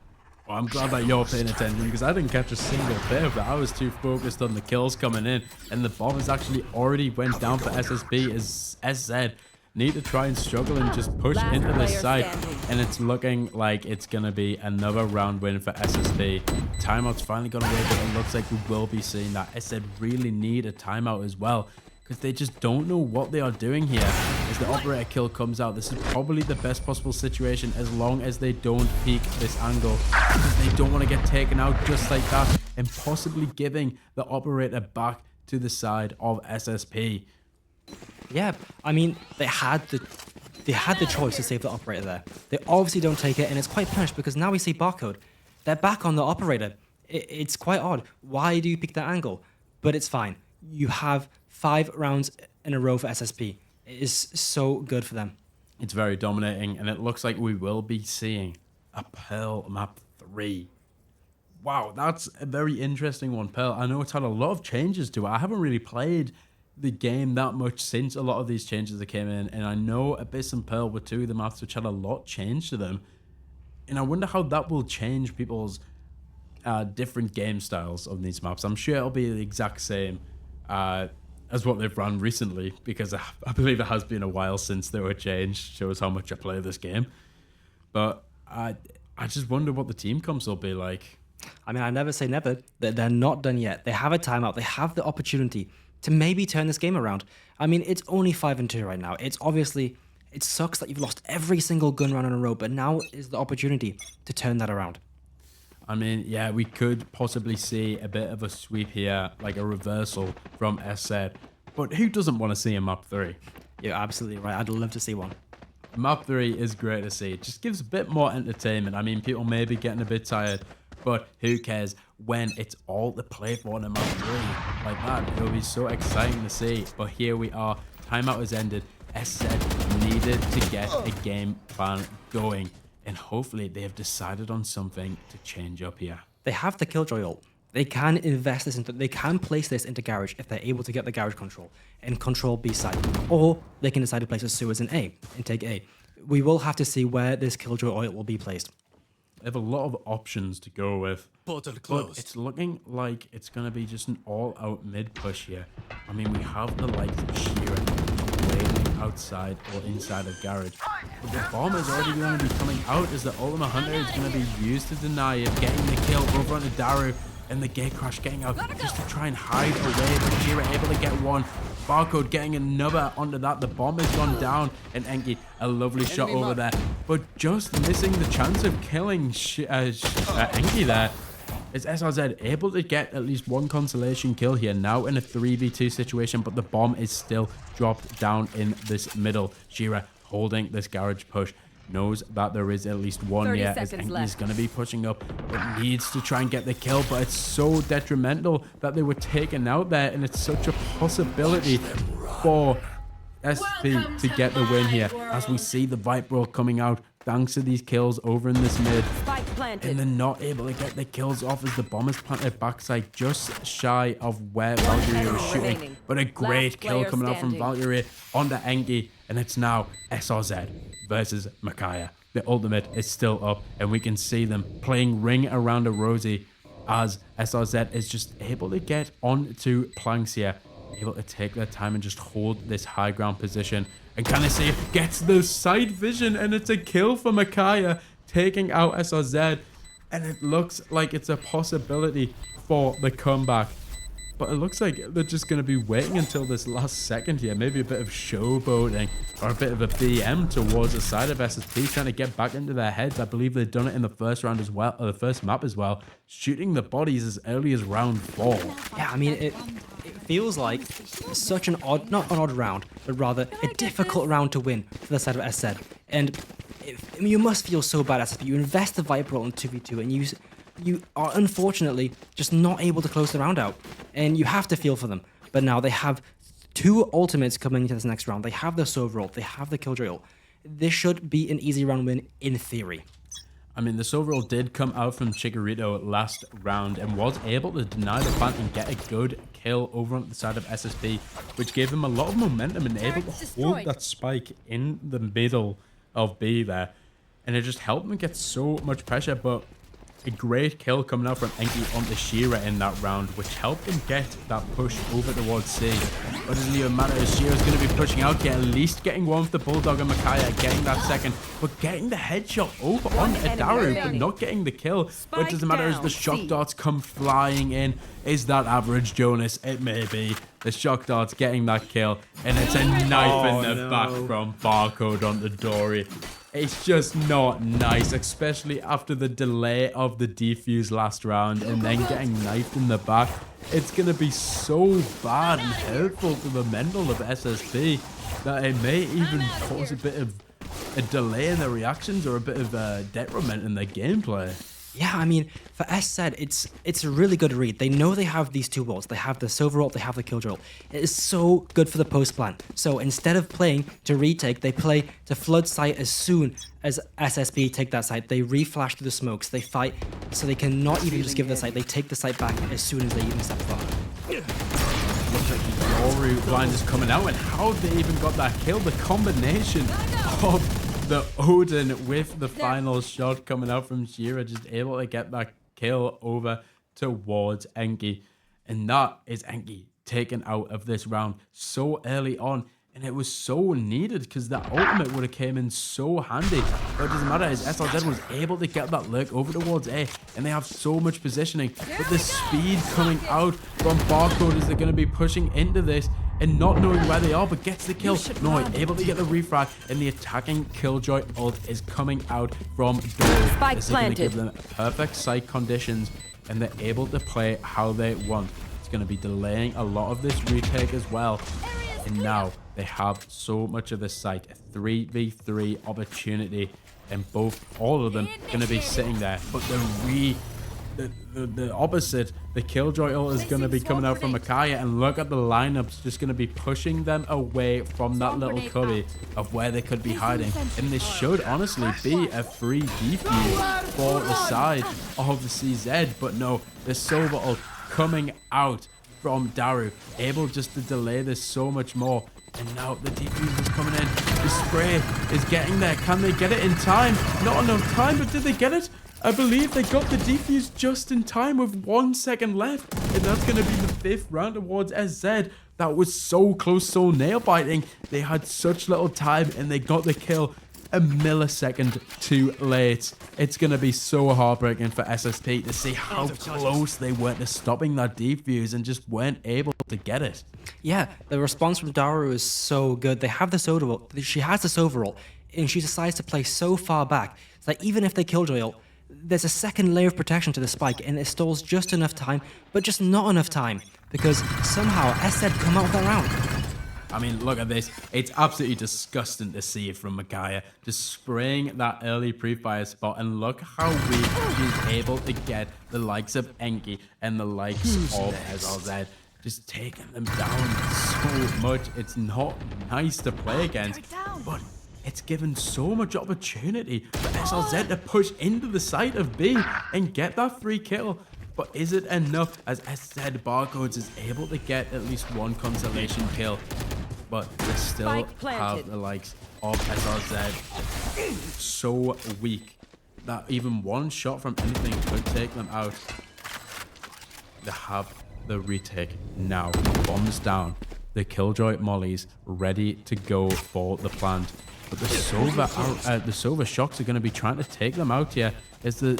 Well, I'm glad that you're paying attention, because I didn't catch a single bit of it. I was too focused on the kills coming in, and the bomb has actually already went down for SSP as SZ need to try and struggle and just push into this side, and it's looking like it's gonna be another round win for SSP. Timeout's finally gone away, but it looks like we will be seeing that. SZ really need a timeout as well, because they just don't know what they are doing here. As the operator kill comes out, this is probably the best possible situation as long as they don't peek this angle, because they don't want to get taken out just like that, and possibly giving the operator back to the side of SSP. Yeah, I mean, they had the choice to save the operator there. They obviously don't take it, and it's quite punished because now we see barcode. They're back on the operator. It's quite odd. Why do you pick that angle? But it's fine. You have 5 rounds in a row for SSP. It is so good for them. It's very dominating, and it looks like we will be seeing a Pearl map 3. Wow, that's a very interesting one, Pearl. I know it's had a lot of changes to it. I haven't really played the game that much since a lot of these changes that came in, and I know Abyss and Pearl were 2 of the maps which had a lot changed to them, and I wonder how that will change people's different game styles on these maps. I'm sure it'll be the exact same as what they've run recently, because I believe it has been a while since they were changed. Shows how much I play this game, but I just wonder what the team comps will be like. I mean, I never say never. They're not done yet. They have a timeout. They have the opportunity to maybe turn this game around. I mean, it's only 5-2 right now. It's obviously, it sucks that you've lost every single gun round in a row, but now is the opportunity to turn that around. I mean, yeah, we could possibly see a bit of a sweep here, like a reversal from SZ. But who doesn't want to see a map 3? You're absolutely right. I'd love to see one. Map 3 is great to see. It just gives a bit more entertainment. I mean, people may be getting a bit tired, but who cares when it's all to play for in a map 3 like that? It'll be so exciting to see. But here we are. Timeout has ended. SZ needed to get a game plan going, and hopefully they have decided on something to change up here. They have the Killjoy ult. They can invest this into, they can place this into Garage if they're able to get the Garage control and control B side, or they can decide to place the sewers in A and take A. We will have to see where this Killjoy ult will be placed. They have a lot of options to go with, Portal but closed. it's looking like it's going to be just an all-out mid push here. I mean, we have the likes of Sheeran waiting outside or inside of Garage, but the bomb is already going to be coming out as the Ultimate Hunter is going to be used to deny it, getting the kill over onto Daru, and the gate crash getting out just to try and hide away, but Sheeran able to get one. Barcode getting another onto that. The bomb has gone down, and Enki, a lovely shot over there, but just missing the chance of killing Enki there. Is SRZ able to get at least one consolation kill here now in a 3v2 situation, but the bomb is still dropped down in this middle. Shira holding this garage push, knows that there is at least one here as Enki is going to be pushing up, but needs to try and get the kill, but it's so detrimental that they were taken out there, and it's such a possibility for SSP to get the win here, as we see the Viper coming out thanks to these kills over in this mid. And they're not able to get the kills off as the bomb is planted backside just shy of where Valkyrie was shooting. But a great kill coming out from Valkyrie onto Enki, and it's now SRZ versus Micaiah. The ultimate is still up, and we can see them playing ring around a Rosie as SRZ is just able to get onto planks here, able to take their time and just hold this high ground position. And can I say it gets the side vision, and it's a kill for Micaiah, taking out SRZ, and it looks like it's a possibility for the comeback. But it looks like they're just going to be waiting until this last second here. Maybe a bit of showboating or a bit of a BM towards the side of SSP, trying to get back into their heads. I believe they've done it in the first round as well, or the first map as well, shooting the bodies as early as round 4. Yeah, I mean, it feels like such an odd, not an odd round, but rather a difficult round to win for the side of SZ. And I mean, you must feel so bad, SSP. You invest the Viper in 2v2, and you are unfortunately just not able to close the round out, and you have to feel for them. But now they have 2 ultimates coming into this next round. They have the Sova ult, they have the Killjoy ult. This should be an easy round win in theory. I mean, the Sova ult did come out from Chikorito last round and was able to deny the plant and get a good kill over on the side of SSP, which gave them a lot of momentum and able to hold that spike in the middle of B there. And it just helped them get so much pressure, but a great kill coming out from Enki onto Shira in that round, which helped him get that push over towards C. But it doesn't even matter, as Shira's going to be pushing out, at least getting one with the Bulldog and Micaiah, getting that second, but getting the headshot over on Adaru, but not getting the kill. But it doesn't matter as the shock darts come flying in. Is that average, Jonas? It may be. The shock darts getting that kill, and it's a knife in the back from Barcode onto Dory. It's just not nice, especially after the delay of the defuse last round and then getting knifed in the back. It's going to be so bad and hurtful to the mental of SSP that it may even cause a bit of a delay in their reactions or a bit of detriment in their gameplay. Yeah, I mean, for SZ, it's a really good read. They know they have these 2 ults. They have the Silver ult, they have the Killjoy ult. It is so good for the post plan. So instead of playing to retake, they play to flood site as soon as SSP take that site. They reflash through the smokes. They fight, so they cannot even just give the site. They take the site back as soon as they even step far. Looks like the Yoru blind is coming out, and how they even got that kill. The combination of the Odin with the final shot coming out from Shira, just able to get that kill over towards Enki. And that is Enki taken out of this round so early on. And it was so needed because that ultimate would have came in so handy. But it doesn't matter, as SRZ was able to get that lurk over towards A. And they have so much positioning. But the speed coming out from Barcode as they're going to be pushing into this and not knowing where they are, but gets the kill. No, able to get the refrag, and the attacking Killjoy ult is coming out from Dory. This is going to give them perfect site conditions, and they're able to play how they want. It's going to be delaying a lot of this retake as well. And now they have so much of the site, a 3v3 opportunity, and all of them going to be sitting there. But the opposite, the Killjoy ult is going to be coming out from Micaiah, and look at the lineups just going to be pushing them away from that little cubby of where they could be hiding. And this should honestly be a free defuse for the side of the CZ, but no, the Silver ult coming out from Daru, able just to delay this so much more. And now the defuse is coming in. The spray is getting there. Can they get it in time? Not enough time, but did they get it? I believe they got the defuse just in time with 1 second left. And that's going to be the 5th round towards SZ. That was so close, so nail-biting. They had such little time and they got the kill a millisecond too late. It's going to be so heartbreaking for SSP to see how close they were to stopping that defuse and just weren't able to get it. Yeah, the response from Daru is so good. They have this overall. She has this overall, and she decides to play so far back. It's like even if they Killjoy ult, there's a second layer of protection to the spike, and it stalls just enough time, but just not enough time, because somehow SZ come out of that round. I mean, look at this. It's absolutely disgusting to see it from Micaiah. Just spraying that early pre-fire spot. And look how weak he's able to get the likes of Enki and the likes of SLZ. Just taking them down so much. It's not nice to play against. But it's given so much opportunity for SLZ to push into the side of B and get that free kill. But is it enough as SZ Barcodes is able to get at least one consolation kill? But they still have the likes of SRZ so weak that even one shot from anything could take them out. They have the retake now. Bombs down. The Killjoy mollies ready to go for the plant. But the Sova shocks are going to be trying to take them out here. Is the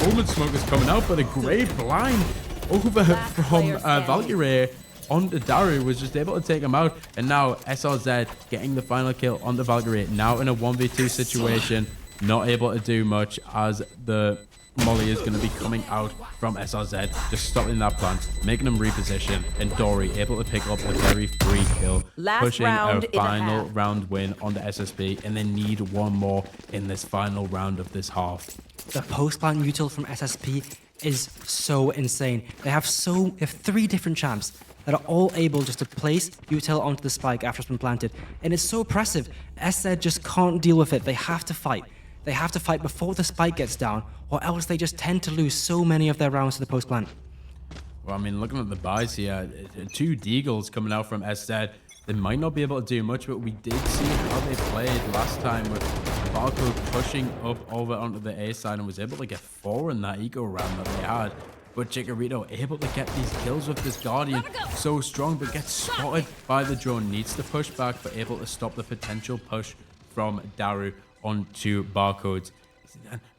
Omen smoke is coming out, but a great blind over from Valkyrie onto Daru was just able to take him out. And now SRZ getting the final kill on the Valkyrie. Now in a 1v2 situation, not able to do much as the Molly is going to be coming out from SRZ, just stopping that plant, making them reposition, and Dory able to pick up a very free kill, pushing a final round win on the SSP, and they need one more in this final round of this half. The post-plant util from SSP is so insane. They have 3 different champs that are all able just to place util onto the spike after it's been planted, and it's so oppressive. SZ just can't deal with it. They have to fight. They have to fight before the spike gets down, or else they just tend to lose so many of their rounds to the post-plant. Well, I mean, looking at the buys here, 2 Deagles coming out from SZ. They might not be able to do much, but we did see how they played last time with Barcode pushing up over onto the A side and was able to get 4 in that eco round that they had. But Chikorito able to get these kills with this Guardian. So strong, but gets spotted by the drone. Needs to push back, but able to stop the potential push from Daru onto Barcodes.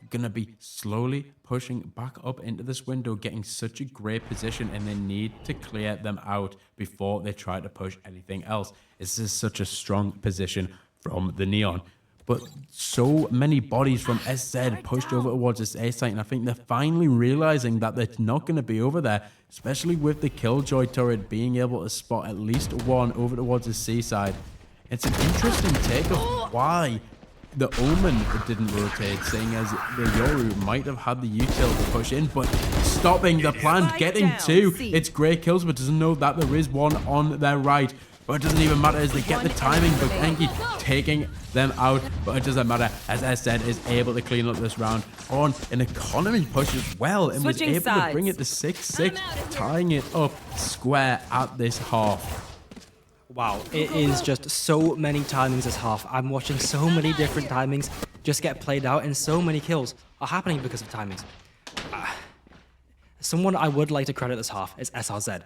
Gonna be slowly pushing back up into this window, getting such a great position, and they need to clear them out before they try to push anything else. This is such a strong position from the Neon. But so many bodies from SZ pushed over towards this A site, and I think they're finally realizing that they're not going to be over there, especially with the Killjoy turret being able to spot at least one over towards the C side. It's an interesting take of why the Omen didn't rotate, saying as the Yoru might have had the util to push in, but stopping the plant, getting 2. It's great kills, but doesn't know that there is one on their right. But it doesn't even matter as they get the timing, but Enki taking them out. But it doesn't matter as SZ is able to clean up this round on an economy push as well, and was able to bring it to 6-6, tying it up square at this half. Wow, it is just so many timings this half. I'm watching so many different timings just get played out, and so many kills are happening because of timings. Someone I would like to credit this half is SRZ.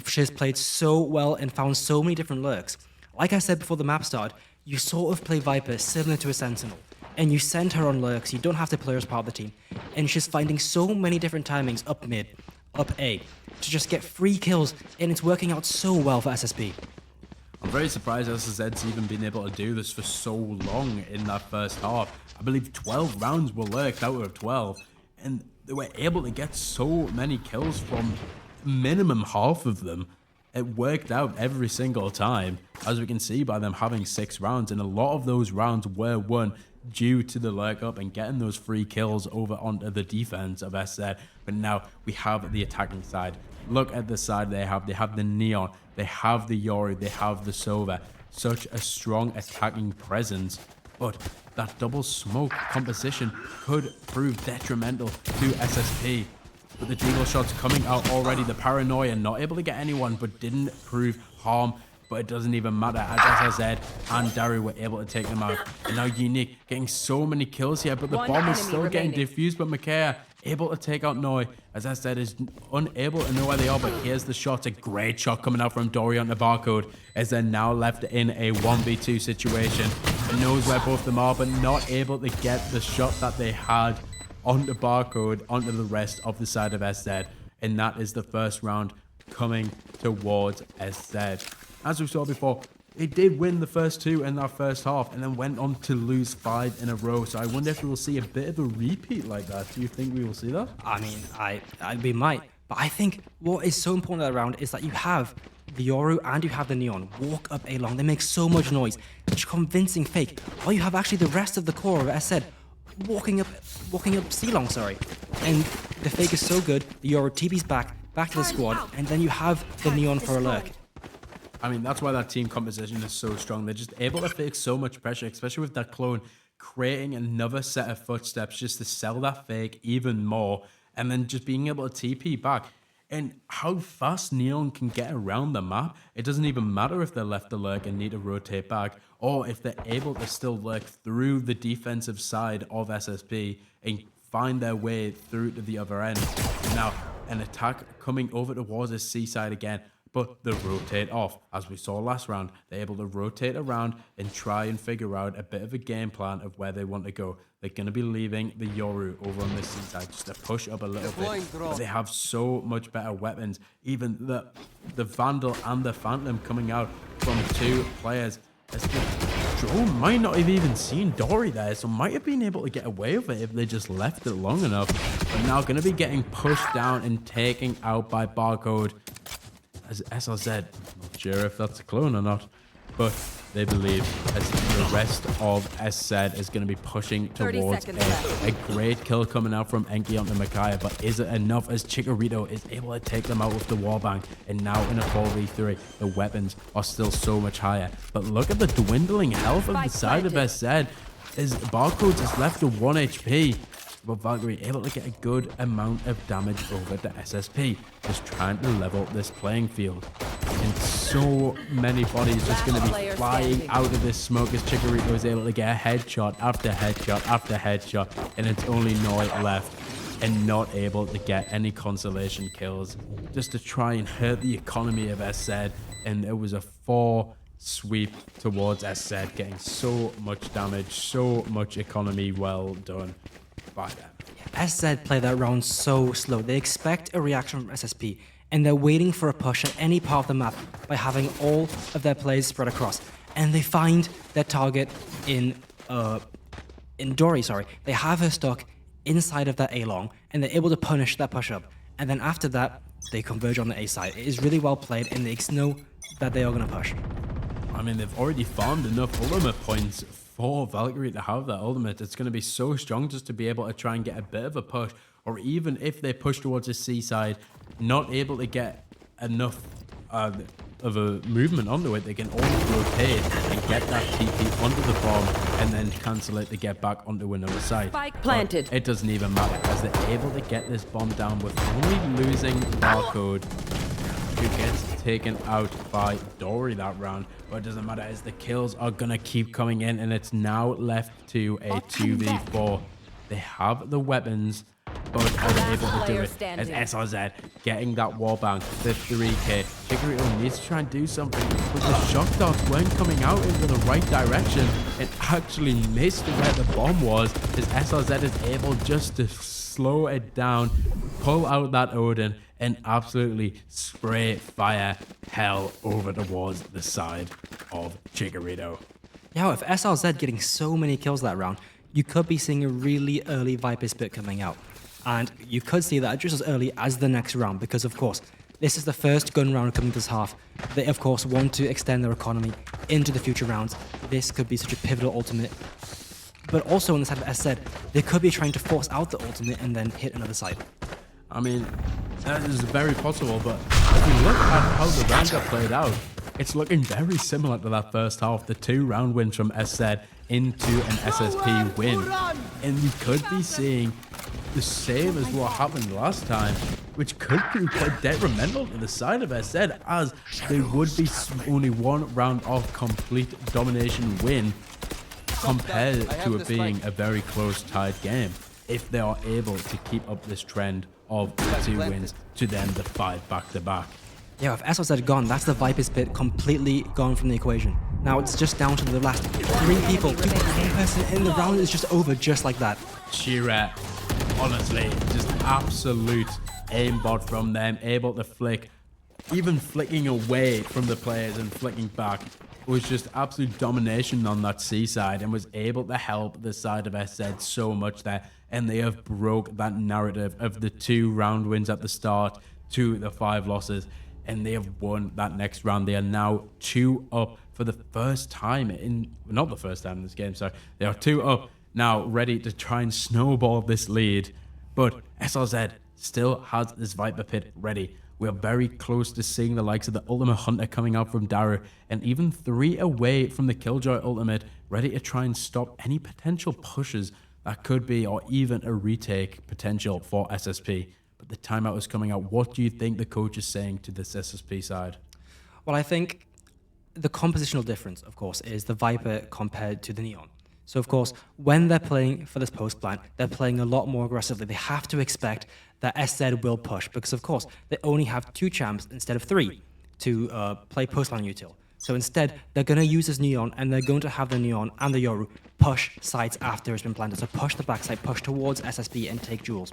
She has played so well and found so many different lurks. Like I said before the map started, you sort of play Viper similar to a Sentinel, and you send her on lurks, you don't have to play her as part of the team, and she's finding so many different timings up mid, up A, to just get free kills, and it's working out so well for SSP. I'm very surprised SSZ's even been able to do this for so long in that first half. I believe 12 rounds were lurked out of 12, and they were able to get so many kills from minimum half of them. It worked out every single time, as we can see by them having 6 rounds, and a lot of those rounds were won due to the lurk up and getting those free kills over onto the defense of SZ. But now we have the attacking side. Look at the side they have. They have the Neon, they have the Yori, they have the Sova. Such a strong attacking presence. But that double smoke composition could prove detrimental to SSP. But the Deagle shots coming out already. The Paranoia not able to get anyone, but didn't prove harm. But it doesn't even matter as SSZ and Daru were able to take them out. And now Unique getting so many kills here, but the bomb is still getting defused. But Micaiah able to take out Noi, as I said, is unable to know where they are. But here's the shot, a great shot coming out from Dory on the Barcode, as they're now left in a 1v2 situation. And knows where both of them are, but not able to get the shot that they had on the Barcode onto the rest of the side of SZ. And that is the first round coming towards SZ. As we saw before, they did win the first 2 in that first half and then went on to lose 5 in a row. So I wonder if we will see a bit of a repeat like that. Do you think we will see that? I mean, we might. But I think what is so important that round is that you have the Yoru and you have the Neon walk up A long. They make so much noise. Such convincing fake. While you have actually the rest of the core of SZ walking up C long, sorry. And the fake is so good. The Yoru TP's back to the squad, and then you have the Neon for a lurk. I mean, that's why that team composition is so strong. They're just able to fake so much pressure, especially with that clone creating another set of footsteps just to sell that fake even more, and then just being able to TP back. And how fast Neon can get around the map, it doesn't even matter if they're left to lurk and need to rotate back, or if they're able to still lurk through the defensive side of SSP and find their way through to the other end. Now, an attack coming over towards the C side again, but they rotate off. As we saw last round, they're able to rotate around and try and figure out a bit of a game plan of where they want to go. They're going to be leaving the Yoru over on the C side just to push up a little bit. But they have so much better weapons. Even the Vandal and the Phantom coming out from 2 players. Joe might not have even seen Dory there, so might have been able to get away with it if they just left it long enough. But now going to be getting pushed down and taken out by Barcode. As SLZ, not sure if that's a clone or not, but they believe as the rest of SZ is going to be pushing towards a great kill coming out from Enki onto Micaiah, but is it enough as Chikorito is able to take them out with the wallbang? And now in a 4v3, the weapons are still so much higher. But look at the dwindling health of the side of SZ. His Barcode is left to 1 HP. But Valkyrie able to get a good amount of damage over to SSP, just trying to level this playing field. And so many bodies just going to be flying out of this smoke as Chikorito is able to get a headshot after headshot after headshot, and it's only Noi left and not able to get any consolation kills just to try and hurt the economy of SZ. And it was a 4 sweep towards SZ, getting so much damage, so much economy. Well done by them. SZ play that round so slow. They expect a reaction from SSP, and they're waiting for a push at any part of the map by having all of their plays spread across. And they find their target in Dory, sorry. They have her stuck inside of that A long, and they're able to punish that push up. And then after that, they converge on the A side. It is really well played, and they know that they are going to push. I mean, they've already farmed enough ultimate points for Valkyrie to have that ultimate. It's going to be so strong just to be able to try and get a bit of a push, or even if they push towards the C side, not able to get enough of a movement onto it, they can always rotate and get that TP onto the bomb and then cancel it to get back onto another side. Spike planted. But it doesn't even matter as they're able to get this bomb down with only losing Barcode, who gets taken out by Dory that round. But it doesn't matter as the kills are gonna keep coming in, and it's now left to a 2v4. They have the weapons, but are they able to do it as SRZ getting that wallbang, the 3k. Chikorito needs to try and do something, but the shock darts weren't coming out into the right direction and actually missed where the bomb was, as SRZ is able just to slow it down, pull out that Odin, and absolutely spray fire hell over towards the side of Chikorito. Yeah, with SLZ getting so many kills that round, you could be seeing a really early Viper split coming out. And you could see that just as early as the next round, because of course, this is the first gun round coming this half. They of course want to extend their economy into the future rounds. This could be such a pivotal ultimate. But also on the side of SZ, they could be trying to force out the ultimate and then hit another side. I mean, that is very possible, but if you look at how the rounds are played out, it's looking very similar to that first half, the 2 round wins from SZ into an SSP win. And you could be seeing the same as what happened last time, which could be quite detrimental to the side of SZ, as there would be only 1 round of complete domination win compared to it being a very close tied game, if they are able to keep up this trend of the 2 wins to then the 5 back-to-back. Yeah, if SLZ gone, that's the Viper split completely gone from the equation. Now it's just down to the last 3 people. 1 person in the round is just over just like that. Shira, honestly, just absolute aimbot from them, able to flick even flicking away from the players and flicking back, was just absolute domination on that C side and was able to help the side of SZ so much there. And they have broke that narrative of the 2 round wins at the start to the 5 losses. And they have won that next round. They are now 2 up for the first time not the first time in this game, sorry. They are 2 up now, ready to try and snowball this lead. But SRZ still has this Viper Pit ready. We are very close to seeing the likes of the Ultimate Hunter coming out from Daru, and even 3 away from the Killjoy Ultimate, ready to try and stop any potential pushes that could be, or even a retake potential for SSP. But the timeout is coming out. What do you think the coach is saying to this SSP side? Well, I think the compositional difference, of course, is the Viper compared to the Neon. So, of course, when they're playing for this post plant, they're playing a lot more aggressively. They have to expect that SZ will push because, of course, they only have 2 champs instead of 3 to play post plant util. So instead, they're going to use this Neon, and they're going to have the Neon and the Yoru push sides after it's been planted. So push the backside, push towards SSB and take jewels.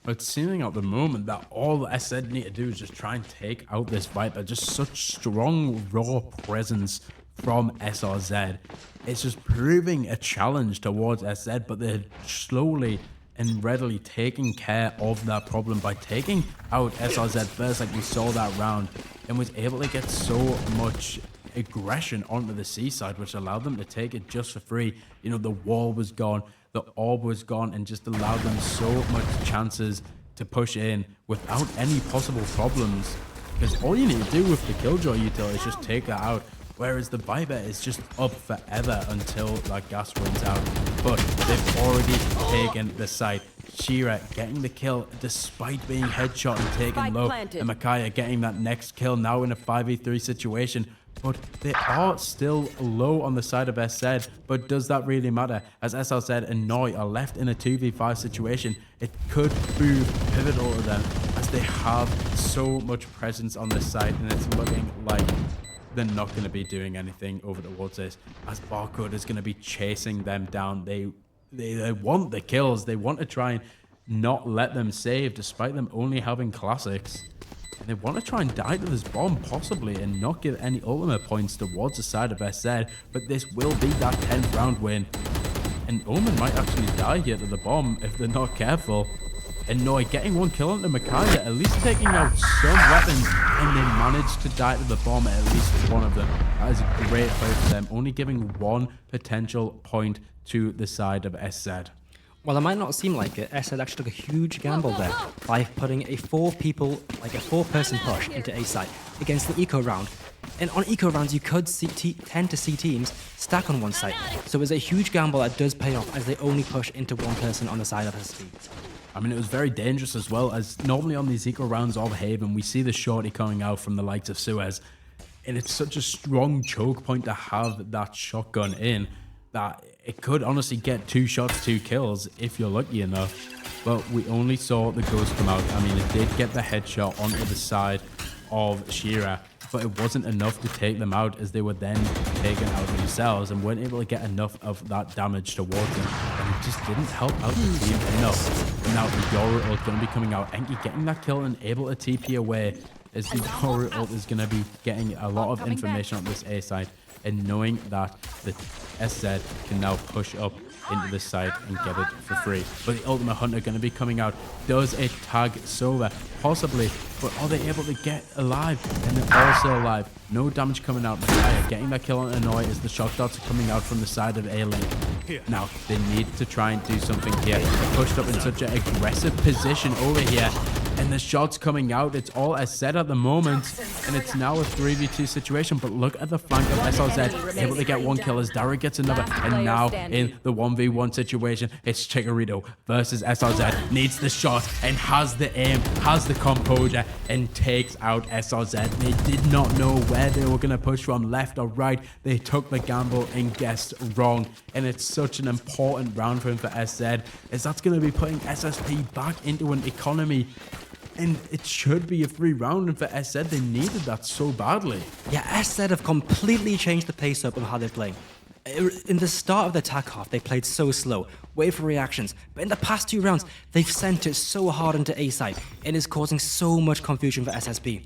It's seeming at the moment that all the SZ need to do is just try and take out this Viper. Just such strong, raw presence from SRZ. It's just proving a challenge towards SZ, but they're slowly and readily taking care of that problem by taking out SRZ first, like we saw that round, and was able to get so much aggression onto the C side, which allowed them to take it just for free. You know, the wall was gone, the orb was gone, and just allowed them so much chances to push in without any possible problems. Because all you need to do with the Killjoy util is just take that out. Whereas the Viper is just up forever until that gas runs out. But they've already taken the site. Shira getting the kill despite being headshot and taken low. planted. And Micaiah getting that next kill now in a 5v3 situation. But they are still low on the side of SZ. But does that really matter? As SLZ and Noi are left in a 2v5 situation, it could prove pivotal to them as they have so much presence on this side, and it's looking like they're not going to be doing anything over towards this, as Barcode is going to be chasing them down. They want the kills. They want to try and not let them save, despite them only having classics. And they want to try and die to this bomb, possibly, and not give any ultimate points towards the side of SZ. But this will be that 10th round win. And Omen might actually die here to the bomb if they're not careful. And Noi getting 1 kill onto Micaiah, at least taking out some weapons, and they managed to die to the bomb at least one of them. That is a great play for them, only giving 1 potential point to the side of SZ. Well, it might not seem like it, SZ actually took a huge gamble there by putting a 4-person push into A site against the eco round. And on eco rounds, you could tend to see teams stack on one side. So it's a huge gamble that does pay off as they only push into 1 person on the side of SSP. I mean, it was very dangerous as well, as normally on these eco rounds of Haven, we see the shorty coming out from the likes of Suez. And it's such a strong choke point to have that shotgun in that it could honestly get 2 shots, 2 kills if you're lucky enough. But we only saw the ghost come out. I mean, it did get the headshot onto the side of Shira, but it wasn't enough to take them out, as they were then taken out themselves and weren't able to get enough of that damage towards them. And it just didn't help out the team enough. And now the Yoru ult going to be coming out. Enki getting that kill and able to TP away, as the Yoru ult is going to be getting a lot of information on this A side, and knowing that the SZ can now push up into the site and get it for free. But the Ultimate Hunter going to be coming out. Does it tag Sova? Possibly. But are they able to get alive? And they're also alive. No damage coming out. Micaiah getting that kill on Annoy as the shot darts are coming out from the side of A lane. Now, they need to try and do something here. They're pushed up in such an aggressive position over here. And the shots coming out, it's all as said at the moment, and it's now a 3v2 situation. But look at the flank of SLZ, able to get 1 kill as Dara gets another, and now in the 1v1 situation, it's Chikorito versus SLZ, needs the shot and has the aim, has the composure, and takes out SLZ. They did not know where they were going to push from, left or right. They took the gamble and guessed wrong, and it's such an important round for him for SZ, as that's going to be putting SSP back into an economy. And it should be a 3 round, and for SZ, they needed that so badly. Yeah, SZ have completely changed the pace up of how they're playing. In the start of the attack half, they played so slow, wait for reactions. But in the past 2 rounds, they've sent it so hard into A side, and it's causing so much confusion for SSP.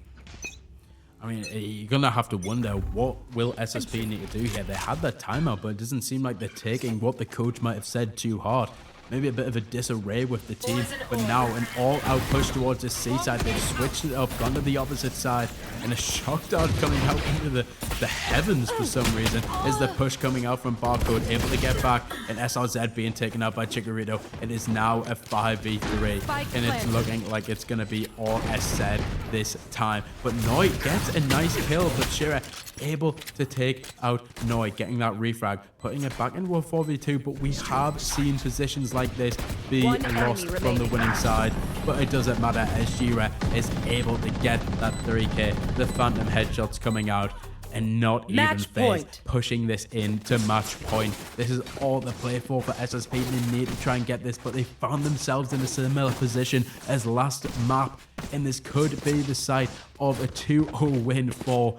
I mean, you're going to have to wonder, what will SSP need to do here? They had that timeout, but it doesn't seem like they're taking what the coach might have said too hard. Maybe a bit of a disarray with the team, but now an all-out push towards the C side. They've switched it up, gone to the opposite side, and a shock dart coming out into the heavens for some reason. Is the push coming out from Barcode, able to get back, and SRZ being taken out by Chikorito. It is now a 5v3, and it's looking like it's going to be all SZ this time. But Noi gets a nice kill, but Shira able to take out Noi, getting that refrag, putting it back into a 4v2, but we have seen positions like this be lost from the winning side, but it doesn't matter as Shira is able to get that 3k. The phantom headshots coming out and not even phased, pushing this into match point. This is all to play for SSP. They need to try and get this, but they found themselves in a similar position as last map, and this could be the site of a 2-0 win for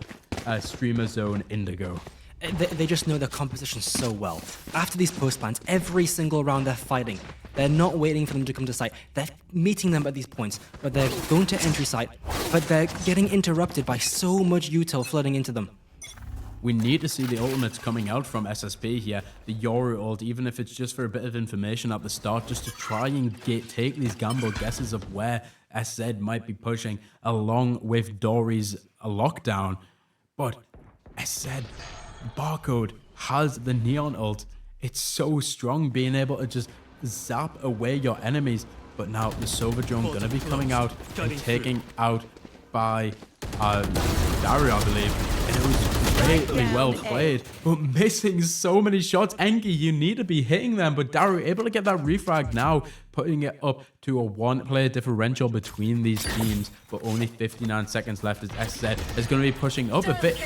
Streamer Zone Indigo. They just know their composition so well. After these post plants, every single round they're fighting. They're not waiting for them to come to site. They're meeting them at these points, but they're going to entry site, but they're getting interrupted by so much util flooding into them. We need to see the ultimates coming out from SSP here. The Yoru ult, even if it's just for a bit of information at the start, just to try and take these gamble guesses of where SZ might be pushing, along with Dory's lockdown. But SZ Barcode has the Neon ult. It's so strong, being able to just zap away your enemies. But now the Silver Drone going to be coming out and taking out by Dario, I believe. And it was greatly well played, but missing so many shots. Enki, you need to be hitting them, but Dario able to get that refrag now, putting it up to a 1-player differential between these teams, but only 59 seconds left as SZ is going to be pushing up a bit.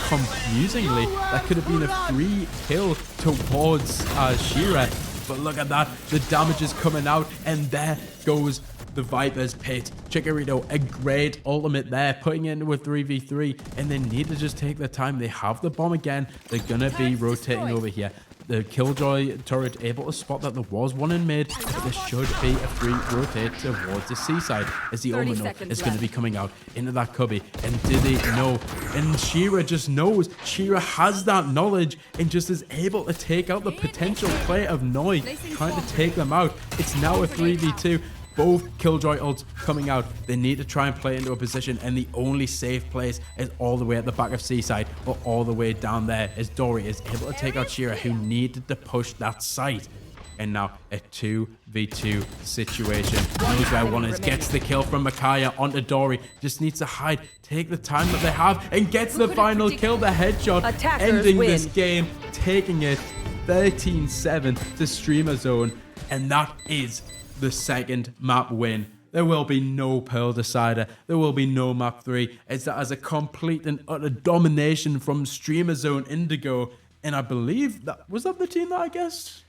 Confusingly, that could have been a free kill towards Shira, but look at that, the damage is coming out, and there goes the Viper's Pit. Chikorito, a great ultimate there, putting it into a 3v3, and they need to just take their time. They have the bomb again. They're going to be rotating over here. The Killjoy turret able to spot that there was one in mid, but there should be a free rotate towards the seaside as the Omino is going to be coming out into that cubby. And did they know? And Shira just knows. Shira has that knowledge and just is able to take out the potential play of Noi, trying to take them out. It's now a 3v2. Both Killjoy ults coming out. They need to try and play into a position, and the only safe place is all the way at the back of Seaside, or all the way down there, as Dory is able to take out Shira, who needed to push that site. And now a 2v2 situation. Knows where one is. Gets the kill from Micaiah onto Dory. Just needs to hide. Take the time that they have, and gets the final kill, the headshot. Ending this game, taking it 13-7 to Streamer Zone. And that is the second map win. There will be no Pearl Decider. There will be no map 3. It's that as a complete and utter domination from Streamer Zone Indigo. And I believe that was that the team that I guessed?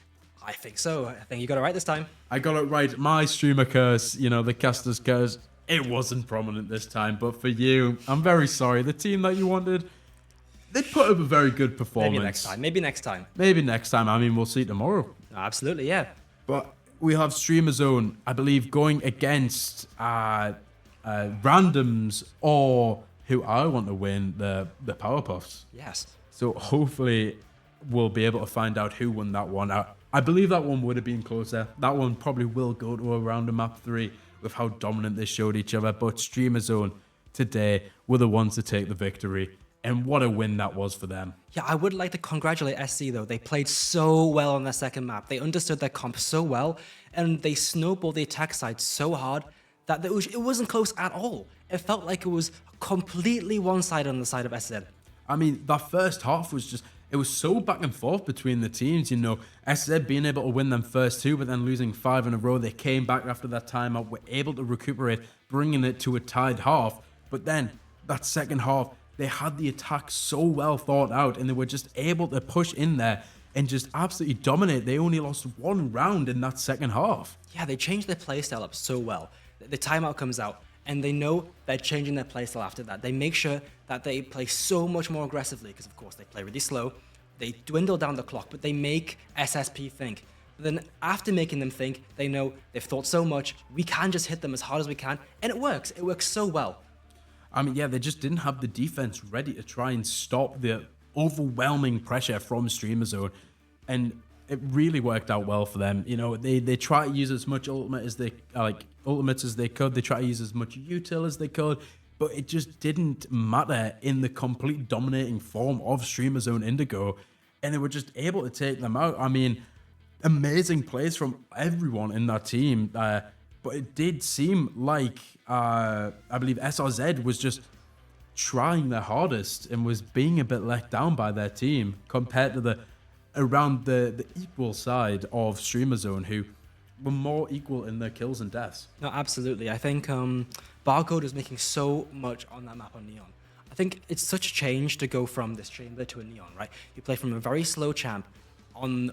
I think so. I think you got it right this time. I got it right. My streamer curse, you know, the caster's curse, it wasn't prominent this time. But for you, I'm very sorry. The team that you wanted, they put up a very good performance. Maybe next time. Maybe next time. Maybe next time. I mean, we'll see tomorrow. Absolutely, yeah. But we have Streamer Zone, I believe, going against randoms, or who I want to win the Powerpuffs. Yes. So hopefully we'll be able to find out who won that one. I believe that one would have been closer. That one probably will go to a round of map 3 with how dominant they showed each other. But Streamer Zone today were the ones to take the victory. And what a win that was for them. Yeah, I would like to congratulate SC though. They played so well on their second map. They understood their comp so well, and they snowballed the attack side so hard that it wasn't close at all. It felt like it was completely one-sided on the side of SZ. I mean, that first half was just, it was so back and forth between the teams, you know. SZ being able to win them first 2, but then losing 5 in a row. They came back after that timeout, were able to recuperate, bringing it to a tied half. But then, that second half, they had the attack so well thought out, and they were just able to push in there and just absolutely dominate. They only lost 1 round in that second half. Yeah, they changed their playstyle up so well. The timeout comes out, and they know they're changing their playstyle after that. They make sure that they play so much more aggressively, because of course they play really slow. They dwindle down the clock, but they make SSP think. But then after making them think, they know they've thought so much, we can just hit them as hard as we can, and it works. It works so well. I mean, yeah, they just didn't have the defense ready to try and stop the overwhelming pressure from Streamer Zone. And it really worked out well for them. You know, they try to use as much ultimates as they could. They try to use as much util as they could, but it just didn't matter in the complete dominating form of Streamer Zone Indigo. And they were just able to take them out. I mean, amazing plays from everyone in that team. But it did seem like, I believe SRZ was just trying their hardest and was being a bit let down by their team compared to the equal side of Streamer Zone, who were more equal in their kills and deaths. No, absolutely. I think Barcode was making so much on that map on Neon. I think it's such a change to go from this chamber to a Neon, right? You play from a very slow champ on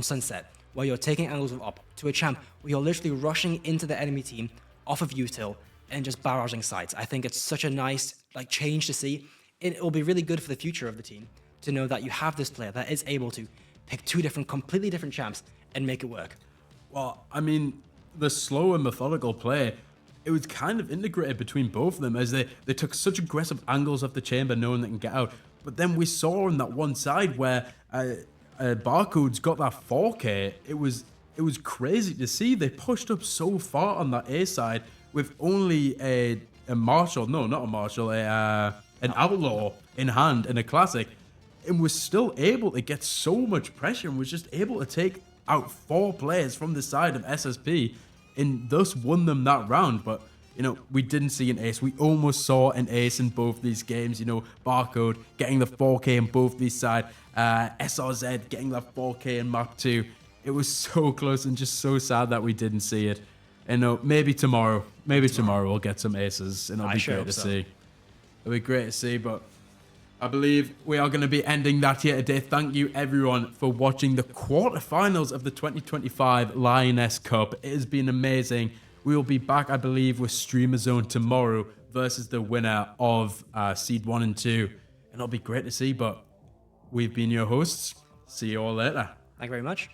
Sunset, where you're taking angles of up, to a champ where you're literally rushing into the enemy team off of util and just barraging sites. I think it's such a nice change to see. It will be really good for the future of the team to know that you have this player that is able to pick two completely different champs and make it work. Well, I mean, the slow and methodical play, it was kind of integrated between both of them as they took such aggressive angles of the chamber knowing they can get out. But then we saw on that one side where Barcode's got that 4K. It was crazy to see. They pushed up so far on that A side with only a Marshall, no, not a Marshall, an Outlaw in hand in a Classic, and was still able to get so much pressure and was just able to take out 4 players from the side of SSP and thus won them that round. But, you know, we didn't see an ace. We almost saw an ace in both these games. You know, Barcode getting the 4K in both these sides, SRZ getting that 4K in map 2. It was so close and just so sad that we didn't see it. And maybe tomorrow we'll get some aces and it'll be great to see. It'll be great to see, but I believe we are going to be ending that here today. Thank you everyone for watching the quarterfinals of the 2025 Lioness Cup. It has been amazing. We will be back, I believe, with Streamer Zone tomorrow versus the winner of Seed 1 and 2. And it'll be great to see, but we've been your hosts. See you all later. Thank you very much.